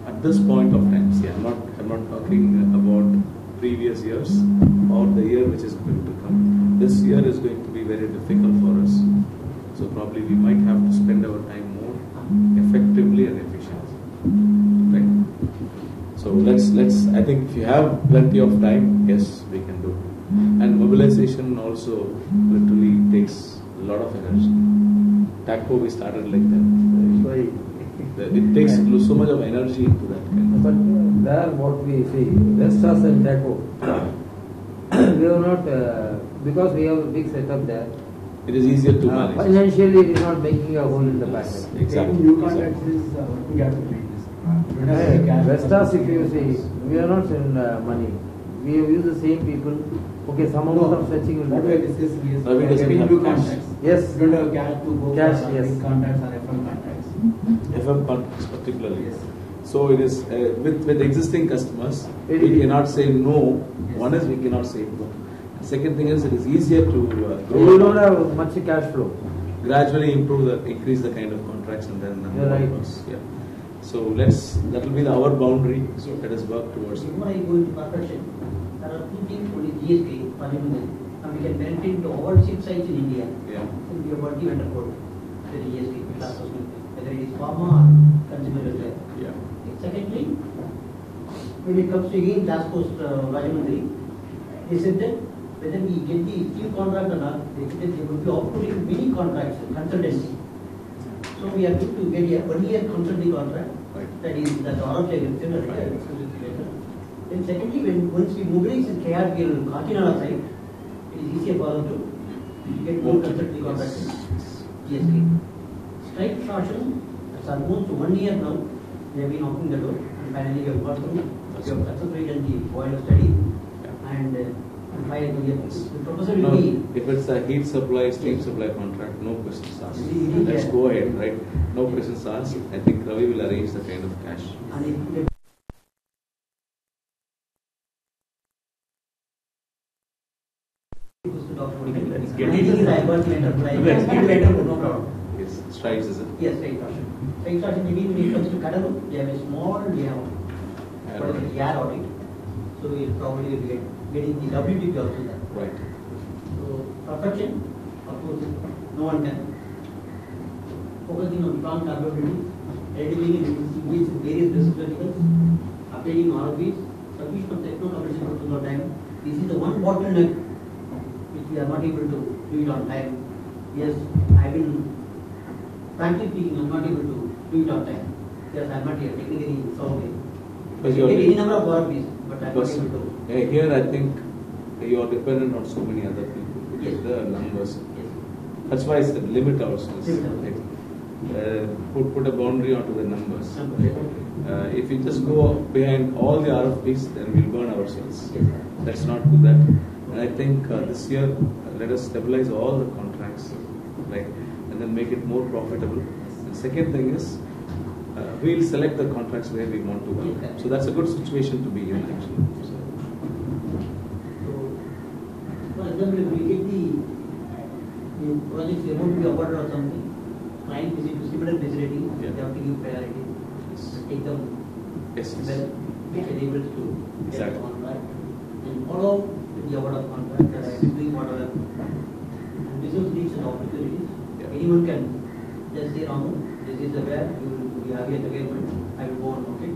At this point of time, see, I'm not talking about previous years or the year which is going to come. This year is going to be very difficult for us. So probably we might have to spend our time more effectively and efficiently. Right? So let's I think if you have plenty of time, yes, we can do. And mobilization also literally takes a lot of energy. TACO we started like that. It takes so much of energy into that kind of. But there what we see, Vestas and TACO, we are not, because we have a big setup there. It is easier to manage. Financially it is not making a hole in the packet. Exactly. New contracts is we have to make this. Vestas, if you see, we are not in money. We have used the same people. Okay, some amount of fetching will What we be are there. discussing is Ravi doesn't getting have new cash. contracts. Yes. We don't have cash to go Cash, for yes. big contracts or FM contracts. FM contracts particularly. Yes. So it is with existing customers, It we is- cannot say no. Yes. One is we cannot say no. Second thing is it is easier to You don't have much cash flow. gradually increase the kind of contracts and then You're right. Yeah. So that will be our boundary. So let us work towards it. Before I go into corporation, there are two things only GSK, Parliament, and we can penetrate to all 6 sites in India. Yeah. And we have multi-vendor code, the GSK, whether it is pharma or consumer welfare. Yeah. Secondly, when it comes to again task force Rajamandri, they said that whether we get the steel contract or not, they said that they will be offering many contracts, consultancy. So we are going to get a 1-year consulting contract. Right. That is that Avslive will send a letter. Then secondly, once we mobilize the KRPL Kakinada site, it is easier for them to get more consulting contracts in GST. Strike shorten, it's almost 1 year now, they have been knocking the door, and finally we have got through. We have successfully done the boiler study, and finally the proposal will be. If it's a heat supply, steam supply contract, no questions asked. Let's go ahead, right? No questions asked. I think Ravi will arrange the kind of cash. And if Yes, strikes is it? Yes, strike shorten. Strike shorten maybe when it comes to Kadam, they have a small air audit. So we will probably be getting the WTP also there. Right. So perfection, of course, no one can. Focusing on strong capability, readily with various business verticals, updating ROPs, sufficient of techno competition process on time. This is the one bottleneck which we are not able to do it on time. Yes, I will, frankly speaking, I am not able to do it on time. Yes, I am not here technically solved it. I get any number of ROPs, but I am not able to. Here I think you are dependent on so many other people. Yes. The numbers. Yes. That's why I said limit ourselves. Put a boundary onto the numbers. If we just go behind all the RFPs, then we'll burn ourselves. Yes. Let's not do that. And I think this year, let us stabilize all the contracts, right, and then make it more profitable. And second thing is, we'll select the contracts where we want to work. So that's a good situation to be in, actually. So, for example, if we get the projects about to be awarded or something, client visit to similar facility, they have to give priority. Take them well, which enables to get the contract and follow the award of contract that I am doing whatever. And business needs and opportunities. Anyone can just say, Ramu, this is the where you will be happy at the government, I will go on working.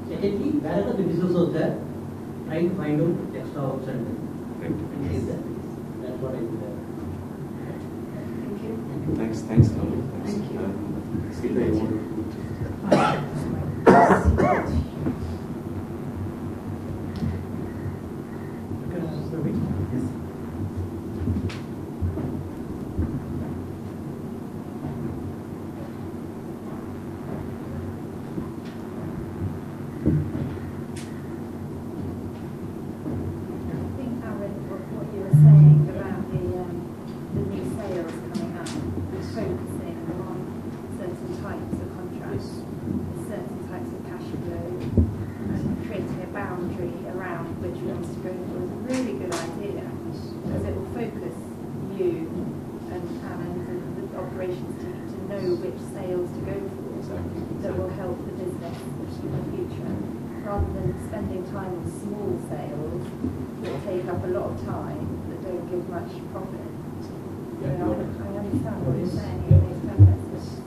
Secondly, wherever the business was there, try to find out extra options and save that. That's what I do there. thanks, Ramu. Thanks. Thank you. Sita, you want to?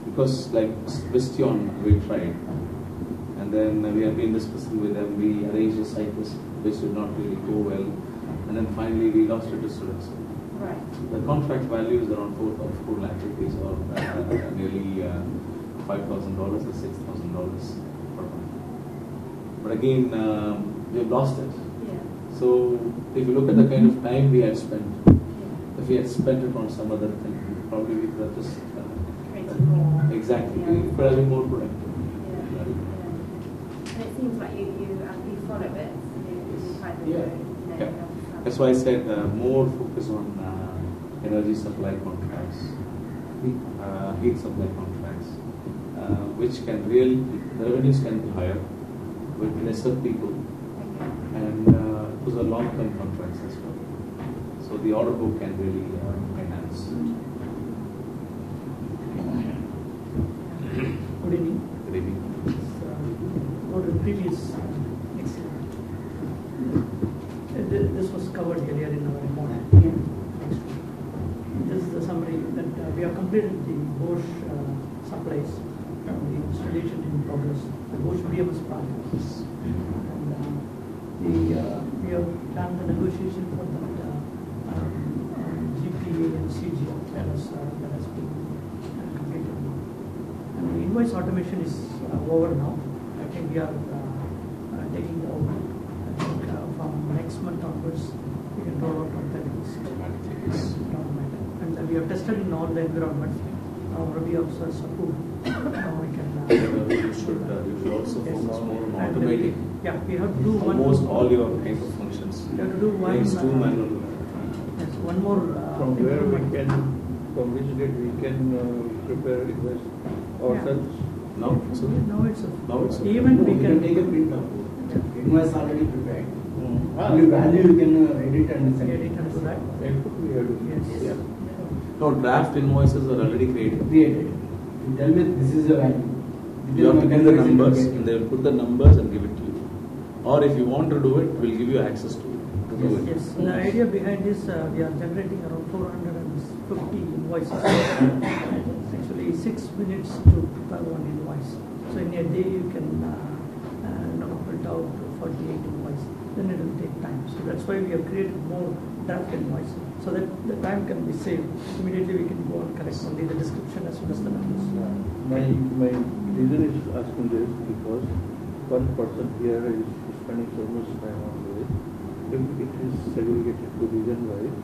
Because like Vistion, we tried, and then we have been discussing with them. We arranged a site visit, which did not really go well, and then finally we lost it to students. Right. The contract value is around 4 lakh rupees, or nearly $5,000 or $6,000 per month. But again, we have lost it. Yeah. So if you look at the kind of time we had spent, if we had spent it on some other thing, probably we could have just exactly. We could have been more productive. Yeah. And it seems like you follow it. You kind of Yeah. That's why I said more focus on energy supply contracts, heat supply contracts, which can really, the revenues can be higher with lesser people, and those are long-term contracts as well. So the order book can really enhance. Good evening. Good evening. What the previous this was covered earlier in our report. This is the summary that we have completed the Bosch supplies, the installation in progress, the Bosch BMS project. And we have done the negotiation for that GPA and CG that has been completed now. And the invoice automation is over now. I think we are taking the over. I think from next month onwards, we can roll out on that. we have tested in all the environments. Now Ravi also has approved. Now we can. You should also focus more on And, automating. Yeah, we have to do almost all your kind of functions. We have to do one. It's too manual. Yes, one more. From where we can, from which date we can prepare invoice ourselves? Now, so now it's even we can take a print out. Invoice already prepared. Only value you can edit and send. Edit and do that. We have to. Yes. yeah. No, draft invoices are already created. Created. You tell me this is the value. You have to give the numbers and they will put the numbers and give it to you. Or if you want to do it, we'll give you access to it. To do it. Yes. The idea behind this, we are generating around 450 invoices. Actually, 6 minutes to prepare one invoice. So in a day, you can print out 48 invoices. Then it will take time. So that's why we have created more draft invoice, so that the time can be saved. Immediately, we can go and correct only the description as well as the numbers. My reason is asking this because one person here is spending so much time on this. If it is segregated to region wise,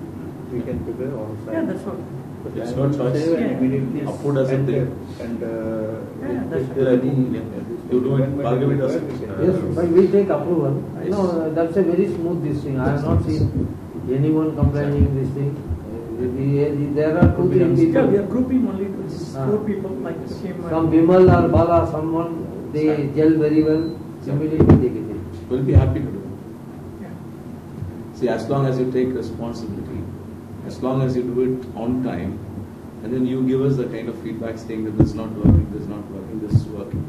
we can prepare on site. Yeah, that's what. But It's I not will choice. save and Yeah. immediately Upload as a and, thing. and Yeah, that's if there are any You do it, Bhargavi does it. Yes, but we take approval. No, that's a very smooth this thing. I have not seen anyone complaining this thing. There are 2-3 Yeah, we people. are grouping only to these 4 people like the same. Some Bimal or Bala, someone, they gel very well. Immediately they get it. We'll be happy to do it. Yeah. See, as long as you take responsibility, as long as you do it on time, and then you give us the kind of feedback saying that this is not working, this is not working, this is working.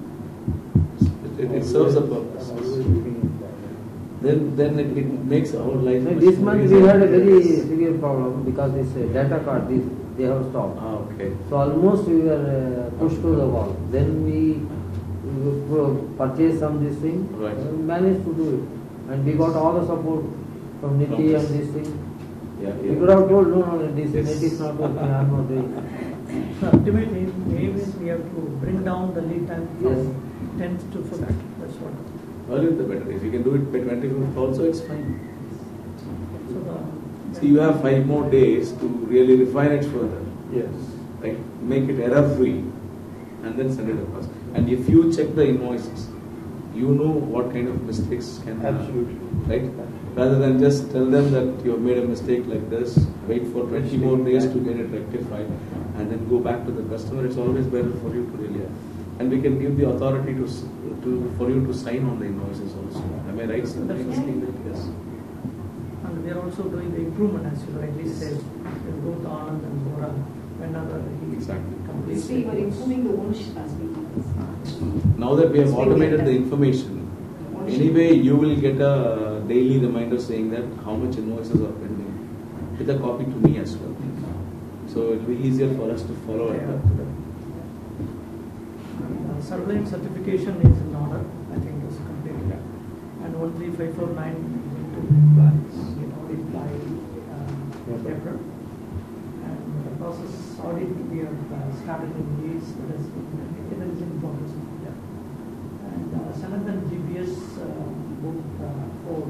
It serves a purpose. Then it makes our life. No, much this more month easier. we had a very severe problem because this data card, they have stopped. Okay. So almost we were pushed to the wall. Then we purchased some this thing, Right. managed to do it. And we got all the support from Niti and this thing. Yeah, We could have told, no, this Yes. net is not working, I am not doing it. The ultimate aim is we have to bring down the lead time Yes. from 10th to 5th. That's what. earlier the better. If you can do it by 25th also, it's fine. So See, you have 5 more days to really refine it further. Yes. Right? Make it error free and then send it across. And if you check the invoices, you know what kind of mistakes can happen. Absolutely. Right? Rather than just tell them that you have made a mistake like this, wait for 20 more days to get it rectified, and then go back to the customer. It's always better for you to really, and we can give the authority for you to sign on the invoices also. Am I right? Sir? That's right. Yes. And we are also doing the improvement, as you rightly said, with both Anand and Bora, whenever he Exactly. completes. See, we're improving the ownership aspect. Now that we have automated the information, anyway you will get a daily reminder saying that how much invoices are pending, with a copy to me as well. So it will be easier for us to follow it up. Surveillance certification is in order. I think it's completed. And 13549 is audit by April. And the process audit we have started in Greece. That is in progress. And Sanathan GPS both for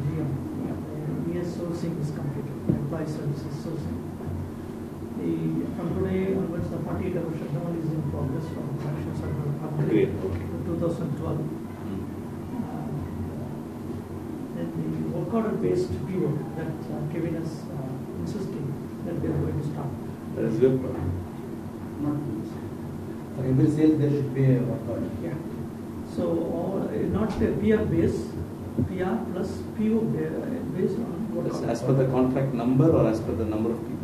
GM. ES sourcing is completed. Employee services sourcing. From today onwards, the 48-hour shutdown is in progress from production server upgrade to 2012. Then the work order based PO that Kevin is insisting that we are going to start. That is good. For every sale there should be a work order. Yeah. So not a PR base, PR plus PO based on work order. As per the contract number or as per the number of people?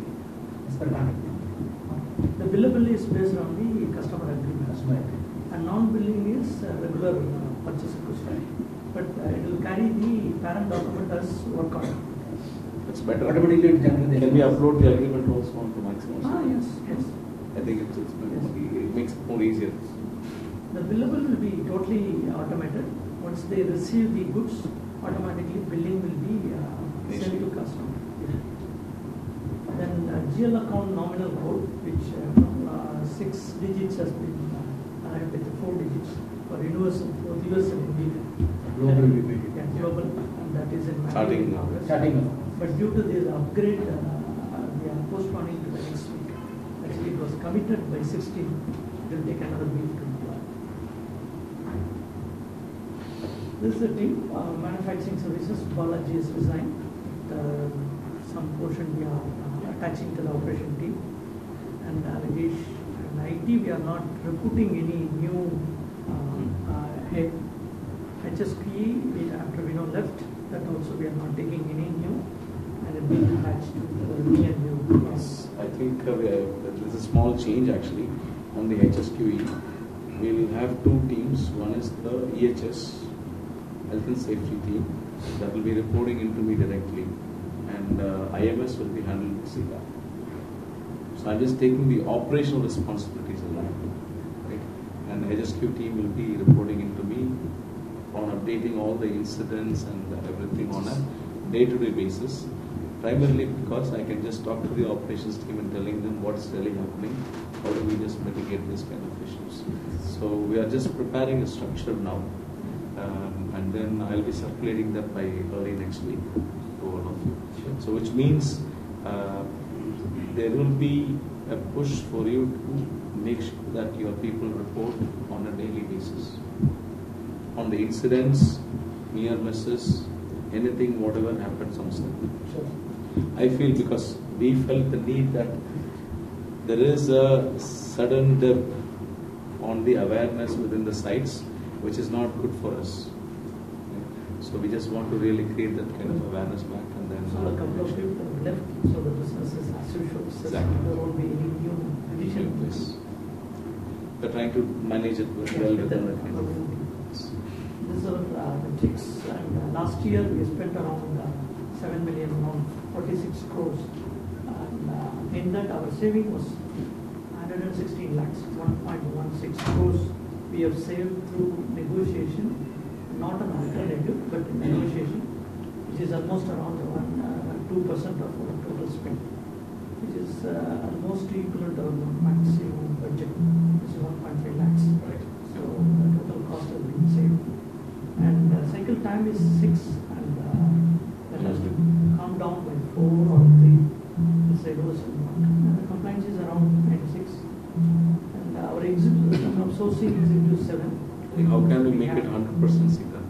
The billable is based on the customer agreement. And non-billing is regular purchase request. But it will carry the parent document as work order. It's better. Automatically it generates. Can we upload the agreement also onto Maximum? Yes. I think it makes it more easier. The billable will be totally automated. Once they receive the goods, automatically billing will be sent to customer. Then GL account nominal code, which 6 digits has been arrived with 4 digits for universal, both US and India. Global BPT. Yeah, global, and that is in Starting now. But due to this upgrade, we are postponing to the committed by 16. It will take another week to deploy. This is the team, manufacturing services. Balaji is resigned. Some portion we are attaching to the operation team. And Nagesh and IT, we are not recruiting any new head. HSP, after we know left, that also we are not taking any new, and it being attached to me and you. Yes, I think there's a small change actually on the HSQE. We'll have two teams. One is the EHS, Health and Safety team, that will be reporting into me directly, and IMS will be handled by SIGA. So I'm just taking the operational responsibilities along, right? And the HSQ team will be reporting into me on updating all the incidents and everything on a day-to-day basis. Primarily because I can just talk to the operations team and telling them what's really happening, how do we just mitigate this kind of issues. So we are just preparing a structure now, and then I'll be circulating that by early next week to all of you. So which means there will be a push for you to make sure that your people report on a daily basis on the incidents, near misses, anything, whatever happens on site. Sure. I feel because we felt the need that there is a sudden dip on the awareness within the sites, which is not good for us. So we just want to really create that kind of awareness back, and then. So a couple of people have left, so the business is as usual. Exactly. There won't be any new addition. Yes. We're trying to manage it well within the kind of. These are the checks, and last year we spent around 7 million, around 46 crores. And in that our saving was 116 lakhs, 1.16 crores we have saved through negotiation, not an alternative, but negotiation, which is almost around 2% of our total spend, which is almost equivalent to our maximum budget, which is 1.5 lakhs. Right. So the total cost has been saved. And cycle time is 6, and that has to come down by 4 or 3. The cycles and the compliance is around 96. And our from sourcing executive 7. How can we make it 100% SIGA?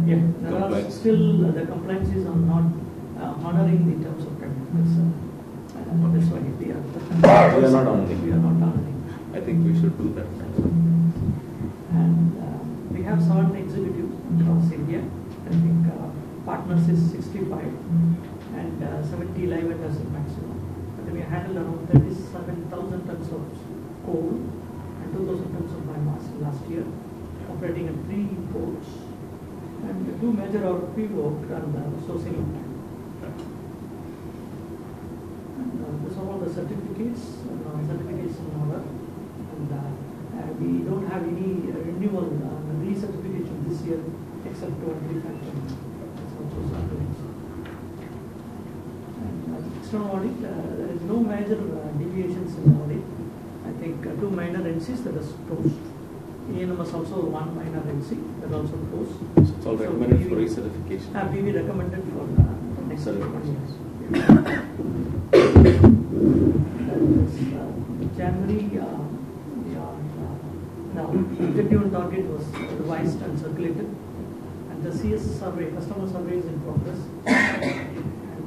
Yeah, there are still the compliances are not honoring the terms of payment. That's why we are not honoring. We are not honoring. I think we should do that. And we have 7 executives across India. I think partners is 65 and 70 live vendors is maximum. But we handled around 37,000 tons of coal and 2,000 tons of biomass last year, operating at 3 ports. And 2 major RFP work and sourcing of time. And these are all the certificates in order. And we don't have any renewal recertification this year except to refactoring. That's also something. And external audit, there is no major deviations in audit. I think 2 minor NCs that is closed. ENMS also 1 minor NC that also closed. So it's all recommended for recertification. PV recommended for the next certification. January, now objective and target was revised and circulated, and the CS survey, customer survey is in progress,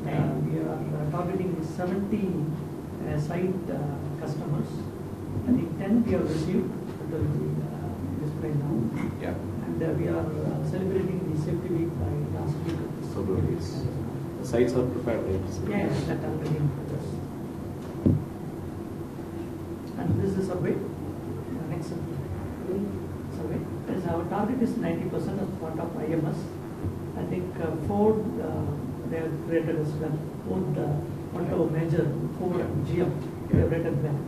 and we are targeting 70 site customers. I think 10 we have received, it will be displayed now. Yeah. And we are celebrating the safety week by last week. So the sites are prepared, right? Yeah, that already in progress. And this is survey. Next survey. As our target is 90% as part of IMS. I think Ford, they have rated as well. Ford, one of our major, Ford and GM, they have rated well.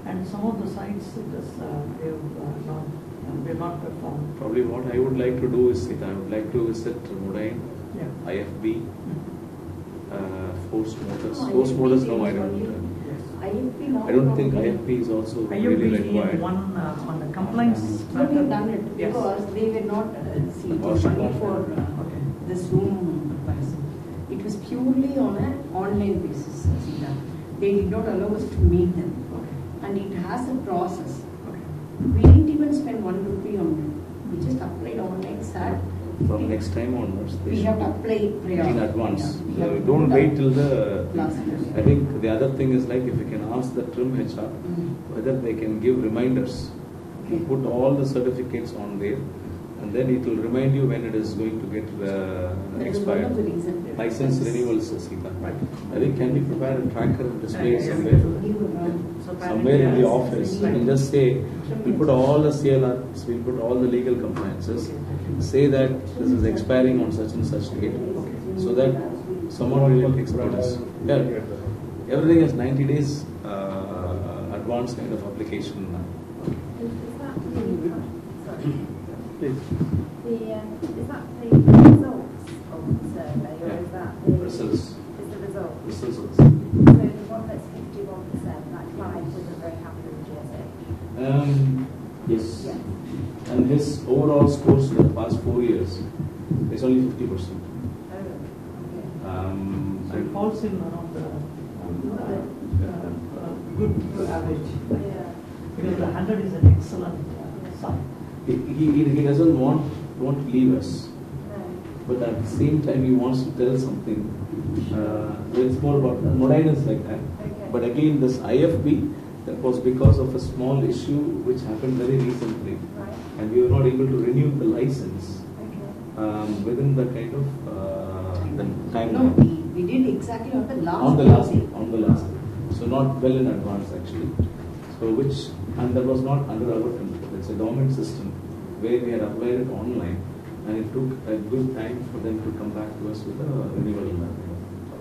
And some of the sites, they have not performed. Probably what I would like to do is, I would like to visit Modine, Yeah. IFB, Force Motors. Force Motors, no, I don't think IFB is also really required. One on the compliance. So we have done it Yes. because they were not only for this room purpose. It was purely on an online basis. They did not allow us to meet them. and it has a process. We didn't even spend 1 rupee on it. We just applied online SAT. From next time onwards, they We should have to apply prior. in advance. Yeah, we have Don't to wait till the. last year. I think the other thing is like if you can ask the trim HR whether they can give reminders. You put all the certificates on there, and then it will remind you when it is going to get expired. One of the reasons. License renewals, Sita. Right. I think can we prepare a tracker and display it somewhere? Somewhere in the office, you can just say, we put all the CLRs, we put all the legal compliances, say that this is expiring on such and such date, so that someone will expect us. Yeah, everything is 90 days advance kind of application now. Is that the results of the survey, or is that the results? Is the result? Results of the So the one that's 51%, that client wasn't very happy with GSH. Yes. Yeah. And his overall scores for the past 4 years is only 50%. So it falls in around the good to average. Yeah. Because the 100 is an excellent sign. He doesn't want to leave us, but at the same time he wants to tell something. It's more about Modine is like that. But again, this IFB, that was because of a small issue which happened very recently, and we were not able to renew the license within the kind of the time. No, we did exactly on the last. On the last day. So not well in advance actually. So and that was not under our control. It's a government system where we had applied it online, and it took a good time for them to come back to us with a renewal.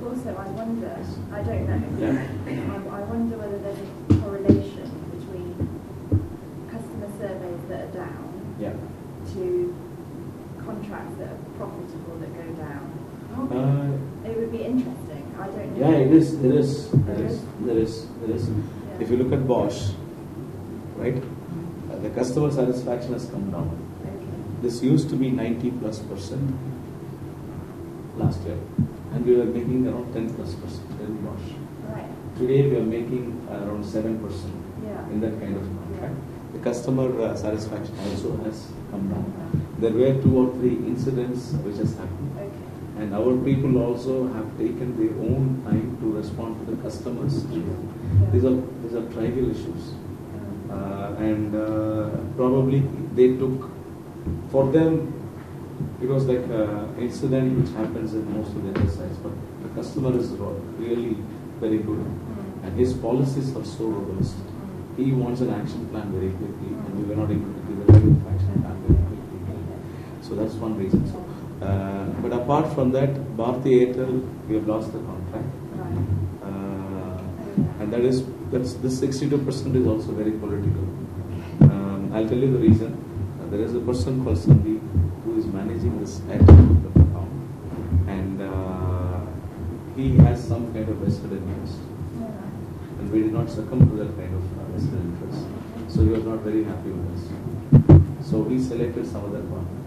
Also, I wonder, I don't know, Yeah. I wonder whether there's a correlation between customer surveys that are down to contracts that are profitable that go down. It would be interesting. I don't know. Yeah, it is. There is. If you look at Bosch, right, the customer satisfaction has come down. This used to be 90+% last year, and we were making around 10+% in Bosch. Right. Today we are making around 7% in that kind of contract. The customer satisfaction also has come down. There were 2 or 3 incidents which has happened, and our people also have taken their own time to respond to the customers. These are trivial issues, and probably they took, for them it was like an incident which happens in most of the other sites, but the customer is really very good, and his policies are so robust. He wants an action plan very quickly, and we were not able to give a very action plan very quickly. So that's one reason. So, but apart from that, Bharti Airtel, we have lost the contract, and this 62% is also very political. I'll tell you the reason. There is a person called Sandeep who is managing this Airtel account, and he has some kind of vested interest, and we did not succumb to that kind of vested interest. So he was not very happy with us. So he selected some other partner,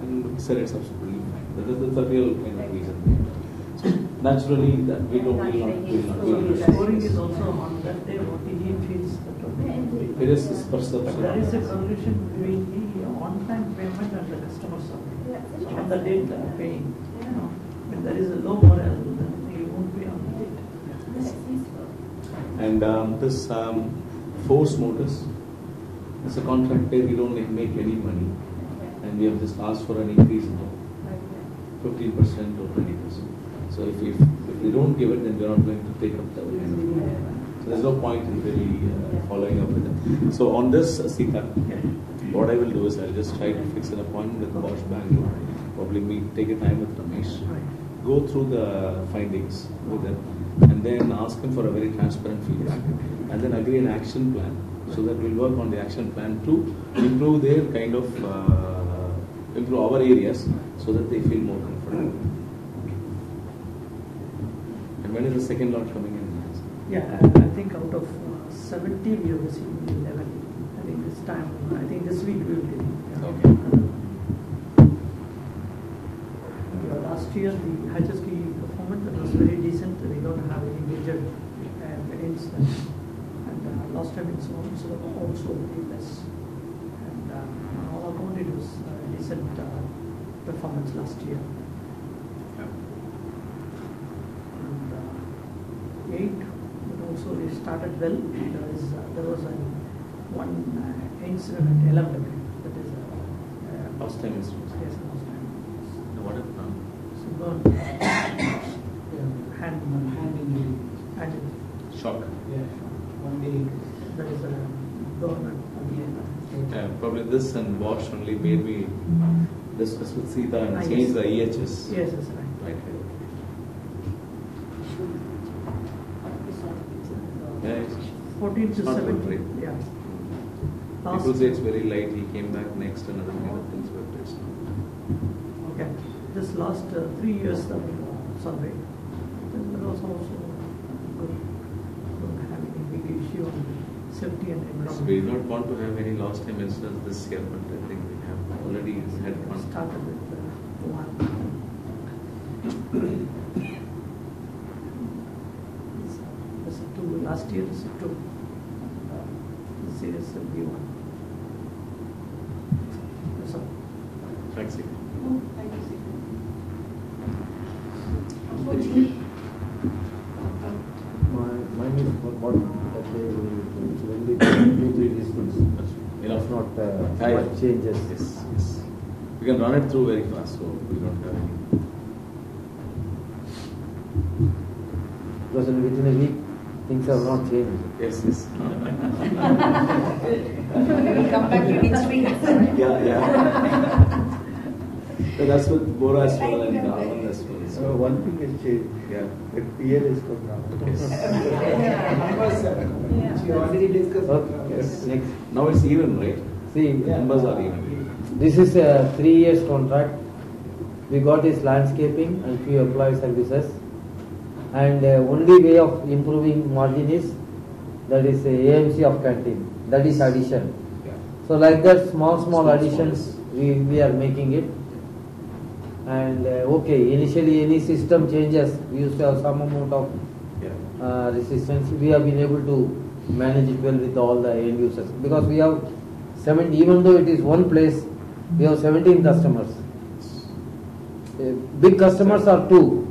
and we said it's absolutely fine. That's a real kind of reason. So naturally, that we will not. Scoring is also on that day what he feels that. It is his perception. There is a correlation between the on-time payment and the customer service. On the date they are paying. When there is a low morale, then you won't pay on the date. And this force motors, it's a contract where we don't make any money, and we have just asked for an increase now, 15% or 20%. So if we don't give it, then we're not going to take up that kind of money. So there's no point in really following up with it. So on this, Sita, what I will do is I'll just try to fix an appointment with Bosch Bangalore. Probably take a time with Ramesh, go through the findings with them, and then ask them for a very transparent feedback, and then agree an action plan, so that we'll work on the action plan to improve their kind of improve our areas, so that they feel more comfortable. And when is the second lot coming in? Yeah, I think out of 70 we have received 11. I think this time, I think this week we will get it. Okay. Last year the HSK performance was very decent. We don't have any major variance. And last time it's also very less. And on all account it was decent performance last year. And 8, but also we started well. There was one incident at 11. That is last time incident. Yes, last time. No, what happened now? So hand injury. Shock. Yeah, 1 day. That is a government again. Yeah, probably this and Bosch only made me discuss with Sita and change the EHS. Yes, that's right. Right. Yeah, it's 14 to not 17. good, right? Yeah. People say it's very light. He came back next and other kind of things, but it's not. Okay. This last 3 years survey, there was also good. Don't have any big issue on safety and So environment. we do not want to have any lost time incidents this year, but I think we have already had one. Started with one. This is 2. Last year is 2. This year is will be 1. So, Thanks. Thank you, sir. Mine is what that they will only 2-3 distance. Enough. Not Yeah, much changes. Yes, yes. We can run it through very fast, so we don't have any. Because within a week, things have not changed. Yes, yes. We'll come back to next week. Yeah. So that's what Bora as well and Anand as well. So one thing has changed. Yeah. The PL has come down. Yes. Numbers, which we already discussed. Yes. Next. Now it's even, right? See, Numbers are even. this is a 3 years contract. We got is landscaping and few employee services. And only way of improving margin is that is AMC of canteen. That is addition. Yeah. So like that, small additions we are making it. And okay, initially any system changes, we used to have some amount of resistance. We have been able to manage it well with all the end users because we have 70, even though it is one place, we have 17 customers. Big customers are 2.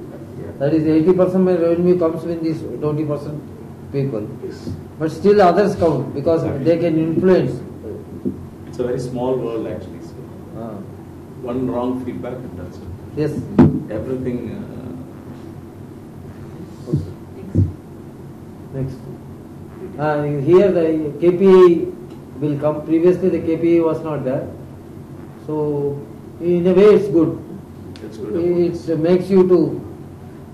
That is 80% my revenue comes with these 20% people. Yes. But still others count because they can influence. It's a very small world actually. So one wrong feedback and that's it. Yes. Everything. Next. Here the KPI will come. Previously the KPI was not there. So in a way it's good. It's good. It makes you to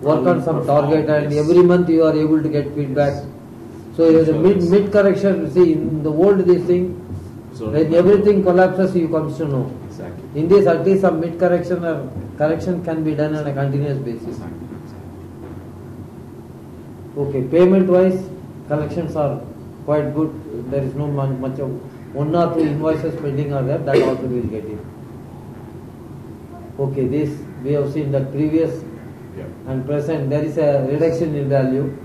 work on some target and every month you are able to get feedback. So the mid correction, see in the old this thing, when everything collapses you comes to know. Exactly. In this at least some mid correction or correction can be done on a continuous basis. Okay, payment wise collections are quite good. There is no much of 1 or 2 invoices pending are there, that also we will get it. Okay, this we have seen that previous and present there is a reduction in value.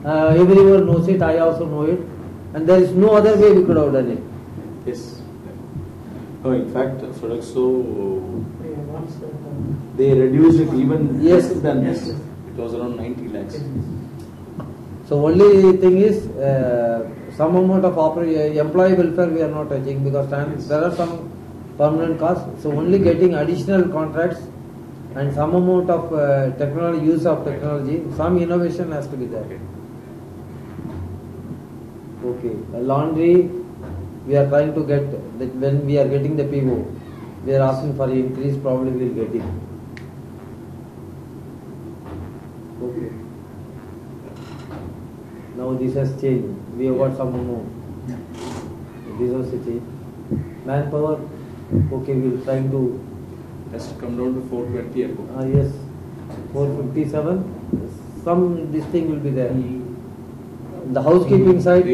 Everyone knows it, I also know it, and there is no other way we could have done it. Yes. Oh, in fact, Sodexo, they reduced it even less than this. It was around 90 lakhs. So only thing is some amount of employee welfare we are not touching because there are some permanent costs. So only getting additional contracts and some amount of technology, use of technology, some innovation has to be there. Okay, laundry, we are trying to get, that when we are getting the PO, we are asking for increase, probably we will get it. Okay. Now this has changed, we have got some amount. This was the change. Manpower, okay, we will try to. Has to come down to 420. Yes, 457. Some this thing will be there. The housekeeping side,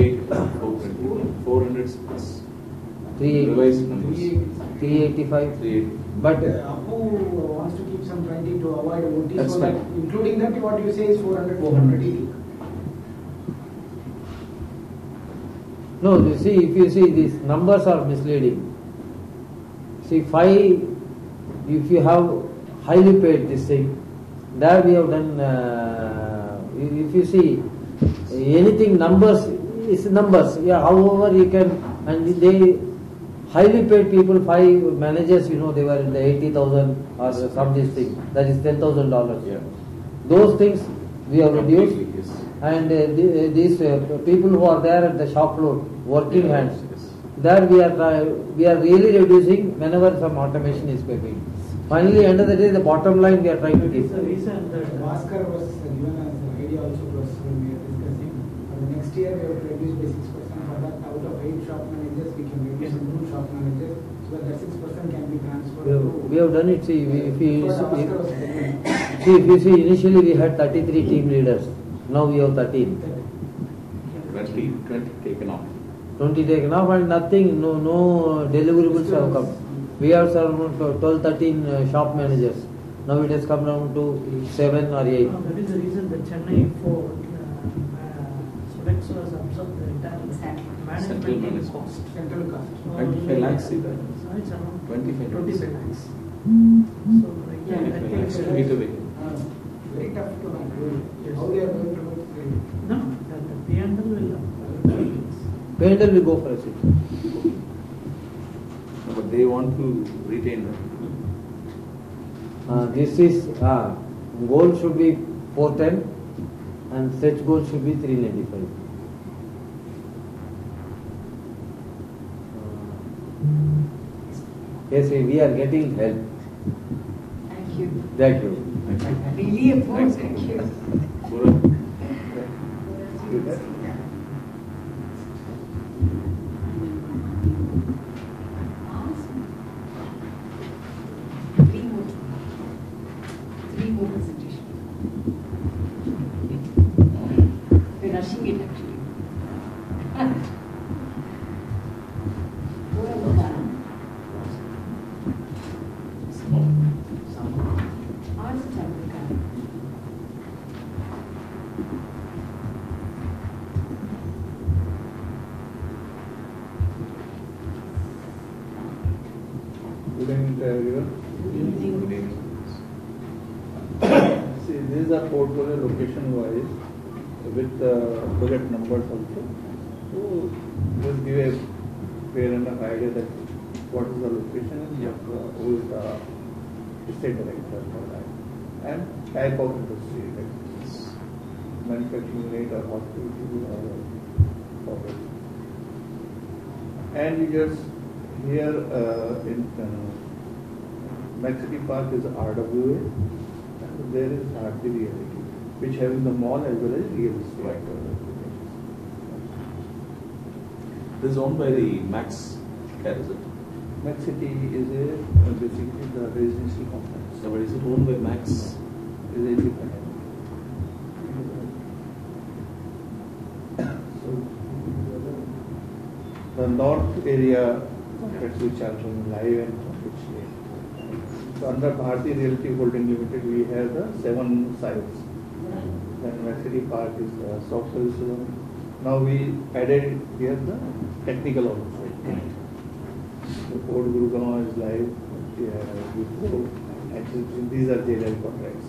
400 plus. 385. But who wants to keep some 20 to avoid OT? That's so that, fine. including that, what you say is 400, 400. No, you see, if you see these numbers are misleading. See, 5, if you have highly paid this thing, there we have done, if you see anything numbers, is numbers, yeah, however you can, and they, highly paid people, 5 managers, you know, they were in the 80,000 or some this thing, that is $10,000. Yeah. Those things we have reduced. Completely, yes. And these people who are there at the shop floor, working Yeah, hands, yes. there we are really reducing whenever some automation is coming. Finally, end of the day, the bottom line we are trying to It's give. the reason that Bhaskar was given as an idea also to us when we were discussing. For the next year, we have to reduce by 6%. For that, out of 8 shop managers, we can reduce to 2 shop managers, so that 6% can be transferred We have done it. See, if you Bhaskar was given. see, if you see, initially we had 33 team leaders. Now we have 13. 20 taken off. 20 taken off and nothing, no deliverables have come. We have around 12, 13 shop managers. Now it has come down to 7 or 8. That is the reason that Chennai for Solex was absorbed the entire Central management management. cost. Central cost. 25 lakhs, see that? It's around 25 lakhs. So like Yeah, that 25 lakhs takes to meet away. Very tough to handle. How they are going to do it? no, the P&L will Painter will go for a 6. No, but they want to retain that. This is goal should be 410 and stretch goal should be 395. Yes, we are getting help. Thank you. Thank you. Really a force, thank you. Three more presentation. We're rushing it actually. Go ahead, Madam. Ask Chandrika. Good evening to everyone. See, these are portfolio location wise with project numbers also. So just give a fair enough idea that what is the location and who is the state director for that. And type of industry, like manufacturing unit or hospitality or corporate. And you just here in Max City Park is RWA, and there is hardly reality, which having the mall as well as real estate. Right. This is owned by the Max Care, is it? Max City is basically the residency complex. Yeah, but is it owned by Max? Is independent. So the north area contracts which are from live and which so under Bharti Realty Holding Limited we have the 7 sites. Then Max City Park is the soft services. Now we added here the technical also. The Port Gurugram is live. Actually, these are JLL contracts.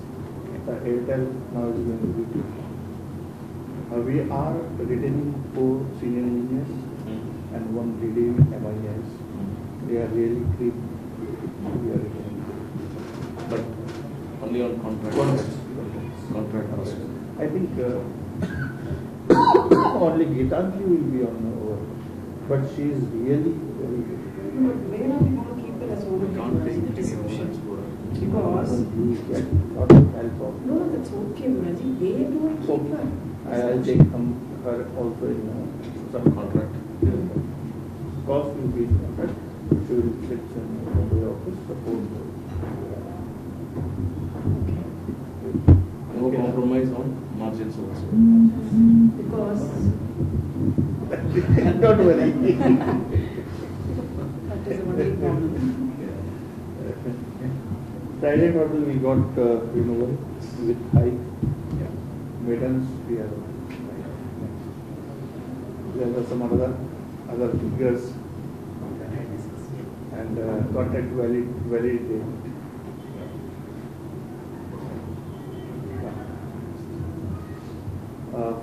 The Airtel now is going to be 2. We are retaining 4 senior engineers and 1 lead MIS. They are really clean. We are retaining. But only on contract. Contract cost. I think only Gitanjali will be on over, but she is really very good. But where are we going to keep it as over? Can't take It is any option. Because, We get lot of help of. no, that's okay, but I think they don't keep her. I'll take her also in some Contract. cost will be contract. She will sit in the office support. No compromise on margins also. Because Don't worry. that is the only problem. Friday model we got renewal with hike. Maintenance we are. There are some other other figures and contract validity.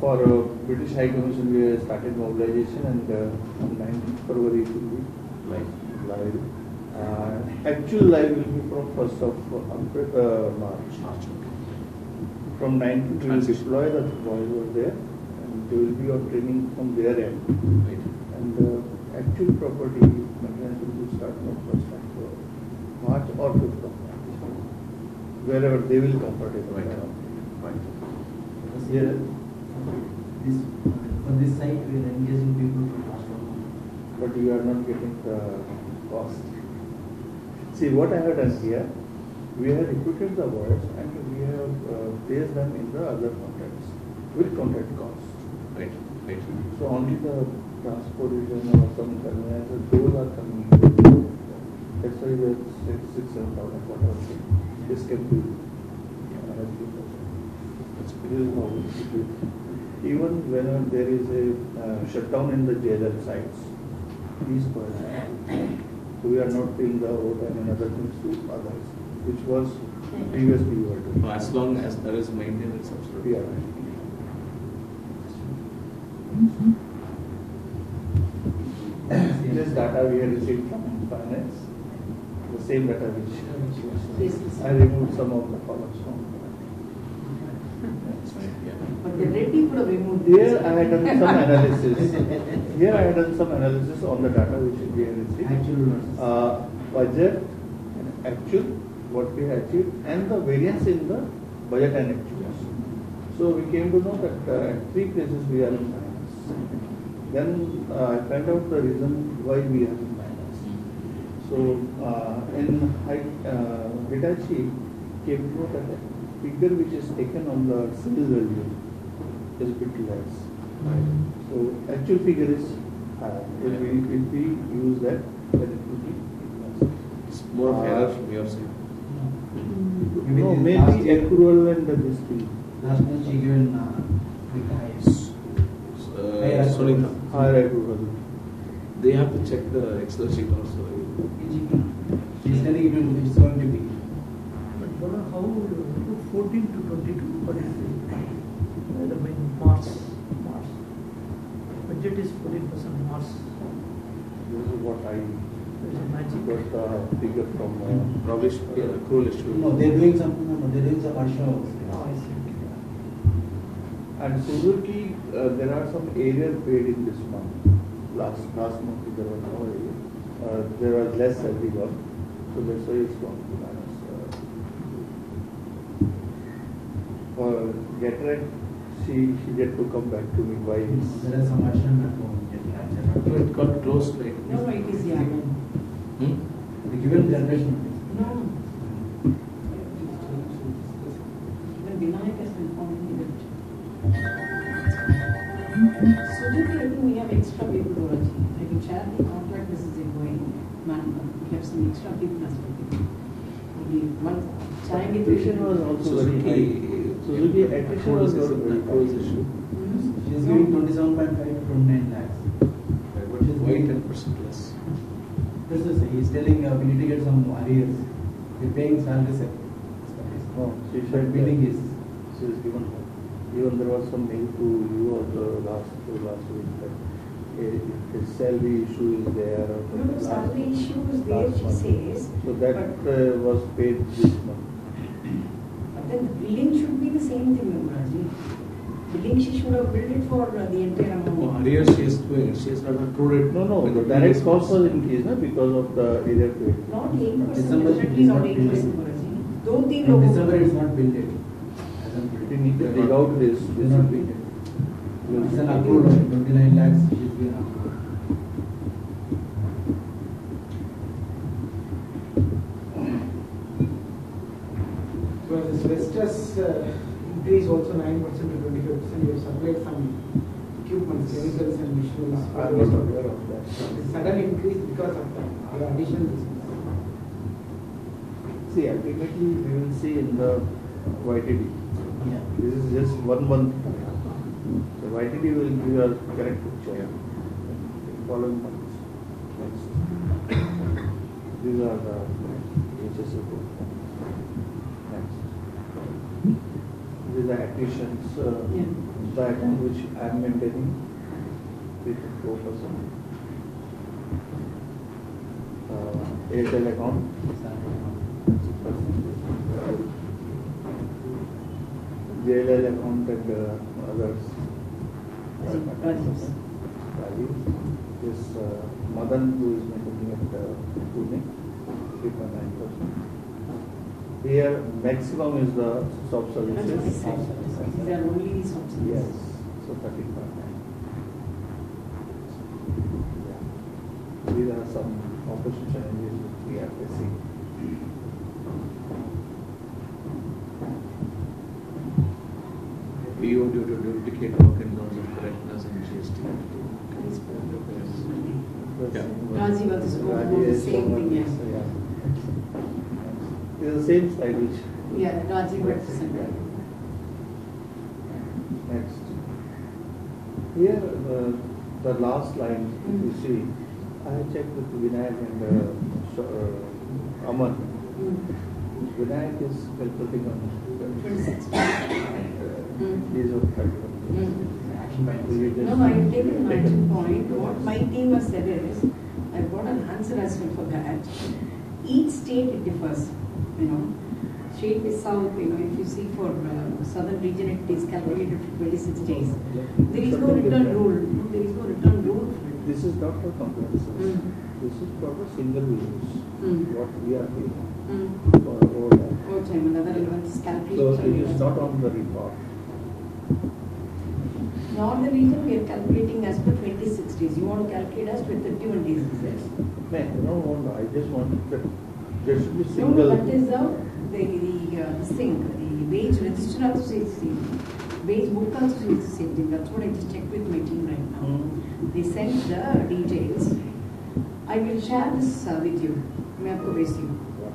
For British High Commission, we started mobilization, and on 19th February it will be live. Actual live will be from 1st of March. From 19th we will deploy the boys over there, and they will be on training from their end. And actual property maintenance will be start from 1st of March or 5th of March, wherever they will comfortable. Here, on this site, we are engaging people from Australia. But you are not getting the cost. See, what I have done here, we have recruited the boys and we have placed them in the other contracts with contract cost. Right. So only the transportation or some conveyance, those are coming. That's why the 6,000-7,000 whatever this can be. Even when there is a shutdown in the JLL sites, these boys, so we are not paying the overtime and other things to others, which was previously we were doing. As long as there is maintenance, absolutely. Yeah. This data we have received from finance, the same data which I removed some of the columns from. But the red team would have removed Here I had done some analysis. Here I had done some analysis on the data which we have received. Budget and actual, what we have achieved, and the variance in the budget and actuals. So we came to know that at 3 places we are in minus. Then I found out the reason why we are in minus. So in Hitachi came to know that the figure which is taken on the sales value is a bit less. So actual figure is higher. If we use that, then it will be less. It's more of error from your side. No, maybe accrual and this thing. Last month she given with the highest. Sunita, Higher accrual. they have to check the Excel sheet also. She's telling it it's going to be. But how 14 to 22? What is it? The main March. Budget is 14% March. This is what I There is a magic. got the figure from. Probably should be a accrual issue. No, they're doing some. They're doing some additional. Oh, I see. And Suzuki, there are some areas paid in this month. Last month there was no area. There was less salary got, so that's why it's going to minus. For Getrag, she yet to come back to me why it's. There is some additional. It got closed, right? No, it is yeah. The given generation. No. Even Vinayak has been informing me that Suzuki, I think we have extra people already. I can share the contract this is a going manner. We have some extra people as well. Maybe one sharing it. Attrition was also very high. Suzuki attrition was not very high. She is giving 27.5 to 29 lakhs. Why 10% less? This is, he's telling we need to get some arrears. We're paying salaries. No, she But said billing is. she is given. Even there was some mail to you also last week that his salary issue is there. Or No, salary issue is there, she says. So that was paid this month. But then the billing should be the same thing, Raji. Billing, she should have billed it for the entire amount. Oh, arrears she is doing it. She has not accrued it. No, the direct cost was increased because of the area paid. Not 8%, December definitely is not not 8%, Raji. Don't think In December it's not billed yet. We need to dig out this. It's not billed yet. It's an accrued only, 29 lakhs she's been accrued. So this Vestas increase also 9% to 25%. We have supplied some equipment, chemicals and machineries. I was not aware of that. It's sudden increase because of the additional business. See, ultimately we will see in the YTD. Yeah. This is just 1 month. So YTD will give us correct picture. following months. Next. These are the HS report. Next. These are attritions. The account which I am maintaining 3.4%. Airtel account 6%. JLL account and others. Rajiv. This Madan who is maintaining at Pune 3.9%. Here maximum is the soft services. These are only the soft services. Yes, so 13.9. Yeah. These are some opposition challenges which we are facing. BO due to duplicate work in terms of correctness and GST. Rajiv was spoke about the same thing. Yeah. It's the same slide which. Yeah, Rajiv represented. Next. Here, the last line, if you see, I checked with Vinayak and Aman. Vinayak is calculating on 26. These are 31. No, I have taken an action point. What my team has said is, I've got an answer as well for that. Each state it differs, State is south, if you see for southern region it is calculated for 26 days. There is no return rule. There is no return rule. This is not for comprehensive. This is for the single use. What we are doing for overtime. Overtime, another relevant is calculated. So it is not on the report. Northern region we are calculating as per 26 days. You want to calculate as per 31 days. No, I just want that there should be single. No, that is the wage register also says the same. Wage book also says the same thing. That's what I just checked with my team right now. They sent the details. I will share this with you.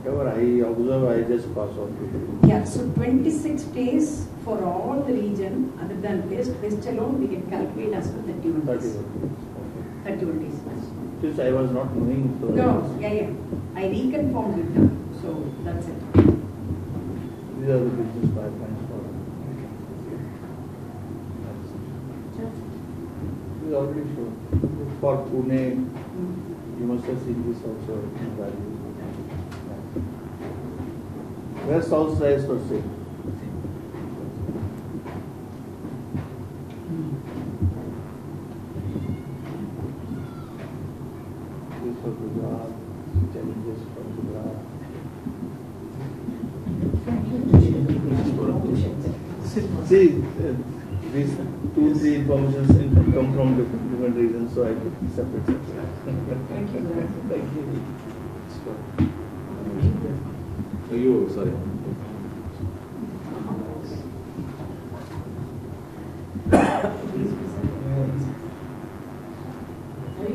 Whatever I observe, I just pass on to you. Yeah, so 26 days for all the region other than West alone we can calculate as per 31 days. 31 days. Since I was not knowing. So No, yeah. I reconfirmed with them. So that's it. These are the business pipelines for. This is already shown. For Pune, you must have seen this also in value. Rest all size for sale. This for Gujarat, challenges for Gujarat. See, these 2-3 informations come from different regions, so I took separate. Thank you. Thank you. Sorry. Are you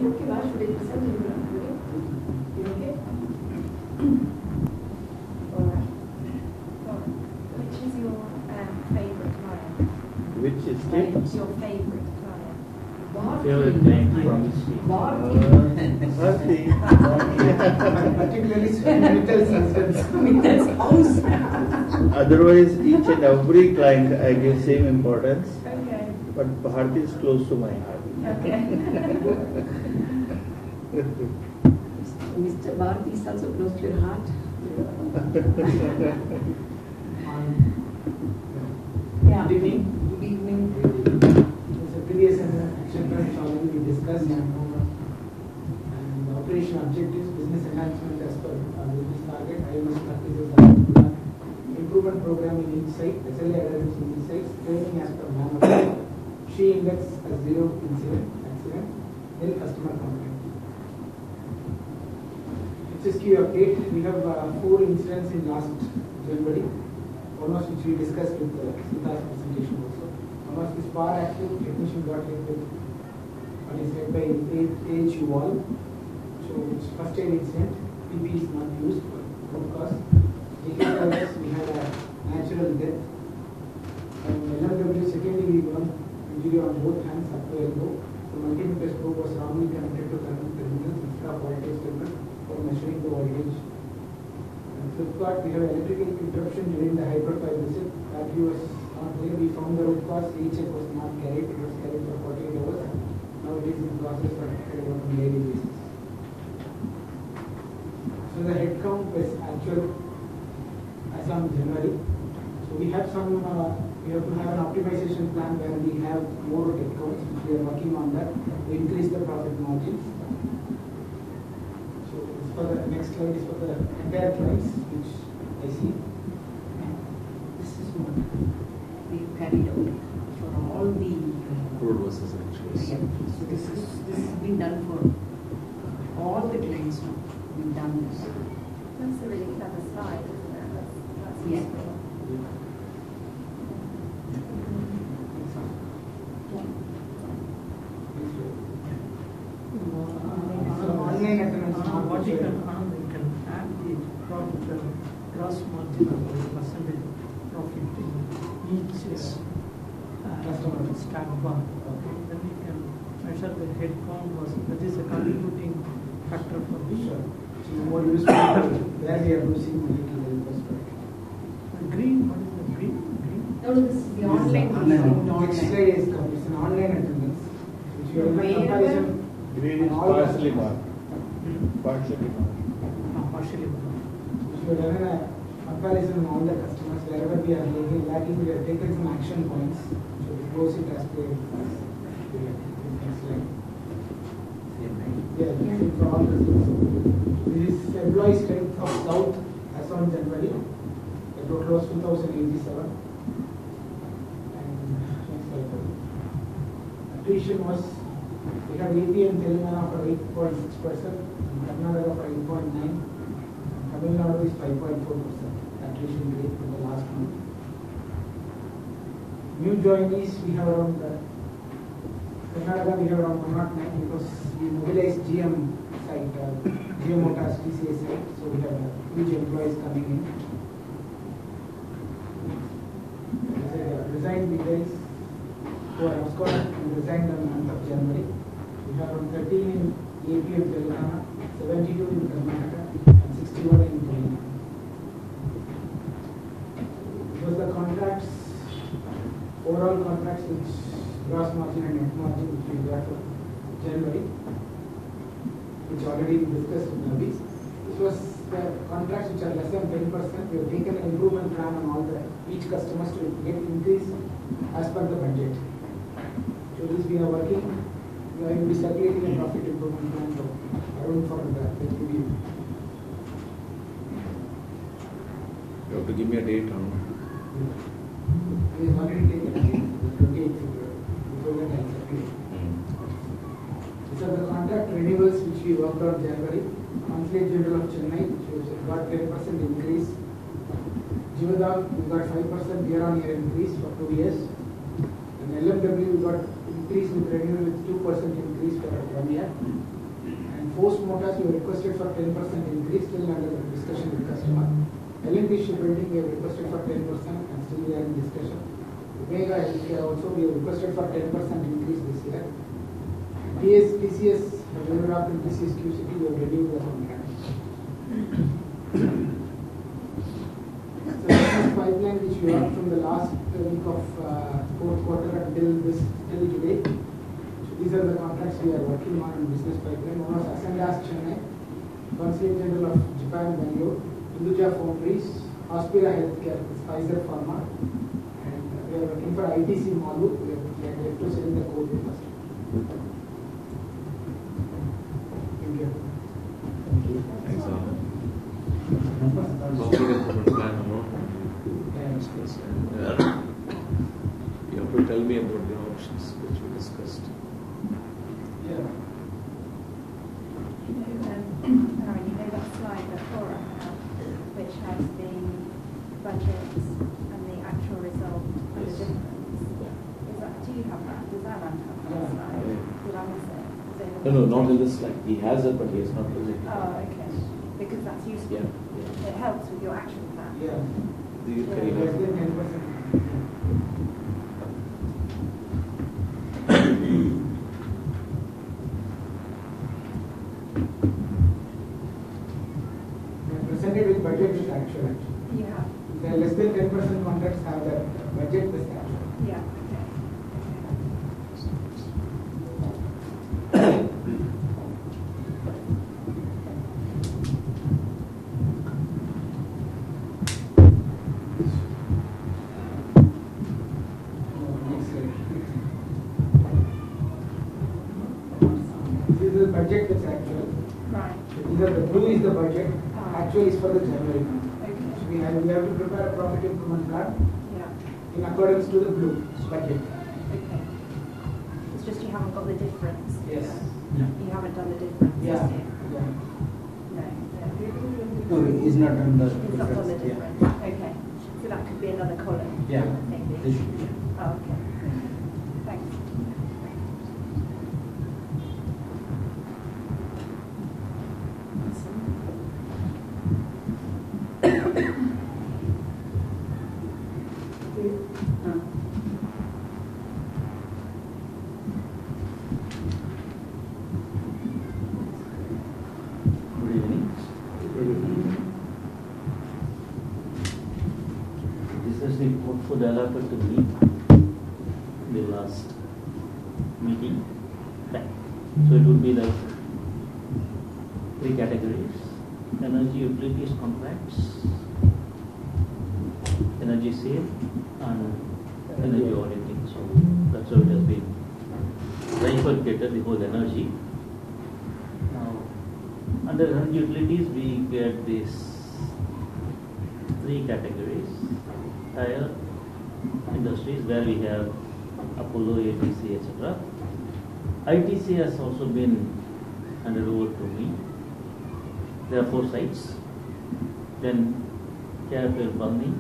okay, Vash? Should I present you? You okay? Alright. Which is your favourite client? Which is What's your favourite client? Favorite client from Particularly Mittal's house. Otherwise, each and every client I give same importance. Okay. But Bharti is close to my heart. Okay. Mr. Bharti is also close to your heart. Good evening. Good evening. The previous action plan already we discussed and the operation objectives, business enhancement as per business target, IMS practices, improvement program in each site, SLA adherence in each site, training as per manual, SHE index as 0 accident, then customer complaint. HSQ update, we have 4 incidents in last January. One was which we discussed with Sita's presentation also. One was this bar active, technician got hit with one is hit by AHU wall. So it's first aid incident, PP is not used for root cause. AKS we had a natural death. And LMW secondly we got injury on both hands up to elbow. the multimeter probe was wrongly connected to current terminals instead of voltage terminal for measuring the voltage. And Flipkart, we have electrical interruption during the hyperfile visit. Battery was not there. We found the root cause. Recheck was not carried. It was carried for 48 hours. Now it is in process for carried out on daily basis. So the head count was actual as on January. So we have some, we have to have an optimization plan where we have more head counts. We are working on that to increase the profit margins. So for the next slide is for the entire clients, which I see. This is what we've carried out for all the Crude versus actuals. yeah. So this has been done for all the clients now. We've done this. That's a really clever slide, isn't it? That's Yeah. useful. Online attendance. What you can add the profit, gross margin or percentage profit in each stack bar. Okay, then we can measure the head count was that is a contributing factor for the So more useful where we are losing money to the perspective. green. What is the green? Green. No, this is the online. Next slide is it's an online attendance. Which we have done comparison. Green is on all partially customers. marked. Partially marked. Partially. Which we have done a comparison on all the customers. Wherever we are lacking, we have taken some action points. So we close it as per next slide. Yeah, for all customers. This is employee strength of South as on January. The total was 2087. And next slide. Attrition was, we have AP and Telangana for 8.6%, Karnataka for 8.9%, Tamil Nadu is 5.4% attrition rate for the last month. New joinees we have around Karnataka we have around 109 because we mobilized GM site, GM Motors TCA site, so we have huge employees coming in. Resigned details who are absconded and resigned on the month of January. We have around 13 in AP and Telangana, 72 in Karnataka, and 61 in Telangana. Because the contracts, overall contracts which gross margin and net margin which we got for January, which already discussed in Nabi. This was the contracts which are less than 10%. We have taken an improvement plan on all the each customers to get increase as per the budget. So this we are working. We are going to be circulating a profit improvement plan for around for the review. You have to give me a date on. We have already taken the 28th February. Before that I circulate. These are the contract renewals which we worked on January. Consulate General of Chennai, which got 10% increase. Jivadam, we got 5% year-on-year increase for 2 years. And LMW, we got increase with renewal with 2% increase for 1 year. And Force Motors, we requested for 10% increase, still under discussion with customer. L&T Shipbuilding, we have requested for 10% and still we are in discussion. Omega Healthcare also, we have requested for 10% increase this year. TCS, Europe and TCS QCT, we have reviewed the contract. So this is pipeline which we have from the last week of fourth quarter until today. So these are the contracts we are working on in business pipeline. One was Ascendas Chennai, Consulate General of Japan Bangalore, Hinduja Foundries, Hospira Healthcare, Pfizer Pharma, and we are working for ITC Malu. We are yet to send the code first. Thank you. Thanks, profit improvement plan alone. You have to tell me about the options which we discussed. Yeah. Aaron, you know that slide that Cora had, which has the budgets and the actual result and the difference? Is that, do you have that? Does Aaron have that slide? Did I miss it? No, not in this slide. He has it, but he has not presented it. Oh, okay. Because that's useful. Yeah. It helps with your action plan. Yeah. Can you Less have than 10%. This is the budget that's actual. Right. Either the blue is the budget, actual is for the January month. Okay. So we have to prepare a profit improvement plan Yeah. in accordance to the blue budget. Okay. It's just you haven't got the difference. Yes. You haven't done the difference. Yeah. This year. Yeah. No. No, he's not done the It's not done the difference. difference. Okay. So that could be another column. Yeah. Maybe. This should be. Oh, okay. Thanks. Good evening. This is the portfolio allotted to me in the last meeting. Okay. So it would be like 3 categories: energy utilities contracts, energy sale, and energy auditing. So that's how it has been bifurcated, the whole energy. Now, under energy utilities, we get these 3 categories: tire industries, where we have Apollo, ATC, etc. ITC has also been handed over to me. There are 4 sites. Then Capital Bunny.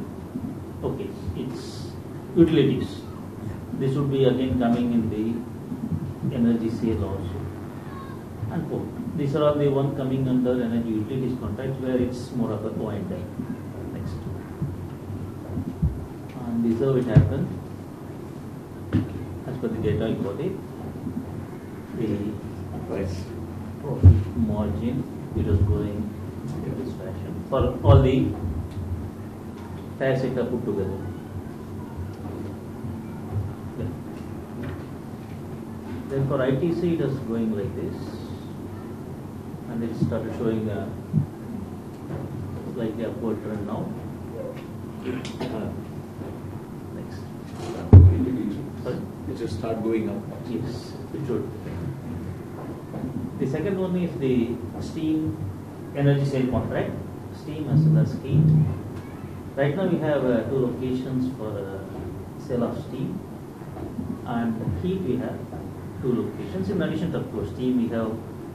Okay, it's utilities. This would be again coming in the energy sale also. And port. These are all the one coming under energy utilities contracts, where it's more of a point. Next. And this is how it happened. As per the data you got it, the price profit margin, it was going in this fashion for all the tire sector put together. Yeah. Then for ITC, it is going like this, and it started showing a slightly upward trend now. Next. Sorry? It just start going up. Yes, it should. The second one is the steam energy sale contract, steam as well as heat. Right now we have 2 locations for sale of steam, and heat we have 2 locations. In addition to, of course, steam, we have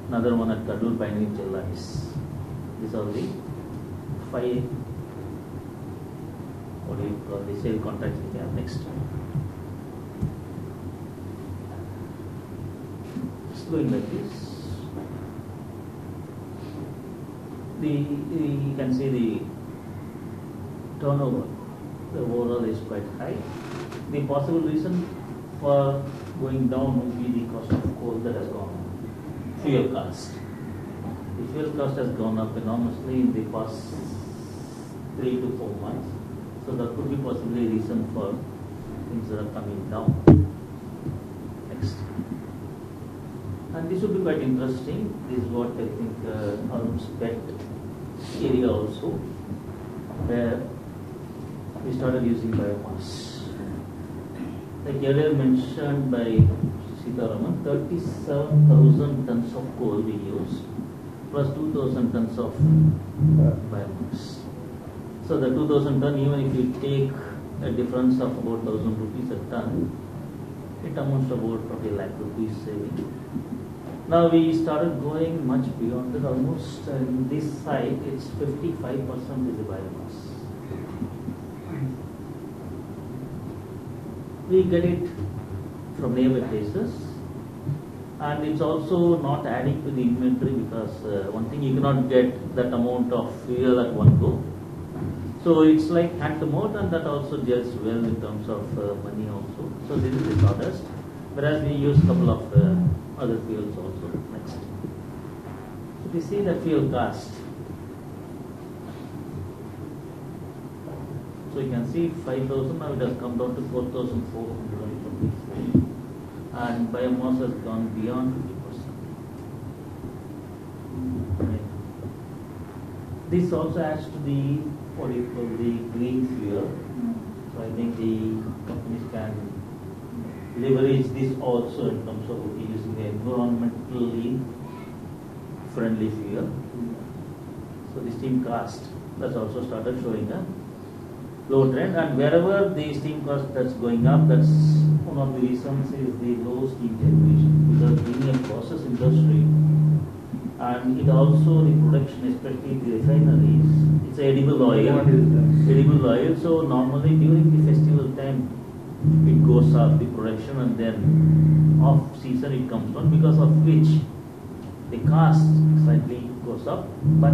another one at Kadur Binary Chellais. These are the 5, what do you call, the sale contracts we have. Next. It's going like this. You can see the turnover, the overall is quite high. The possible reason for going down would be the cost of coal that has gone up. Fuel cost. The fuel cost has gone up enormously in the past 3 to 4 months. So that could be possibly a reason for things that are coming down. Next. And this would be quite interesting. This is what I think Arun's pet area also, where we started using biomass. Like earlier mentioned by Sitaraman, 37,000 tons of coal we use, plus 2,000 tons of biomass. So the 2,000 ton, even if you take a difference of about 1,000 rupees a ton, it amounts to about 40 lakh rupees saving. Now we started going much beyond it. Almost in this site, it's 55% is the biomass. We get it from nearby places, and it's also not adding to the inventory, because one thing, you cannot get that amount of fuel at one go. So it's like hand to mouth, and that also gels well in terms of money also. So this is the sawdust, whereas we use a couple of other fuels also. Next. So we see the fuel cost. So you can see 5,000, now it has come down to 4,400 rupees. And biomass has gone beyond 50%. Right. This also adds to the, what do you call, the green fuel. So I think the companies can leverage this also in terms of using the environmentally friendly fuel. So the steam cost that's also started showing a low trend, and wherever the steam cost that's going up, that's one of the reasons is the low steam generation, because being a process industry, and it also the production, especially the refineries, it's edible oil. So normally during the festival time, it goes up the production, and then off season it comes down, because of which the cost slightly goes up. But I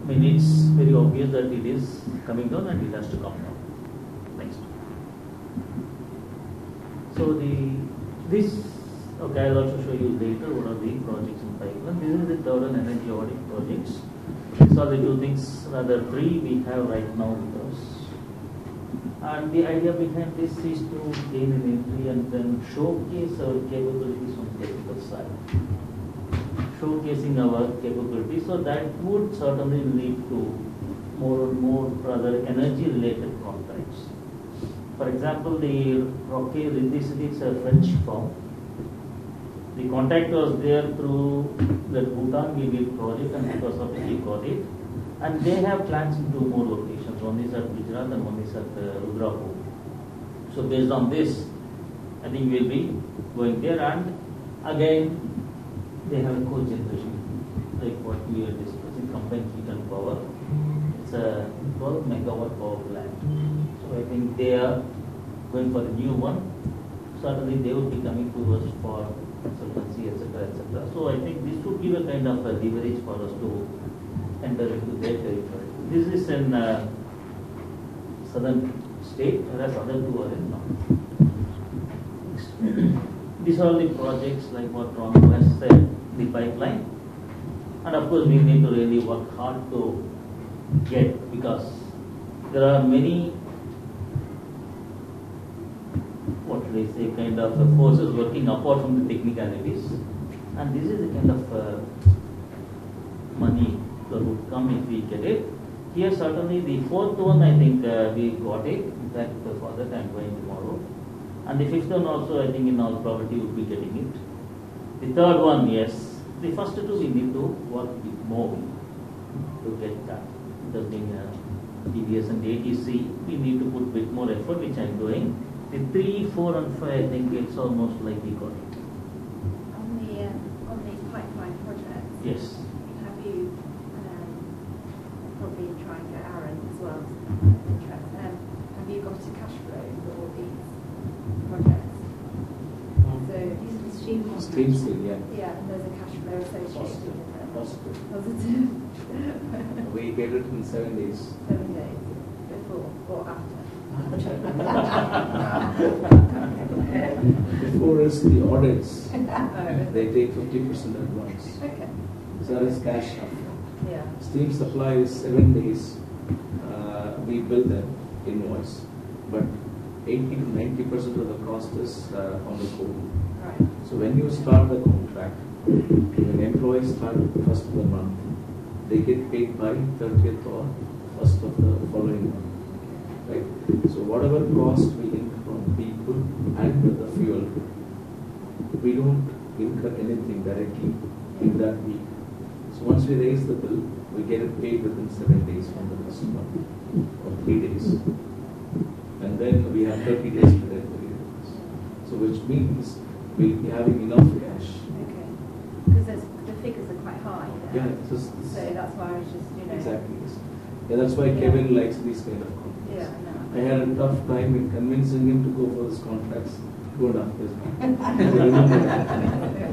mean, it's very obvious that it is coming down and it has to come down. Next. So I'll also show you later what are the projects in pipeline. This is the third and energy audit projects. These are the two things, rather three we have right now with us. And the idea behind this is to gain an entry and then showcase our capabilities on the technical side. Showcasing our capabilities, so that would certainly lead to more and more rather energy related contracts. For example, the Rocket Electricity is a French firm. The contract was there through the Bhutan BB project, and because of it, we got it. And they have plans in 2 more locations. One is at Gujarat and one is at Rudrapur. So based on this, I think we'll be going there. And again, they have a cogeneration, like what we are discussing, combined heat and power. It's a 12 megawatt power plant. So I think they are going for a new one. Certainly they will be coming to us for consultancy, etc., etc. So I think this would give a kind of a leverage for us to enter into their territory. This is in southern state, whereas other 2 are in north. These are the projects like what Ron has said, the pipeline. And of course we need to really work hard to get, because there are many, what should I say, kind of forces working apart from the technicalities. And this is the kind of money that would come if we get it. Here certainly the 4th one, I think we got it. In fact, for that I'm going tomorrow. And the 5th one also, I think in all probability would be getting it. The 3rd one, yes. The first 2 we need to work a bit more to get that. Because being TBS and ATC, we need to put a bit more effort, which I'm doing. The 3, 4 and 5, I think it's almost like we got it. On the pipeline projects, Yes. have you probably trying to get Aaron as well interest? Have you got a cash flow for all these projects? So these are the stream contracts. Stream still, yeah. Yeah, and there's a cash flow associated with them. Positive. Positive. We get it in 7 days. 7 days before or after. Before is the audits. They take 50% advance. Okay. So that is cash upfront. Yeah. Steam supply is 7 days. We bill them invoice, but 80 to 90% of the cost is on the code. Right. So when you start the contract, when employees start first of the month, they get paid by 30th or first of the following month. Right? So whatever cost we incur from people and the fuel, we don't incur anything directly in that week. So once we raise the bill, we get it paid within 7 days from the customer, or 3 days. And then we have 30 days to deliver. So which means we'll be having enough cash. Okay. Because the figures are quite high. Yeah, so that's why I was just, Exactly. Yeah, that's why Kevin likes these kind of contracts. Yeah, I know. I had a tough time in convincing him to go for these contracts. 2.5 years.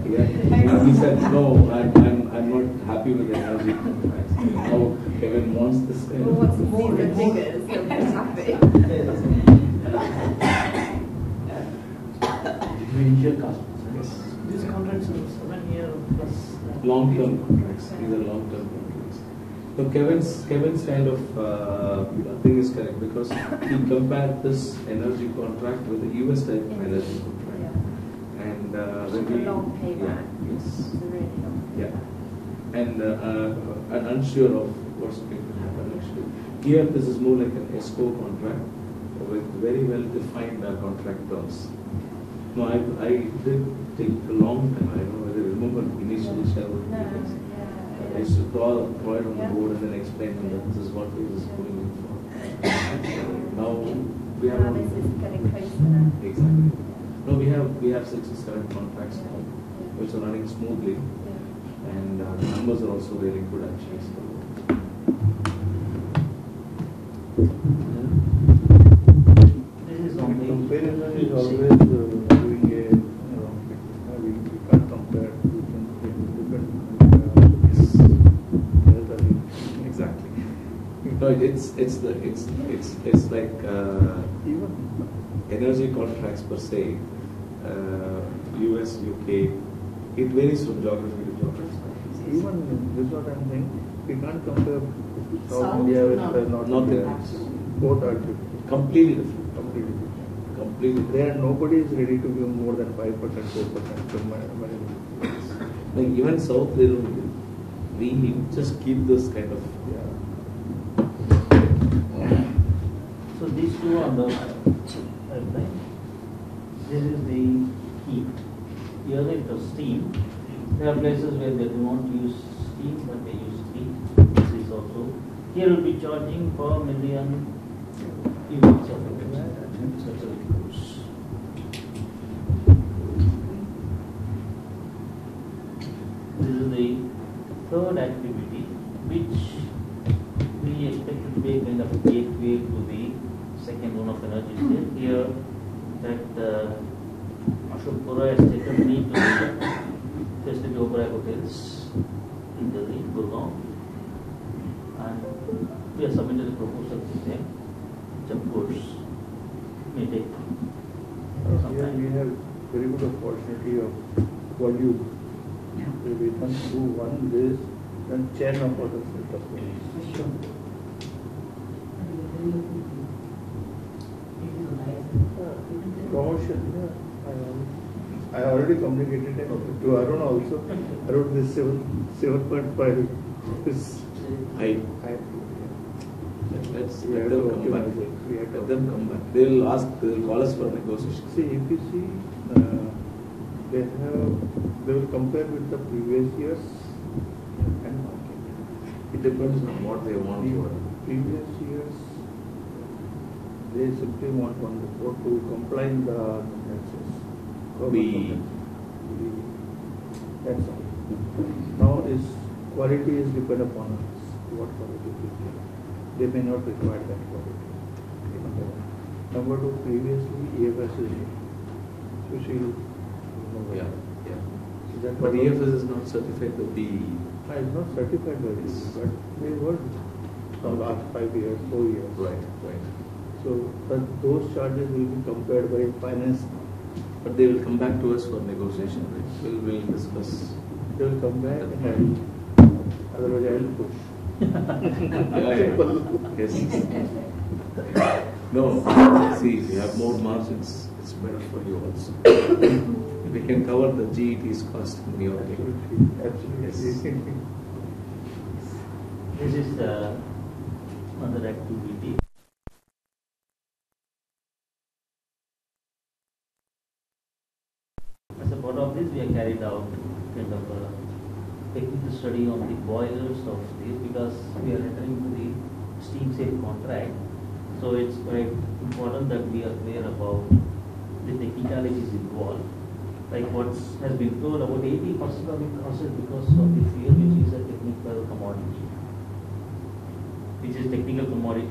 Yeah. He said, no, I'm not happy with the energy contracts. Now Kevin wants this kind of. Wants more figures, so he's happy. Individual customers. These contracts are 7 year plus. Long-term contracts. These are long-term contracts. So Kevin's kind of thing is correct, because he compared this energy contract with the US type of energy contract. Yeah. And When we, a long payback. Yeah, yes. It's a really long payback. Yeah. And unsure of what's going to happen actually. Here this is more like an ESCO contract with very well defined contract terms. No, I did take a long time. I don't know whether you remember initially shareholder meetings. I used to draw it on the board and then explain to them this is what we is going in for. Now we have this is getting closer now. exactly. No, we have 6 or 7 contracts now, which are running smoothly, and the numbers are also really good actually. So, this is on the comparison is always doing a, we can't compare different exactly. No, it's like even energy contracts per se, US, UK, it varies from geography to geography. even this is what I'm saying, we can't compare South South India with to North India. India. Both are different. Completely different. Completely different. Completely different. There nobody is ready to give more than 5%, 4% to my Like even South, they don't give. We just keep this kind of. So these two are the pipeline. This is the heat. Here it is steam. There are places where they do not use steam, but they use heat. This is also. Here will be charging per million units of electricity. Such a goes. This is the third activity, which we expect to be a kind of gateway to the second one of energy sale. Here, that Ashok Pura has taken me to the Festive Oberoi hotels in Delhi, Gurgaon, and we have submitted a proposal to them, which of course may take some Here time. we have very good opportunity of volume. We can do one this, then chain of other setup. Promotion, yeah. I already communicated it to Arun also. Arun, this 7.5 is Let's let them come back. Let them come back. They'll call us for negotiation. See, if you see, they will compare with the previous years and market. It depends on what they want. Previous years, they simply want one report to comply in the census. That's all. Now is quality is depend upon us. What quality we get. They may not require that quality. Number 2, previously EFS is especially. Yeah. That But EFS is not certified to be. It's not certified by this, but they were from last 5 years, 4 years. Right. So those charges will be compared by finance. But they will come back to us for negotiation. Right? We'll discuss. They will come back and otherwise I will push. Yes. No. See, we have more margins. It's better for you also. We can cover the GET's cost in your Absolutely. Yes. This is another activity. As a part of this, we have carried out kind of a technical study on the boilers of this, because we are entering into the steam safe contract. So it's quite important that we are clear about the technicalities involved. Like what has been told, about 80% of the cost is because of the fuel, which is a technical commodity.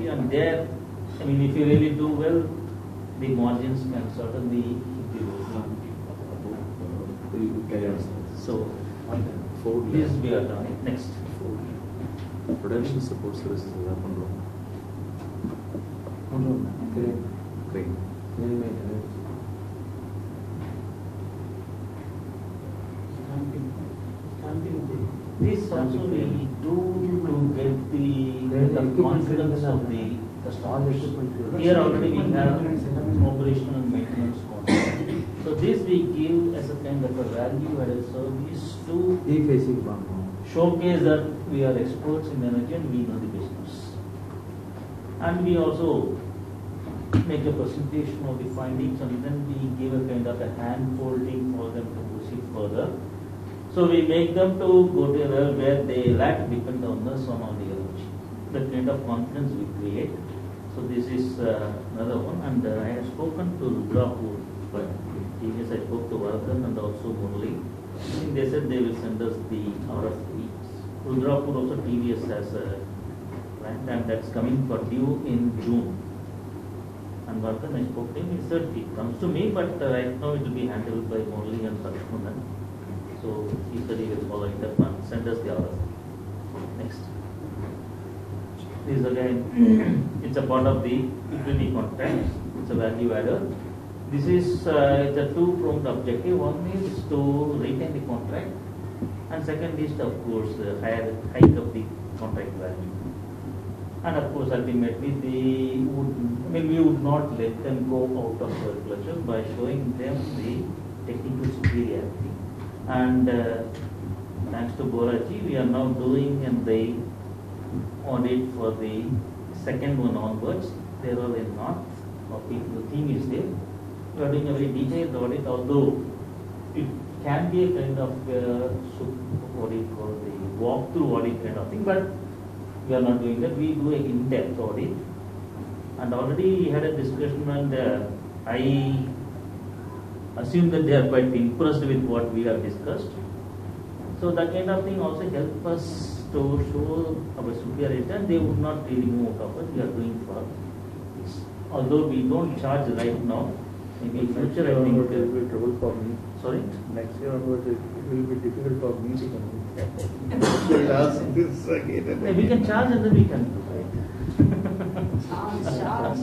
And there, I mean, if you really do well, the margins can certainly hit the roof. So, this we are done. Next. Production support services is up and running. Great. This also we do to get the confidence of the customers. Here already we have operational and maintenance contract. So this we give as a kind of a value-added service to showcase that we are experts in energy and we know the business. And we also make a presentation of the findings, and then we give a kind of a hand-holding for them to proceed further. So we make them to go to a level where they lack depend on us one or the other. That kind of confidence we create. So this is another one, and I have spoken to Rudrapur, but previous I spoke to Vardhan and also Murli. I think they said they will send us the RFPs. Rudrapur also TVS has a plan, and that's coming for due in June. And Vardhan, I spoke to him, he said it comes to me, but right now it will be handled by Murli and Lakshmanan. So he said he will follow it up and send us the RFP. Next. This again, it's a part of the equity contract. It's a value adder. This is it's a two-pronged objective. One is to retain the contract, and second is to, of course, hike up the contract value. And of course, ultimately, we would not let them go out of circulation by showing them the technical superiority. And thanks to Boraji, we are now doing the audit for the second one onwards. There are a lot of people, the team is there. We are doing a very detailed audit, although it can be a kind of what do you call the walkthrough audit kind of thing, but we are not doing that. We do an in-depth audit, and already we had a discussion, and I assume that they are quite impressed with what we have discussed. So that kind of thing also helps us to show our superiority, and they would not really move out of it. We are doing for this. Although we don't charge right now, maybe in future I think it will be trouble for me. Sorry? Next year onwards it will be difficult for me to come. We'll ask this again. We can charge and then we can do it. Charge.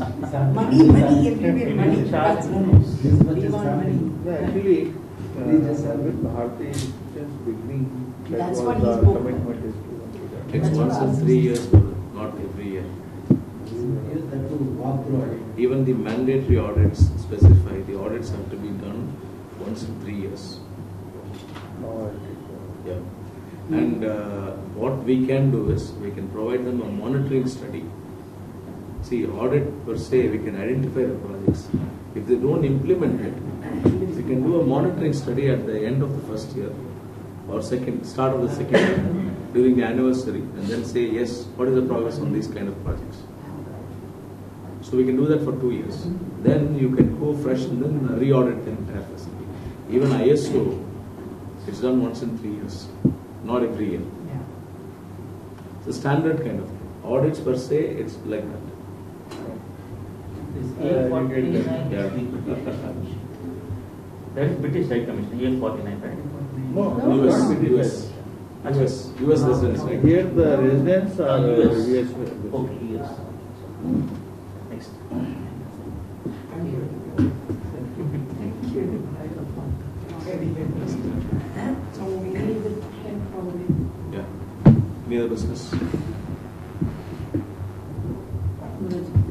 Money, everywhere money. Charge. We want money. Yeah, actually, with Bharti since beginning, that That's was what he our spoke commitment is to It's That's once what I in was 3 years, not every year. Even the mandatory audits specify the audits have to be done once in 3 years. Yeah. And what we can do is we can provide them a monitoring study. See, audit per se, we can identify the projects. If they don't implement it, we can do a monitoring study at the end of the first year or start of the second year during the anniversary, and then say, yes, what is the progress on these kind of projects? So we can do that for 2 years. Then you can go fresh and then re-audit the entire facility. Even ISO, it's done once in 3 years, not every year. Yeah. It's a standard kind of thing. Audits per se, it's like that. This A49 Yeah. That is British High Commission, A49, right? No, US residents, right? Here the residents are US. US. Okay, yes. Next. So we need the can probably. Yeah. Any other business?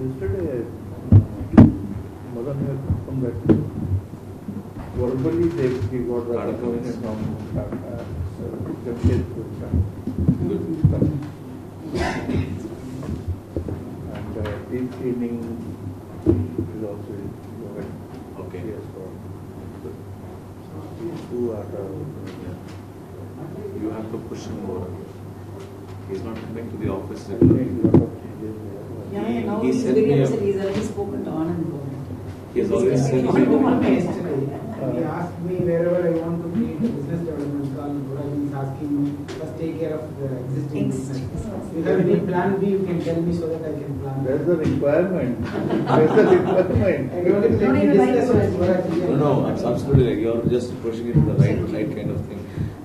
Yesterday, Madan had come back. Verbally, they got the information from Jamshedpur. And deep cleaning is also going. Okay. Yes, for these two are You have to push him more. He's not coming to the office make regularly. a lot of changes there. Yeah, now He he's sent very me a- upset. He's already spoken to Anand about it. He has already sent me. He asked me wherever I want to create a business development call, he's asking me, first take care of the existing business. If you have any plan B, you can tell me so that I can plan. That's the requirement. That's the requirement. I don't let me discuss with Bharati. No, absolutely. Like you're just pushing it to the right kind of thing.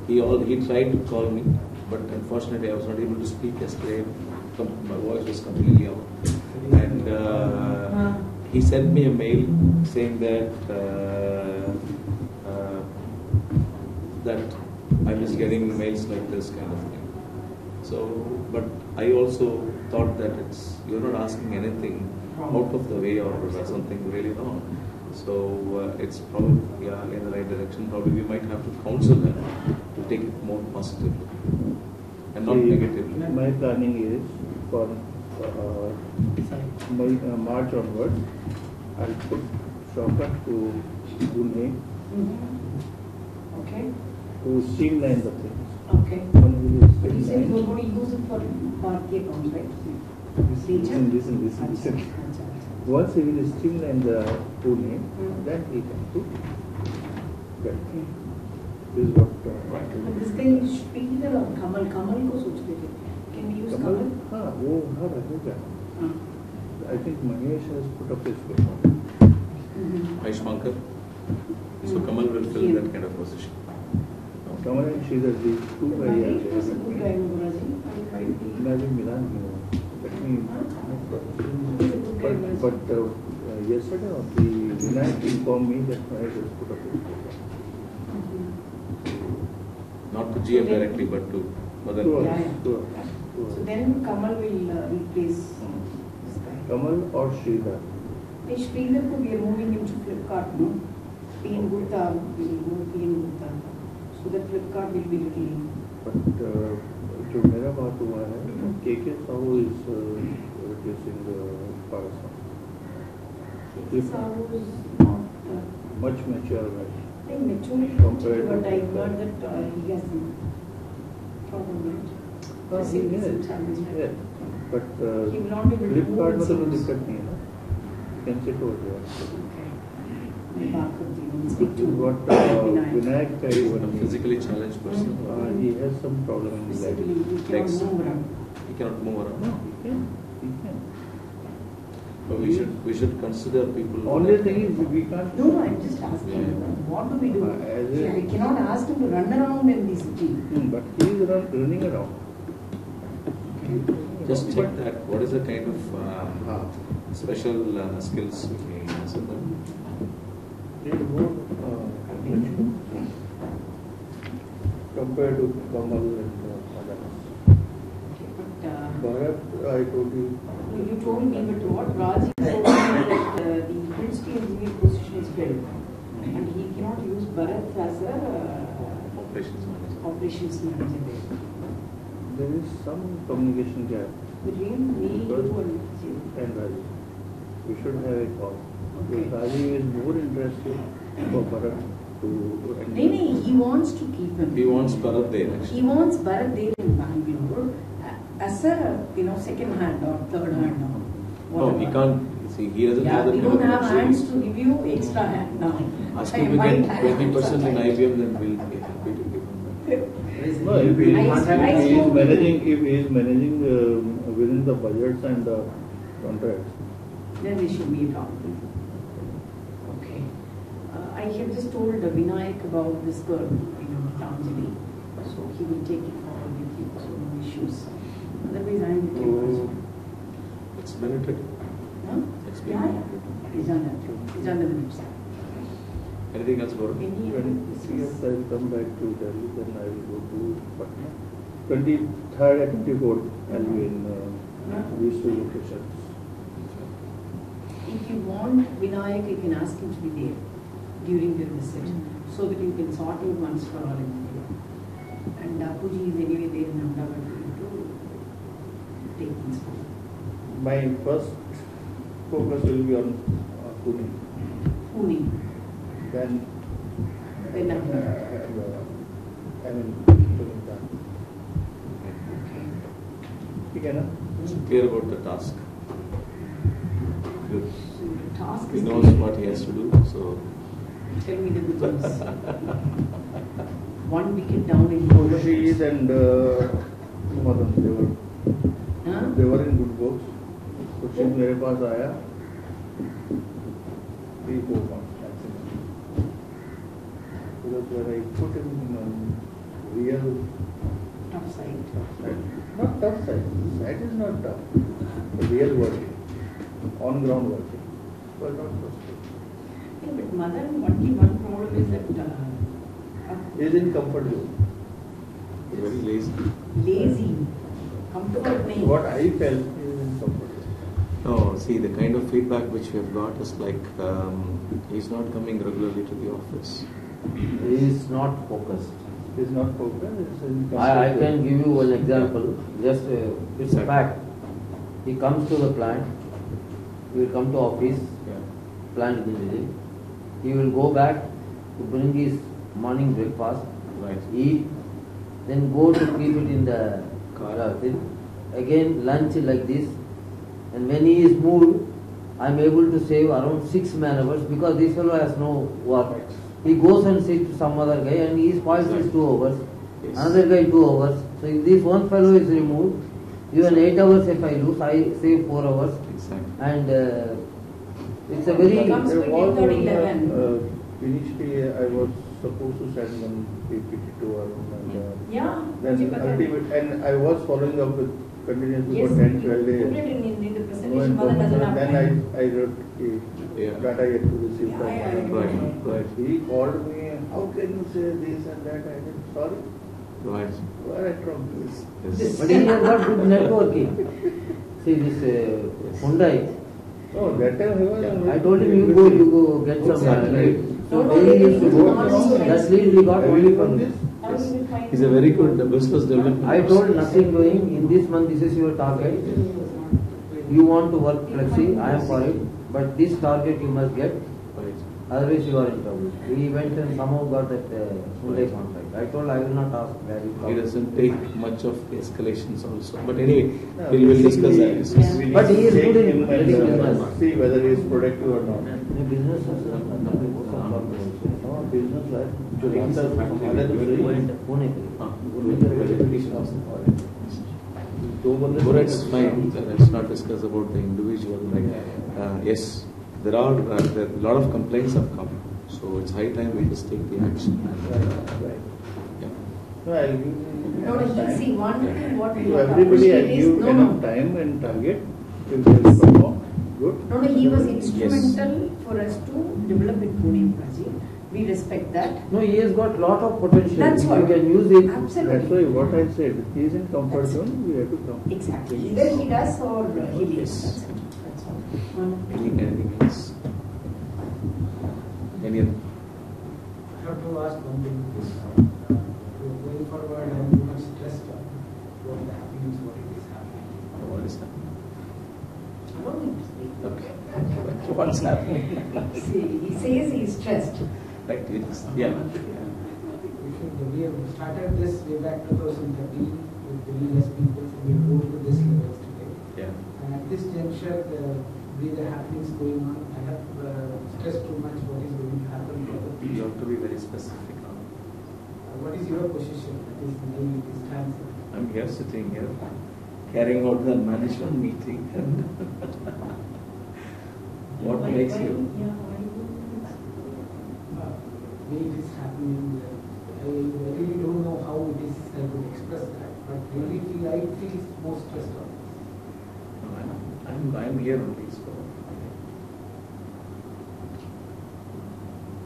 He tried to call me, but unfortunately I was not able to speak yesterday. My voice was completely out. And he sent me a mail saying that I'm just getting mails like this kind of thing. So, but I also thought that you're not asking anything out of the way or something really wrong. So it's probably in the right direction. Probably we might have to counsel them to take it more positively and not negatively. My planning is for March onwards, I'll put Shaukat to Pune Okay. to streamline the things. Okay. One will But you said streamline. you were going to use it for party accounts, right? Listen. Once he will streamline the Pune, then he can do that. This is what. But this guy is speaking of Kamal. Kamal को सोचते थे. Can we use Kamal? हाँ वो रहेगा. I think Mahesh has put up his foot. Mahesh Pankar. So Kamal will fill that kind of position. Kamal and Sridhar, the two Mahesh was a guys. good guy in Brazil. Imagine Milan. Let me. But yesterday, the Vinayak informed me that Mahesh has put up his foot. Not to GM directly, but to other. So then Kamal will replace this guy. Kamal or Sridhar? Sridhar ko we are moving him to Flipkart, no? PM Gupta will move PM Gupta. So that Flipkart will be little. But जो मेरा बात हुआ है, KK Sahu is replacing Parasam. KK Sahu is not much mature, right? I think maturity, but I heard that he has some problem with it. Yes. But he will not be able to Flipkart move. में तो कोई दिक्कत नहीं है ना? You can sit over there. मैं बात करती हूँ. Speak to What Vinayak का A physically challenged person. he has some problem in his Physically, he cannot legs. move around. He cannot move around. No, he can. But we should consider people. Only thing is we can't. No, I'm just asking. What do we do? See, I cannot ask him to run around in the city. But he is running around. Just check that. What is the kind of special skills we have in them? He is more compared to Kamal and others. Bharat, I told you. You told me, but what Raji told me that the ministry engineer position is filled, and he cannot use Bharat as a Operations manager. operations manager there. There is some communication gap Between me, you and Rajiv. We should have a call. Okay. Because Rajiv is more interested for Bharat to. No, he wants to keep him. He wants Bharat there actually. He wants Bharat there in Bangalore as a second hand or third hand or No, he can't. See, he doesn't have the we kind don't of have luxury. hands to give you extra hand now. Ask I him to might get have 20% in some IBM, then we'll be happy to give him that. No, if he I is managing within the budgets and the contracts. Then we should be talking. Okay. I have just told Vinayak about this girl, Tanjali. So he will take it forward with you. So no issues. Otherwise, I am with you also. It's merited. Huh? It's been Yeah, merited. He's under the website. Anything else, Gaurav? Any Yes, I will come back to Delhi, then I will go to Patna. 23rd and 24th, I will be in these two locations. If you want Vinayak, you can ask him to be there during your visit, so that you can sort out once for all in India. And Puji is anyway there in Ahmedabad for you to take things forward. My first focus will be on Pune. Pune. Then Then I mean, Telangana. Okay, na? Clear about the task. Good. So the task He is knows what he has to do, so. Tell me the good news. One wicket down in Khurshid and Madan, Huh? they were in good books. Khurshid मेरे पास आया 3-4 months maximum. Because when I put him in real Tough side. not tough side. Side is not tough. The real working, on ground working. But not frustrated. Yeah, but Madan, only one problem is that He is in comfort zone. Very lazy. lazy. Comfort nahi. What I felt, he is in comfort zone. No, see, the kind of feedback which we have got is like he's not coming regularly to the office. He is not focused. He is not focused. He is in I comfort can zone. give you one example. Just it's a fact. He comes to the plant. He will come to office. Plant visit. He will go back to bring his morning breakfast. Right. eat, then go to keep it in the car. Again lunch like this, and when he is moved, I am able to save around 6 man-hours because this fellow has no work. He goes and sits to some other guy and he spoils his 2 hours. Yes. Another guy 2 hours. So if this one fellow is removed, even 8 hours if I lose, I save 4 hours. Exactly. And it's a very... There was initially I was supposed to send one PPT to Arun and then ultimate, and I was following up with continuously for 10, 12 days. Put it in the presentation, mother doesn't have Then time. I wrote that I had to receive from Right. He called me, how can you say this and that? I said, sorry. Right. Where I from this? But he has got good networking. See this Hyundai. Oh, that time he was... I told him you go get some lead. So daily he used to go. That lead we got only from this. He's a very good business development. I told nothing doing. In this month this is your target. You want to work flexi, I am for it. But this target you must get. Otherwise you are in trouble. He went and somehow got that Hyundai contract. I told I will not ask where you come. He doesn't take much of escalations also. But anyway, we will discuss that. But he is good in business. See whether he is productive or not. Business is business like Let's fine. Let's not discuss about the individual. Like, yes, there are a lot of complaints have come, so it's high time we just take the action. See, one thing what we So have to everybody appreciate has is, give enough time and target. If they perform, good. No, he was instrumental for us to develop it, Pune Praji. We respect that. No, he has got lot of potential. That's if what. you can use it. Absolutely. That's why what I said, he is in comfort zone, we have to come. Exactly. Either he does or he leaves. Yes. That's all. Anything else? Any other? I have to ask one thing. Going forward, I am too much stressed on what is happening, what it is happening. What is that? I don't need to speak. Okay. What's happening? See, he says he is stressed. Right. We have started this way back 2013 with very less people. We have moved to this levels today. Yeah. And at this juncture, with the happenings going on, I have stressed too much what is going to happen to other people. You have to be very specific now. What is your position? That is my stance. I'm here sitting here, carrying out the management meeting. What makes you? Way it is happening. I really don't know how it is. I would express that, but really I feel more stressed on this. I'm here only. So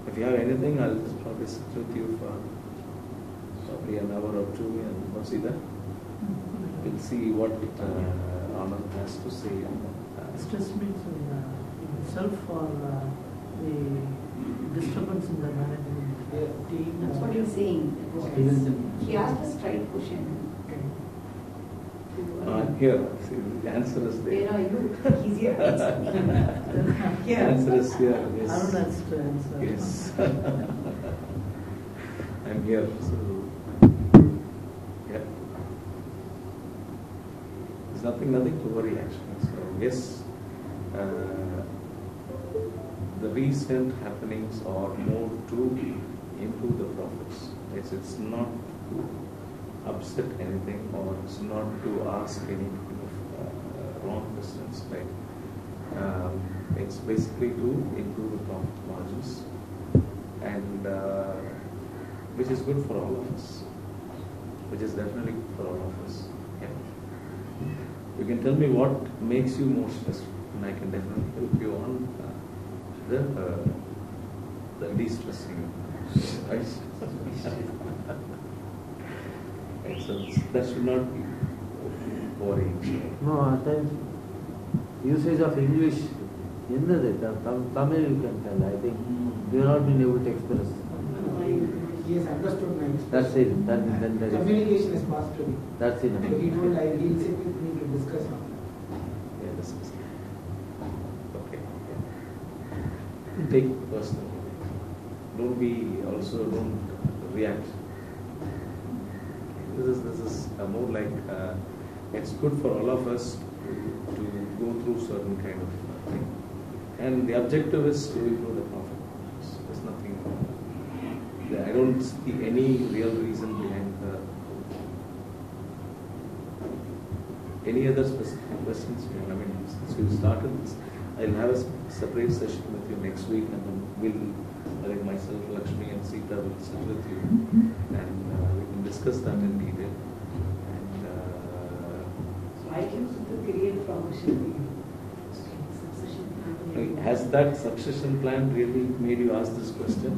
if you have anything, I'll just probably sit with you for probably an hour or two and consider. We'll see what Anand has to say. Stress means itself or the disturbance in the management team. That's what he's saying. He asked a straight question. Here, see, the answer is there. Where are you? He's here. The Here. answer is here. Yes. Arun has to answer. Yes. I'm here. So, yeah. There's nothing to worry actually. So, yes, the recent happenings are more to improve the profits. It's not to upset anything, or it's not to ask any kind of wrong questions, right? It's basically to improve the profit margins, and which is good for all of us, which is definitely good for all of us. Yeah. You can tell me what makes you more stressed, and I can definitely help you on the de-stressing, right? So that should not be worrying. No, at times usage of English, Tamil you can tell. I think you have not been able to express. He has understood my expression. That's it. Then there is. Communication is passed to me. That's enough. So he told he'll sit with me to discuss on that. Yeah, this is okay. Yeah. Take it personally. Don't react. is more like it's good for all of us to go through certain kind of thing. And the objective is to improve the profit. There's nothing. I don't see any real reason behind any other specific questions. I mean, since we started this, I'll have a separate session with you next week, and then we'll, like myself, Lakshmi, and Sita will sit with you, and we can discuss that in detail. And So I can create promotion. has that succession plan really made you ask this question?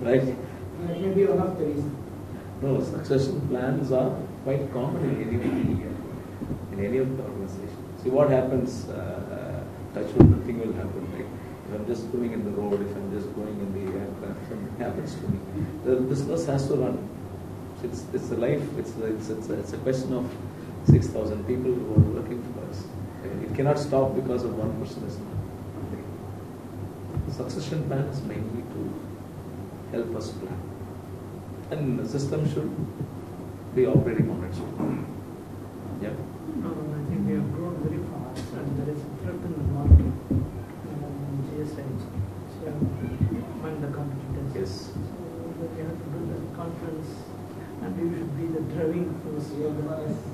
Right? That may be one of the reasons. No, succession plans are quite common in any of the organizations. See what happens, touch wood, nothing will happen, right? If I'm just going in the road, if I'm just going in the aircraft, something happens to me. The business has to run. It's a life, it's a question of 6,000 people who are working for us. It cannot stop because of one person is not. Succession plan is mainly to help us plan. And the system should be operating on its own. Yeah. I think we have grown very fast and there is a threat in the market. GSI, so among the competitors. Yes. So we have to do the conference and we should be the driving force for the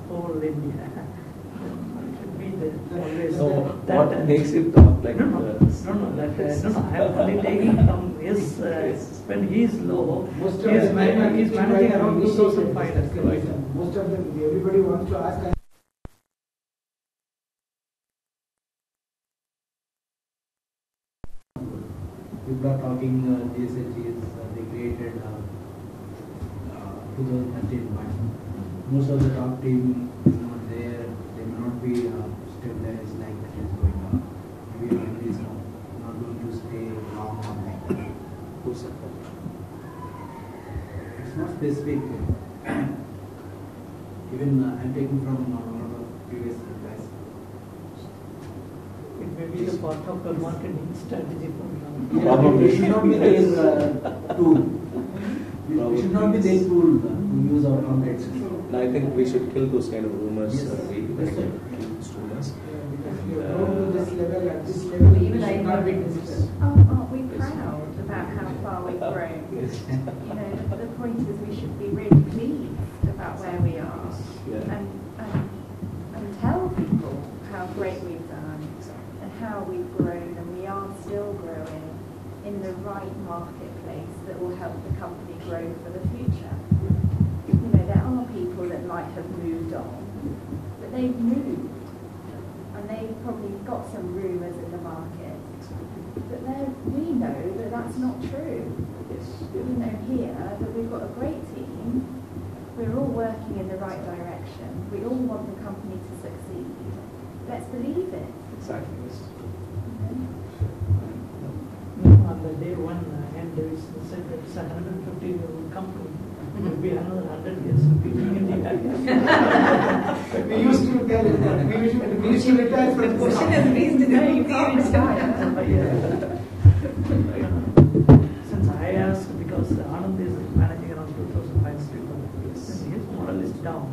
whole India. So what makes it talk like I am only taking from his, when he is low, he is managing around 2,500. Most of them, everybody wants to ask. People are talking DSHs, they created 2013, but most of the top team is not there. They may not be stabilized like that is going on. Maybe everybody is not going to stay long on like that. Who's that? It's not specific. Even I'm taking from one of the previous guys. It may be the part of the marketing strategy for It should not be their tool. It should not be their tool to use our contacts. I think we should kill those kind of rumors. Yes. Those rumors. This level, at this level, Even should not be discussed. Aren't we proud about how far we've grown? Yes. You know, the point is we should be really pleased about where we are and tell people how great we've done and how we've grown, and we are still growing in the right marketplace that will help the company grow for the future. You know, there are people that might have moved on, but they've moved and they've probably got some rumours in the market. But we know that that's not true. We know here that we've got a great team. We're all working in the right direction. We all want the company to succeed. Let's believe it. Exactly. On the day one, and there is said that it's a 150-year-old company. It will be another 100 years of being in the We used to tell it that we used to retire from the Question is raised in the Since I asked, because Anand is managing around 2,500 people, and his model is down.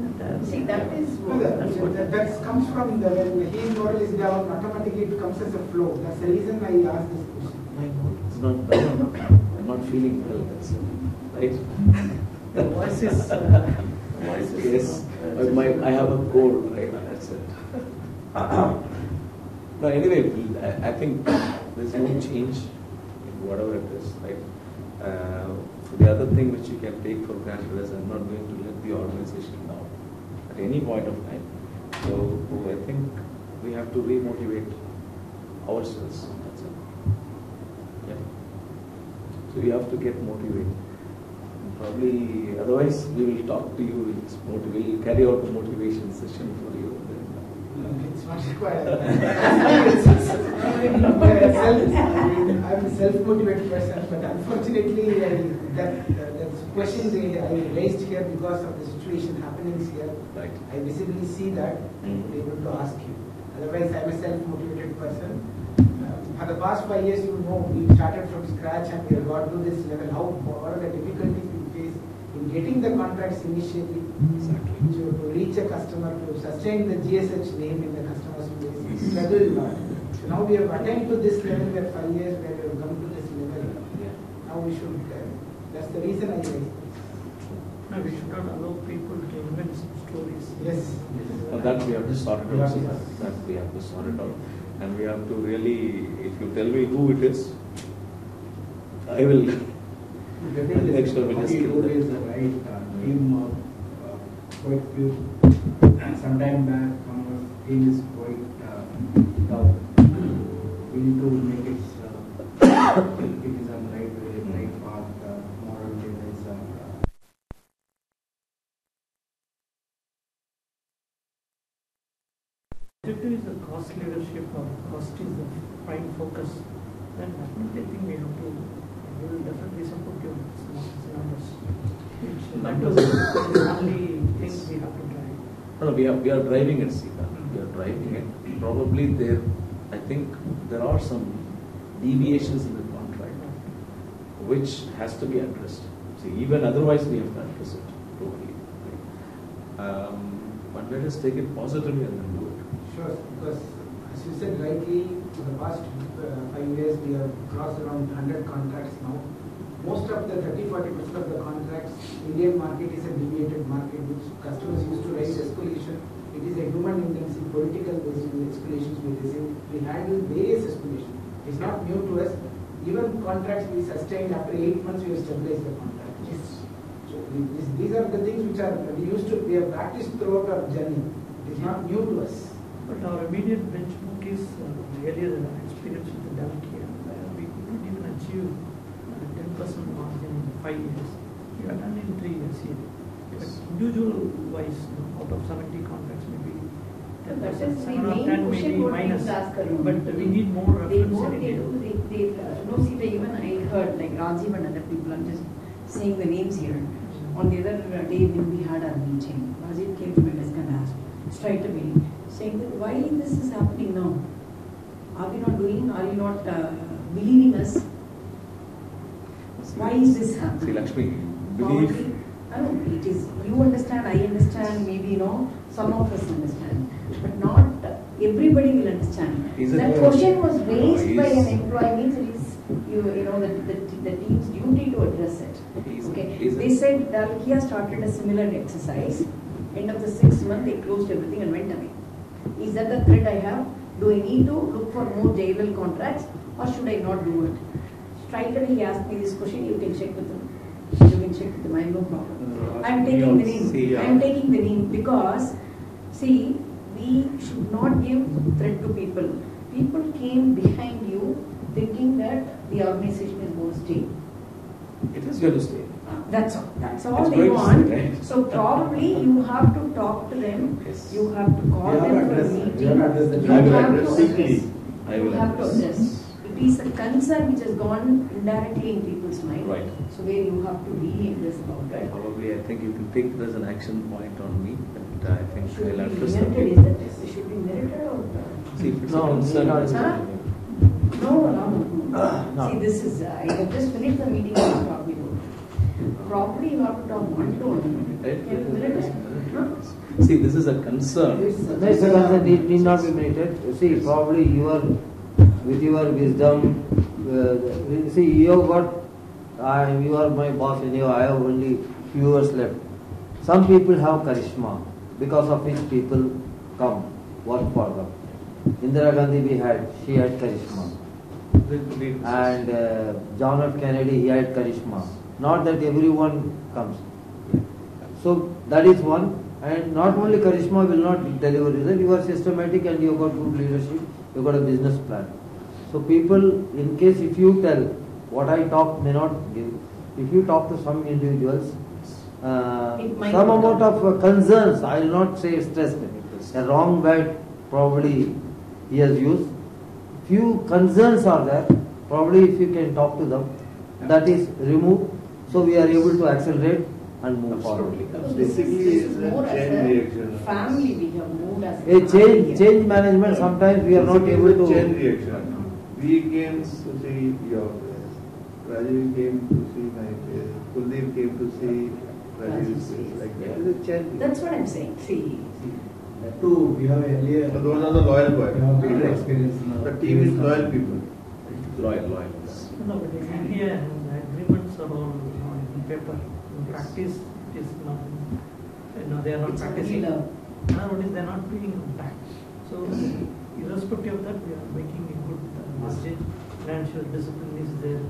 And, See, that is that comes from the when his model is down, automatically it comes as a flow. That's the reason I asked this question. It's not bad. I'm not feeling well. That's it. Right? the voice is. Yes. I have a cold. Right. That's it. No. Anyway, I think there's no change in whatever it is. Right. The other thing which you can take for granted is I'm not going to let the organization down at any point of time. So I think we have to remotivate ourselves. That's it. Yeah. So you have to get motivated. Probably otherwise we will talk to you. We'll carry out the motivation session for you. It's not required. I'm a self-motivated person, but unfortunately, that question I raised here because of the situation happenings here. Right. I visibly see that I'm able to ask you. Otherwise, I'm a self-motivated person. For the past 5 years, you know, we started from scratch and we got to this level. What are the difficulties we face in getting the contracts initially, to reach a customer, to sustain the GSH name in the customer's base, struggled a lot. So now we have attained to this level where 5 years where we have come to this level. Now we should, that's the reason I raised. No, we should not allow people to invent stories. Yes. That we have to sort it out. That we have to sort it out. And we have to really, if you tell me who it is, I will make sure we just kill is them. the right team. Quite few. Some time back, our team is quite down. We need to make it. It is on the right way, right path, moral ways. If it is the cost leadership or cost is the prime focus, then definitely I think we have to, we will definitely support you some of these numbers. That is the only thing we have to try. No, we are driving it, Sita. We are driving it. Probably there, I think there are some deviations in the contract which has to be addressed. See, even otherwise we have to address it totally. But let us take it positively and then do it. Sure, because as you said rightly, for the past 5 years we have crossed around 100 contracts now. Most of the 30-40% of the contracts, Indian market is a deviated market which customers used to raise escalation. It is a human intensive political based escalations we receive. We handle various escalations. It's not new to us. Even contracts we sustained after 8 months we have stabilized the contract. Yes. So these are the things which are we have practiced throughout our journey. It is not new to us. But our immediate benchmark is really the experience with the Delta. We couldn't even achieve 10% margin in 5 years. We have done in 3 years here. But individual wise, out of 70 contracts, maybe 10%, 7 or 10 maybe minus. But we need more reference in India. No, Sita, even I heard like Rajiv and other people, I'm just saying the names here. On the other day when we had our meeting, Rajiv came to my desk and asked straight away, saying that why this is happening now? Are we not doing? Are you not believing us? Why is this happening? See, Lakshmi, believe. I don't. It is. You understand. I understand. Maybe some of us understand, but not everybody will understand. That question was raised by an employee. Means it is the team's duty to address it. Okay. They said Dalkia started a similar exercise. End of the 6th month, they closed everything and went away. Is that the threat I have? Do I need to look for more JLL contracts or should I not do it? Straight away he asked me this question, you can check with him. You can check with him, I have no problem. I am taking the name. I am taking the name because, see, we should not give threat to people. People came behind you thinking that the organization is going to stay. It is going to stay. That's all. That's all they want. Right. So probably you have to talk to them. Yes. You have to call them for a meeting. You have to address. You have to address. It is a concern which has gone indirectly in people's mind. Right. So where you have to really address about it. Probably, I think you can take it as an action point on me, but I think should I'll be address merited. it. Is that should be merited or? See, if it's a concern. No. See, this is. I have just finished the meeting and talk with you. Probably you have to talk one to one. See, this is a concern. It need not be merited. See, probably you are, with your wisdom, see, you have got, you are my boss and I have only few years left. Some people have charisma, because of which people come, work for them. Indira Gandhi she had charisma. And John F. Kennedy, he had charisma. Not that everyone comes. So that is one. And not only charisma will not deliver result, you are systematic and you have got good leadership, you have got a business plan. So people, in case if you tell, what I talk may not give, if you talk to some individuals, some amount of concerns, I will not say stress, a wrong word probably he has used. Few concerns are there, probably if you can talk to them, that is removed, so we are able to accelerate and move forward. Basically, it's a chain reaction. Family we have moved as a change management, sometimes we are not able to. Chain reaction. We came to see your place. Rajiv came to see my place. Kuldeep came to see like that. That's what I'm saying. See, Too, we have earlier. So those are the loyal boys. We have better experience in our The team is loyal people. Loyal. No, but in India, the agreements are all in paper. In practice, it is not. They are not practicing. Nowadays, they are not paying on tax. So, irrespective of that, we are making a good margin. Financial discipline is there.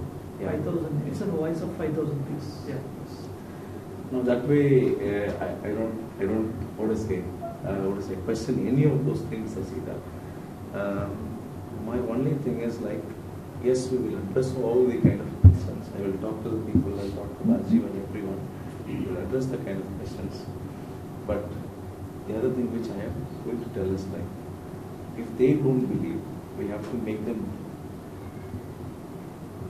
5,000. It's a voice of 5,000 pieces. Yeah. No, that way I don't what to say question any of those things, Asita. My only thing is like, yes, we will address all the kind of questions. I will talk to the people, I'll talk to Rajiv and everyone. We will address the kind of questions. But the other thing which I am going to tell is like, if they don't believe, we have to make them.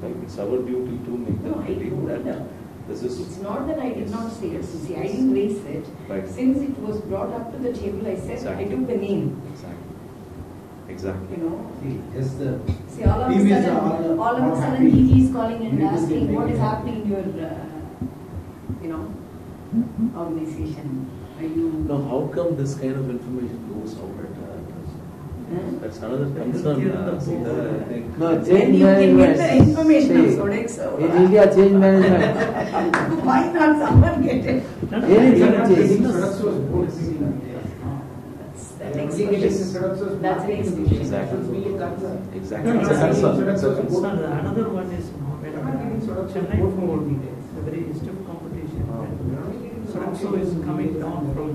Like it's our duty to make them believe that. It's not that I did not say it. See, I didn't raise it. Right. Since it was brought up to the table, I said I took the name. Exactly. You know. Yes, the See, all of a sudden, he is calling and asking what is happening in your, organization. Are you? Now, how come this kind of information goes out? That's another concern. Sita, I think. No, Then change you can get the management. information of See, Sodexo. in India, change management. Why not someone get it? Anything change. That's an exhibition. That's an exhibition. Exactly. No, It's a concern. It's a concern. So the another one is when Chennai for a very stiff competition. Sodexo is coming down from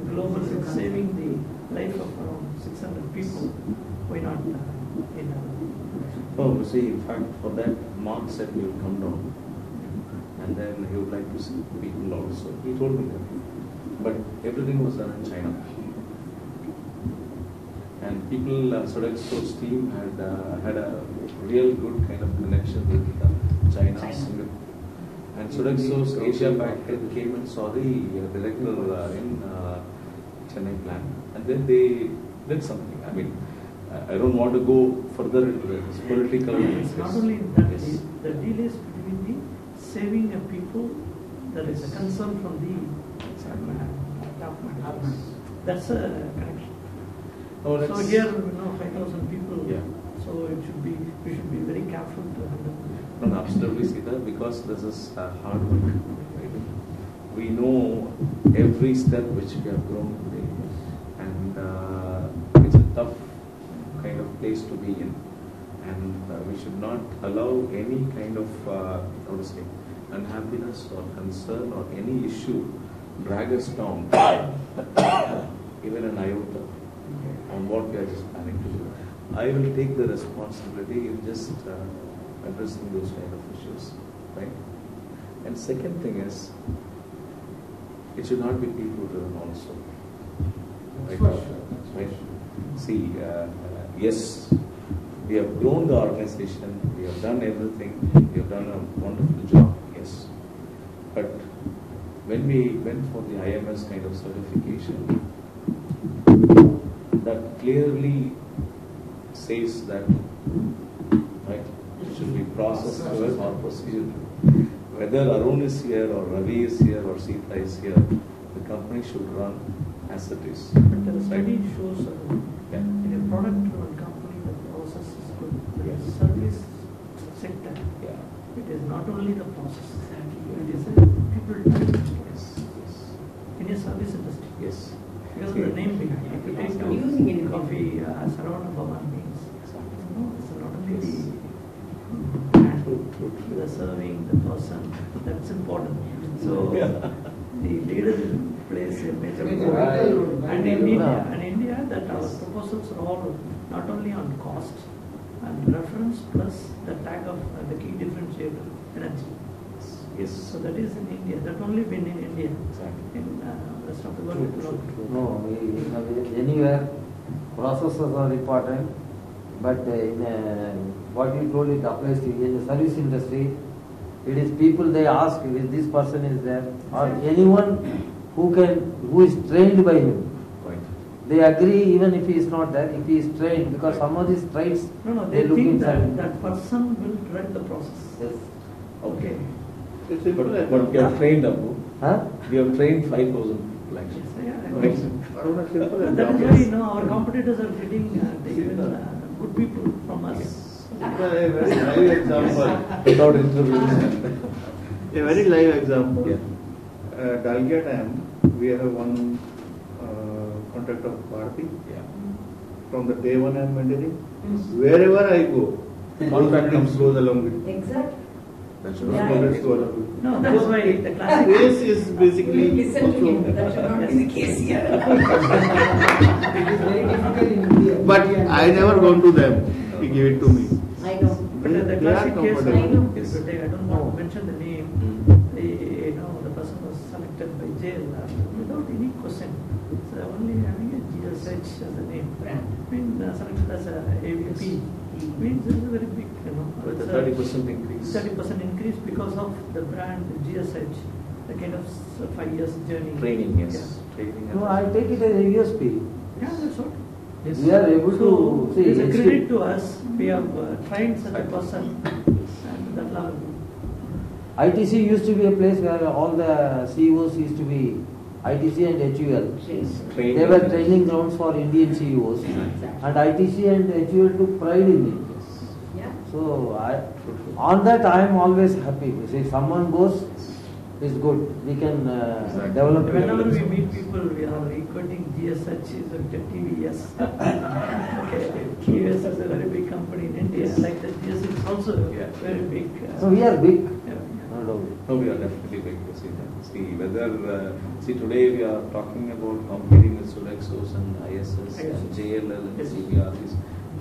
global, saving the life of around 600 people. Why not Oh, see, in fact, for that, Mark said he will come down. And then he would like to see people also. He told me that. But everything was done in China. And people, Sodexo's team had a real good kind of connection with China. And Sodexo's Asia Pac came and saw the director in Chennai plant. And then they did something. I mean, I don't want to go further into this political. It's not only that, the deal is between the saving of people, there is a concern from the top management. That's a connection. Oh, so here, 5,000 people. Yeah. So we should be very careful to handle. No, absolutely see that, because this is hard work. Right? We know every step which we have grown today, and it's a tough kind of place to be in, and we should not allow any kind of unhappiness or concern or any issue drag us down, even an iota, on what we are just planning to do. I will take the responsibility in just addressing those kind of issues, right? And second thing is, it should not be people driven also. Right? Right? See, yes, we have grown the organization, we have done everything, we have done a wonderful job, yes. But when we went for the IMS kind of certification, that clearly says that, right, it should be process driven or procedure driven. Whether Arun is here or Ravi is here or Sita is here, the company should run as it is. But the study shows in a product-driven company, the process is good. But the service sector, it is not only the process, it is a people. Yes. In a service industry. Yes. Because of the name behind it. If you take the coffee, Saravana Bhavan means, it's not only the serving, the person, that's important. So the leader plays a major role. And in India, that our proposals are all not only on cost and reference plus the tag of the key differentiator, energy. Yes. So that is in India. That only been in India. Exactly. In rest of the world. No, anywhere processes are important, but what you told, it applies to in the service industry. It is people, they ask if this person is there, or anyone who is trained by him. Right. They agree even if he is not there, if he is trained, because some of these traits they look think inside. that person will drive the process. Yes. Okay. It's simple. But we are trained, Abu. Huh? We have trained 5,000 people actually. Right. That is why, our competitors are getting even good people from us. A very live example. Without interviews. A very live example. Yeah. Dalgia Dam, we have one contract of Bharati. Yeah. From the day one I am maintaining. Wherever I go, contract comes goes along with. Exactly. That should Yeah. not Contracts be. go along with. No, that's why the classic. This is basically. Listen to him, that should not be the case here. It is very difficult in India. But I never gone to them. He gave it to me. I know. But the They are classic case, comfortable. I know. if you take, I don't want to mention the name, the person was selected by jail without any question. So only having a GSH as a name, selected as a AVP, means it's a very big, With a it's 30% increase. 30% increase because of the brand GSH, the kind of 5 years journey. Training, yes. Training. No, I take it as a USP. Yeah, that's what. Yes. We are able to see. It's a credit to us. We have trained such a person, and that level. ITC used to be a place where all the CEOs used to be ITC and HUL. Training. They were training grounds for Indian CEOs. And ITC and HUL took pride in it. Yeah. So on that I am always happy. If someone goes, it's good. We can develop it. Whenever we meet people, we are equating GSH is a TVS. Okay, TVS is a very big company in India. Like the GSH is also very big. So we are big. Yeah. No doubt. No, we are definitely going to see that. See whether today we are talking about competing with Sodexos and ISS and JLL and CBRs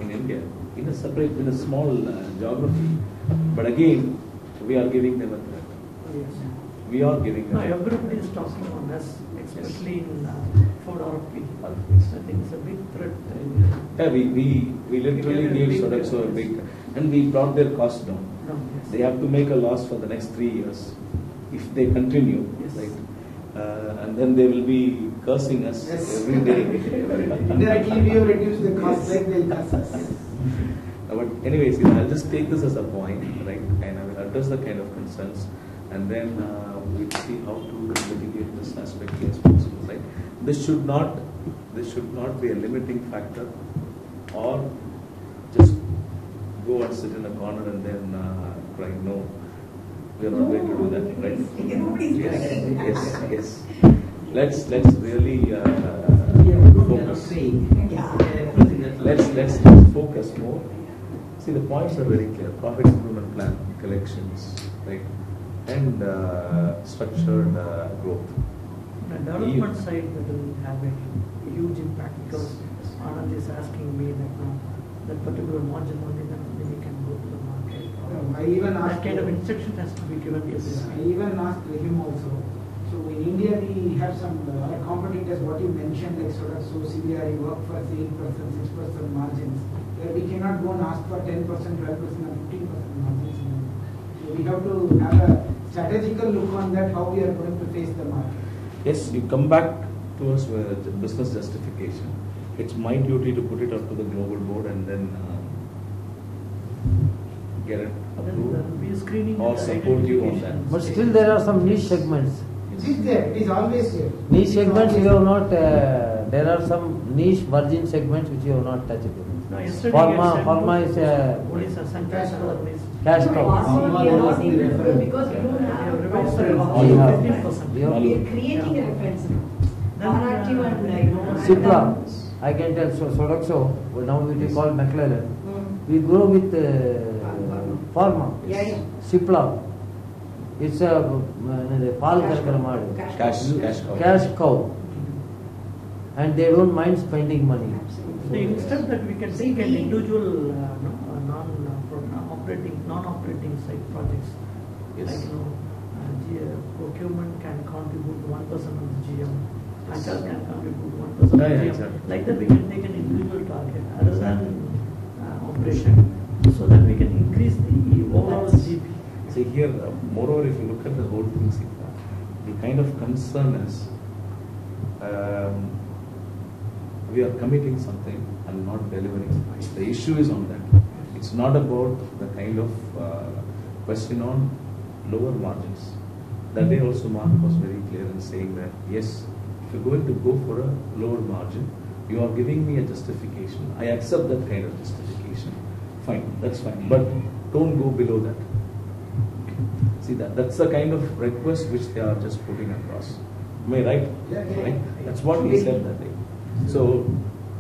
in India in a separate, in a small geography. But again, we are giving them a threat. Yes. We are giving them. No, a threat. everybody is talking on us, especially in Ford RP. I think it's a big threat. Yeah, we literally gave Sodexo a big, and we brought their cost down. No, yes. They have to make a loss for the next 3 years if they continue, Yes. right? And then they will be cursing us every day. Indirectly, we have reduced the cost, like they curse us. But anyways, I'll just take this as a point, right? And I will address the kind of concerns, and then we'll see how to mitigate this aspect as possible, right? This should not be a limiting factor, or just go and sit in a corner and then cry. No, we are not going to do that, right? Yes. Let's really focus. Let's focus more. See, the points are very clear: profit improvement plan, collections, right, and structured growth. The development side will have a huge impact because Anand is asking me that particular margin only, then we can go to the market. I even That asked. kind of instruction has to be given to this. I even asked him also. So in India we have some our competitors, what you mentioned, like Sodexo, CBR, work for 8%, 6% margins. Where we cannot go and ask for 10%, 12% or 15% margins. So we have to have a strategical look on that, how we are going to face the market. Yes, you come back to us with business justification. It's my duty to put it up to the global board and then get it approved We are screening or support you on that. But still there are some niche segments. It is there, it is always there. Niche segments you have not, there are some niche virgin segments which you have not touched. No, yesterday Pharma is only cash cow. Because we don't have a proper We have. 15%. We have. We are creating a reference now. Narrative and Cipla, I can tell Sodexo, now it is called McLaren. We grow with Pharma. Yeah. Cipla. It's a cash cow. And they don't mind spending money. So instead that we can take an individual non-operating side projects. Yes. Like procurement can contribute 1% of the GM. HR can contribute 1% of the GM. Exactly. Like that we can take an individual target other than operation, so that we can increase the overall GP. See here, moreover, if you look at the whole thing, the kind of concern is we are committing something and not delivering. The issue is on that. It's not about the kind of question on lower margins. That day also Mark was very clear in saying that, yes, if you're going to go for a lower margin, you are giving me a justification. I accept that kind of justification. Fine, that's fine. But don't go below that. See that's the kind of request which they are just putting across. Am I right? Right? That's what he said that day. So,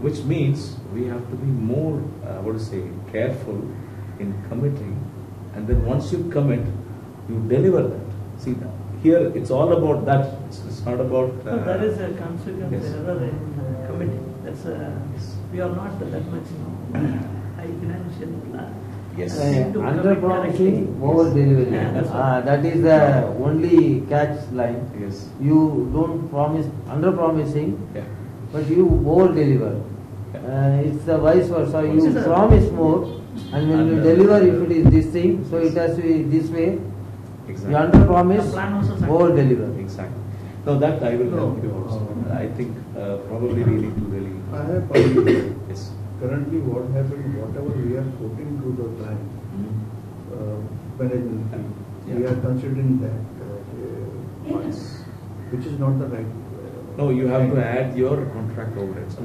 which means we have to be more, careful in committing. And then once you commit, you deliver that. See, here it's all about that. It's not about. So there is a consequence yes. error in committing. That's we are not that much, high financial. Yes. Under promising, over delivery. That is the only catch line. Yes. You don't promise, under promising, yeah. but you over deliver. It's the vice versa. You promise more, and when you deliver, if it is this thing, so it has to be this way. Exactly. You under promise, over deliver. Exactly. No, that I will help you also. I think probably we need to really. I have found yes. currently what happened, whatever we are quoting to the client, management fee, we are considering that, which is not the right. No, you have to add your contract overheads.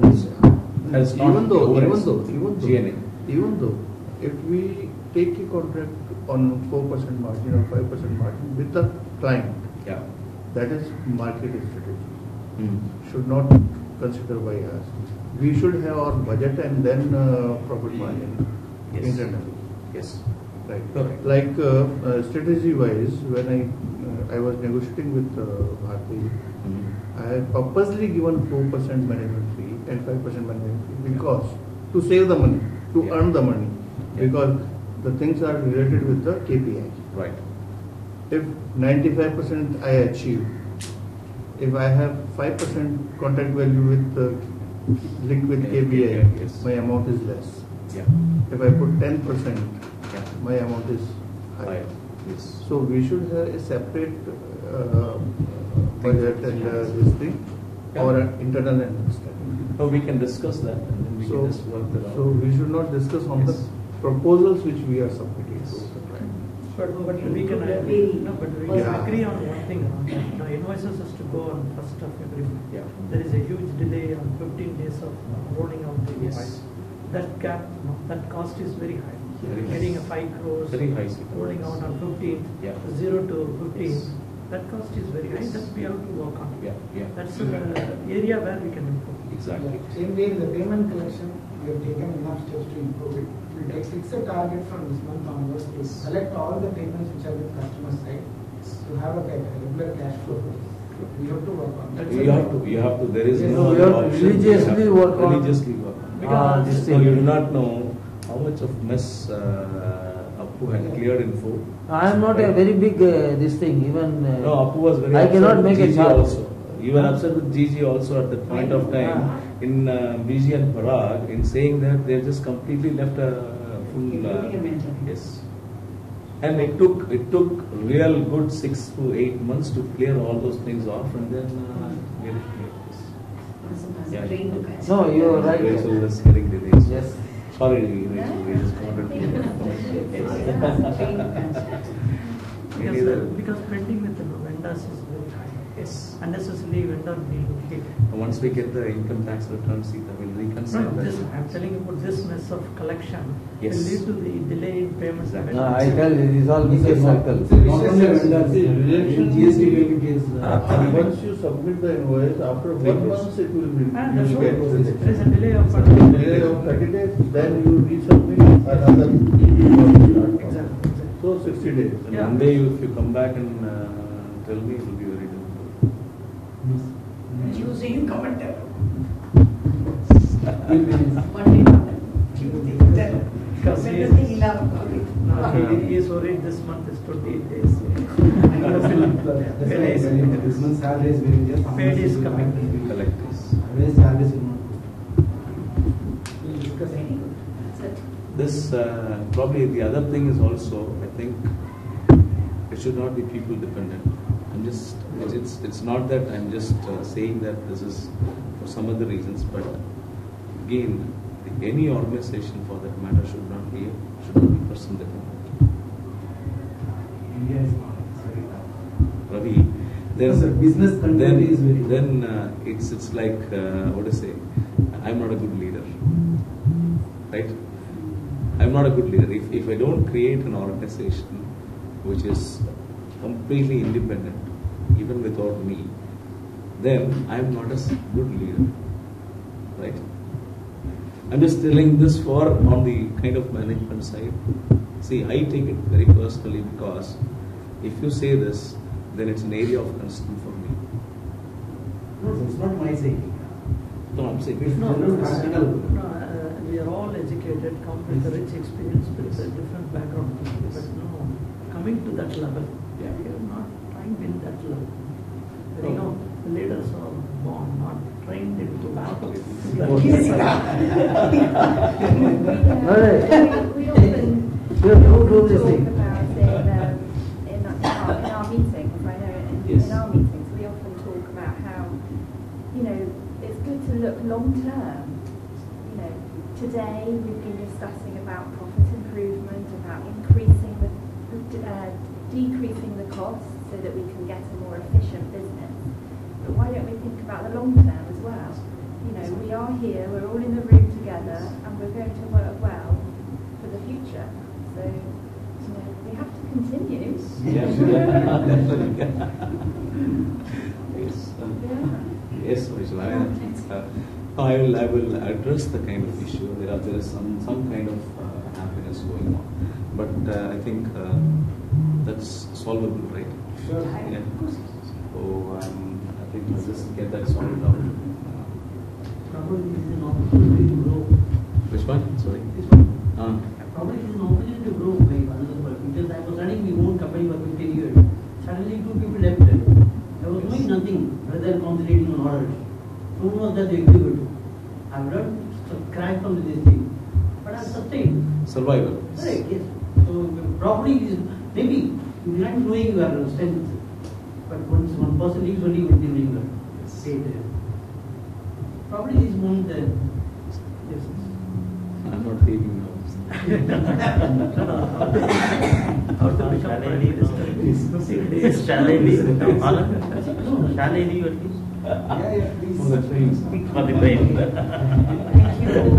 Even though, if we take a contract on 4% margin or 5% margin with the client, that is market strategy. Should not consider by us. We should have our budget and then profit margin internally. Yes. Right. Correct. Like strategy wise, when I was negotiating with Bharti, I have purposely given 4% management fee and 5% management fee because to save the money, to earn the money, because the things are related with the KPI. Right. If 95% I achieve, if I have 5% contract value with linked with KPI, my amount is less. Yeah. If I put 10%, my amount is higher. Yes. So we should have a separate budget and this thing, our internal understanding. No, we can discuss that and then we can just work that out. So we should not discuss on the proposals which we are submitting. But we can agree on one thing. The invoices has to go on 1st of every month. There is a huge delay on 15 days of rolling out the invoice. That gap, that cost is very high. Getting a 5 crores, very high. Rolling out on 15, 0 to 15, that cost is very high. That we have to work on. That's the area where we can improve. Exactly. Same way in the payment collection, we have taken enough steps to improve it. We take fix a target from this month onwards to collect all the payments which are with customer side to have a regular cash flow. We have to work on that. You have to. There is no you have to option. religiously work on. Religiously work on. Because you do not know how much of mess Appu had cleared in 4. I am not a very big this thing. Even no, Appu was very. I cannot make a chart. Also. You were upset with Gigi also at that point of time in Gigi and Parag in saying that they just completely left a full. Yes. And it took real good 6 to 8 months to clear all those things off and then get it clear. No, you are right. Rachel was getting delays. Yes. Sorry, Rachel, we just wanted to. Because pending with the vendors is very high. Yes. Unnecessarily vendor being hit. Once we get the income tax return, Sita will reconcile that. I'm telling you about this mess of collection will Yes. lead to the delay in payments. No, I tell you, it is all vicious circle. Once you submit the invoice, after 1 month it will be. There is a delay of 30 days, then you resubmit another. Exactly. So 60 days. And one day if you come back and tell me, it will be very difficult. Tuesday you come and tell. Because he is worried this month is 28 days. This month's salary is very less. Paid is coming. Collect this. Always salaries will not. This probably the other thing is also, I think it should not be people dependent. It's not that I'm just saying that this is for some other reasons, but again, any organization for that matter should not be person dependent. India is not. It's very tough. Ravi, then the business continuity is very then it's like what to say? I'm not a good leader, right? I'm not a good leader if I don't create an organization which is completely independent, even without me, then I'm not a good leader, right? I'm just telling this for on the kind of management side. See, I take it very personally because if you say this, then it's an area of concern for me. No, it's not my saying. No, I'm saying. It's not practical. We are all educated, come with a rich experience, with a different background. But no, coming to that level, we are not trained in that level. You know, the leaders are born, not trained into battle. We often talk about in our meetings, I know in our meetings, we often talk about how, you know, it's good to look long term. You know, today we've been discussing about profit improvement, about increasing decreasing the costs so that we can get a more efficient business. But why don't we think about the long term as well? You know, we are here, we're all in the room together, and we're going to work well for the future. So, you know, we have to continue. Yes. Yes, Rachel. I will address the kind of issue. There is some kind of happiness going on, but I think that's solvable, right? Sure. Yeah. So I think I'll just get that sorted out. Probably this is an opportunity to grow. Which one? Sorry. This one. Probably this is an opportunity to grow by another person. Because I was running my own company for 15 years. Suddenly 2 people left. I was doing nothing rather than concentrating on orders. So much that they execute. I've learned to crack from this thing. But I've sustained. Survival. Right, yes. So probably maybe you're not knowing you have strength. But once one person leaves, only you will be doing the state. Probably this won't I'm not taking notes. How to become prime minister? Shall I leave? No, shall I leave at least? Yeah, please. For the trains. For the brain. The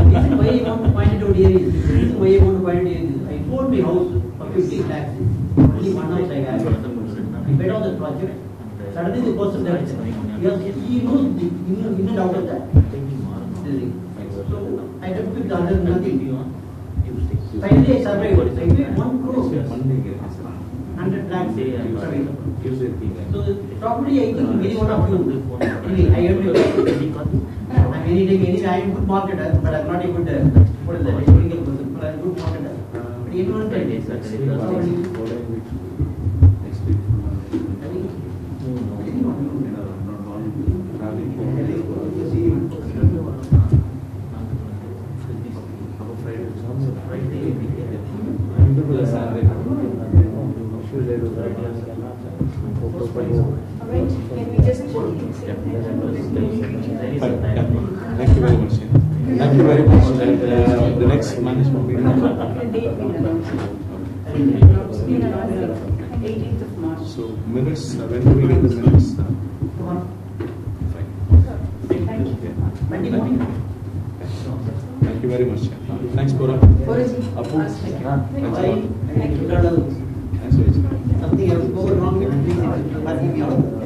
reason why I want to find it out here is, the reason why I want to find it here is, I sold my house for 50 lakhs. Only one house I had. I bet on the project. Suddenly the person left. He knows in and out of that. So I have to other nothing. Finally I survived. I made 1 crore. 100 lakhs. So probably I think any one of you. I am I am good marketer, but I'm not a good what is that? Technical person, but I'm a good marketer. But anyone can do that. Next week. Alright, can we just Thank you very much. Thank you very much. And the next management meeting. 18th of March. So minutes, when do we get the minutes? Fine. Thank you. Monday morning. Thank you very much. Thanks, Pura. Apu. Thank you. Thank you. Thanks, Vijay. Something else go wrong with me.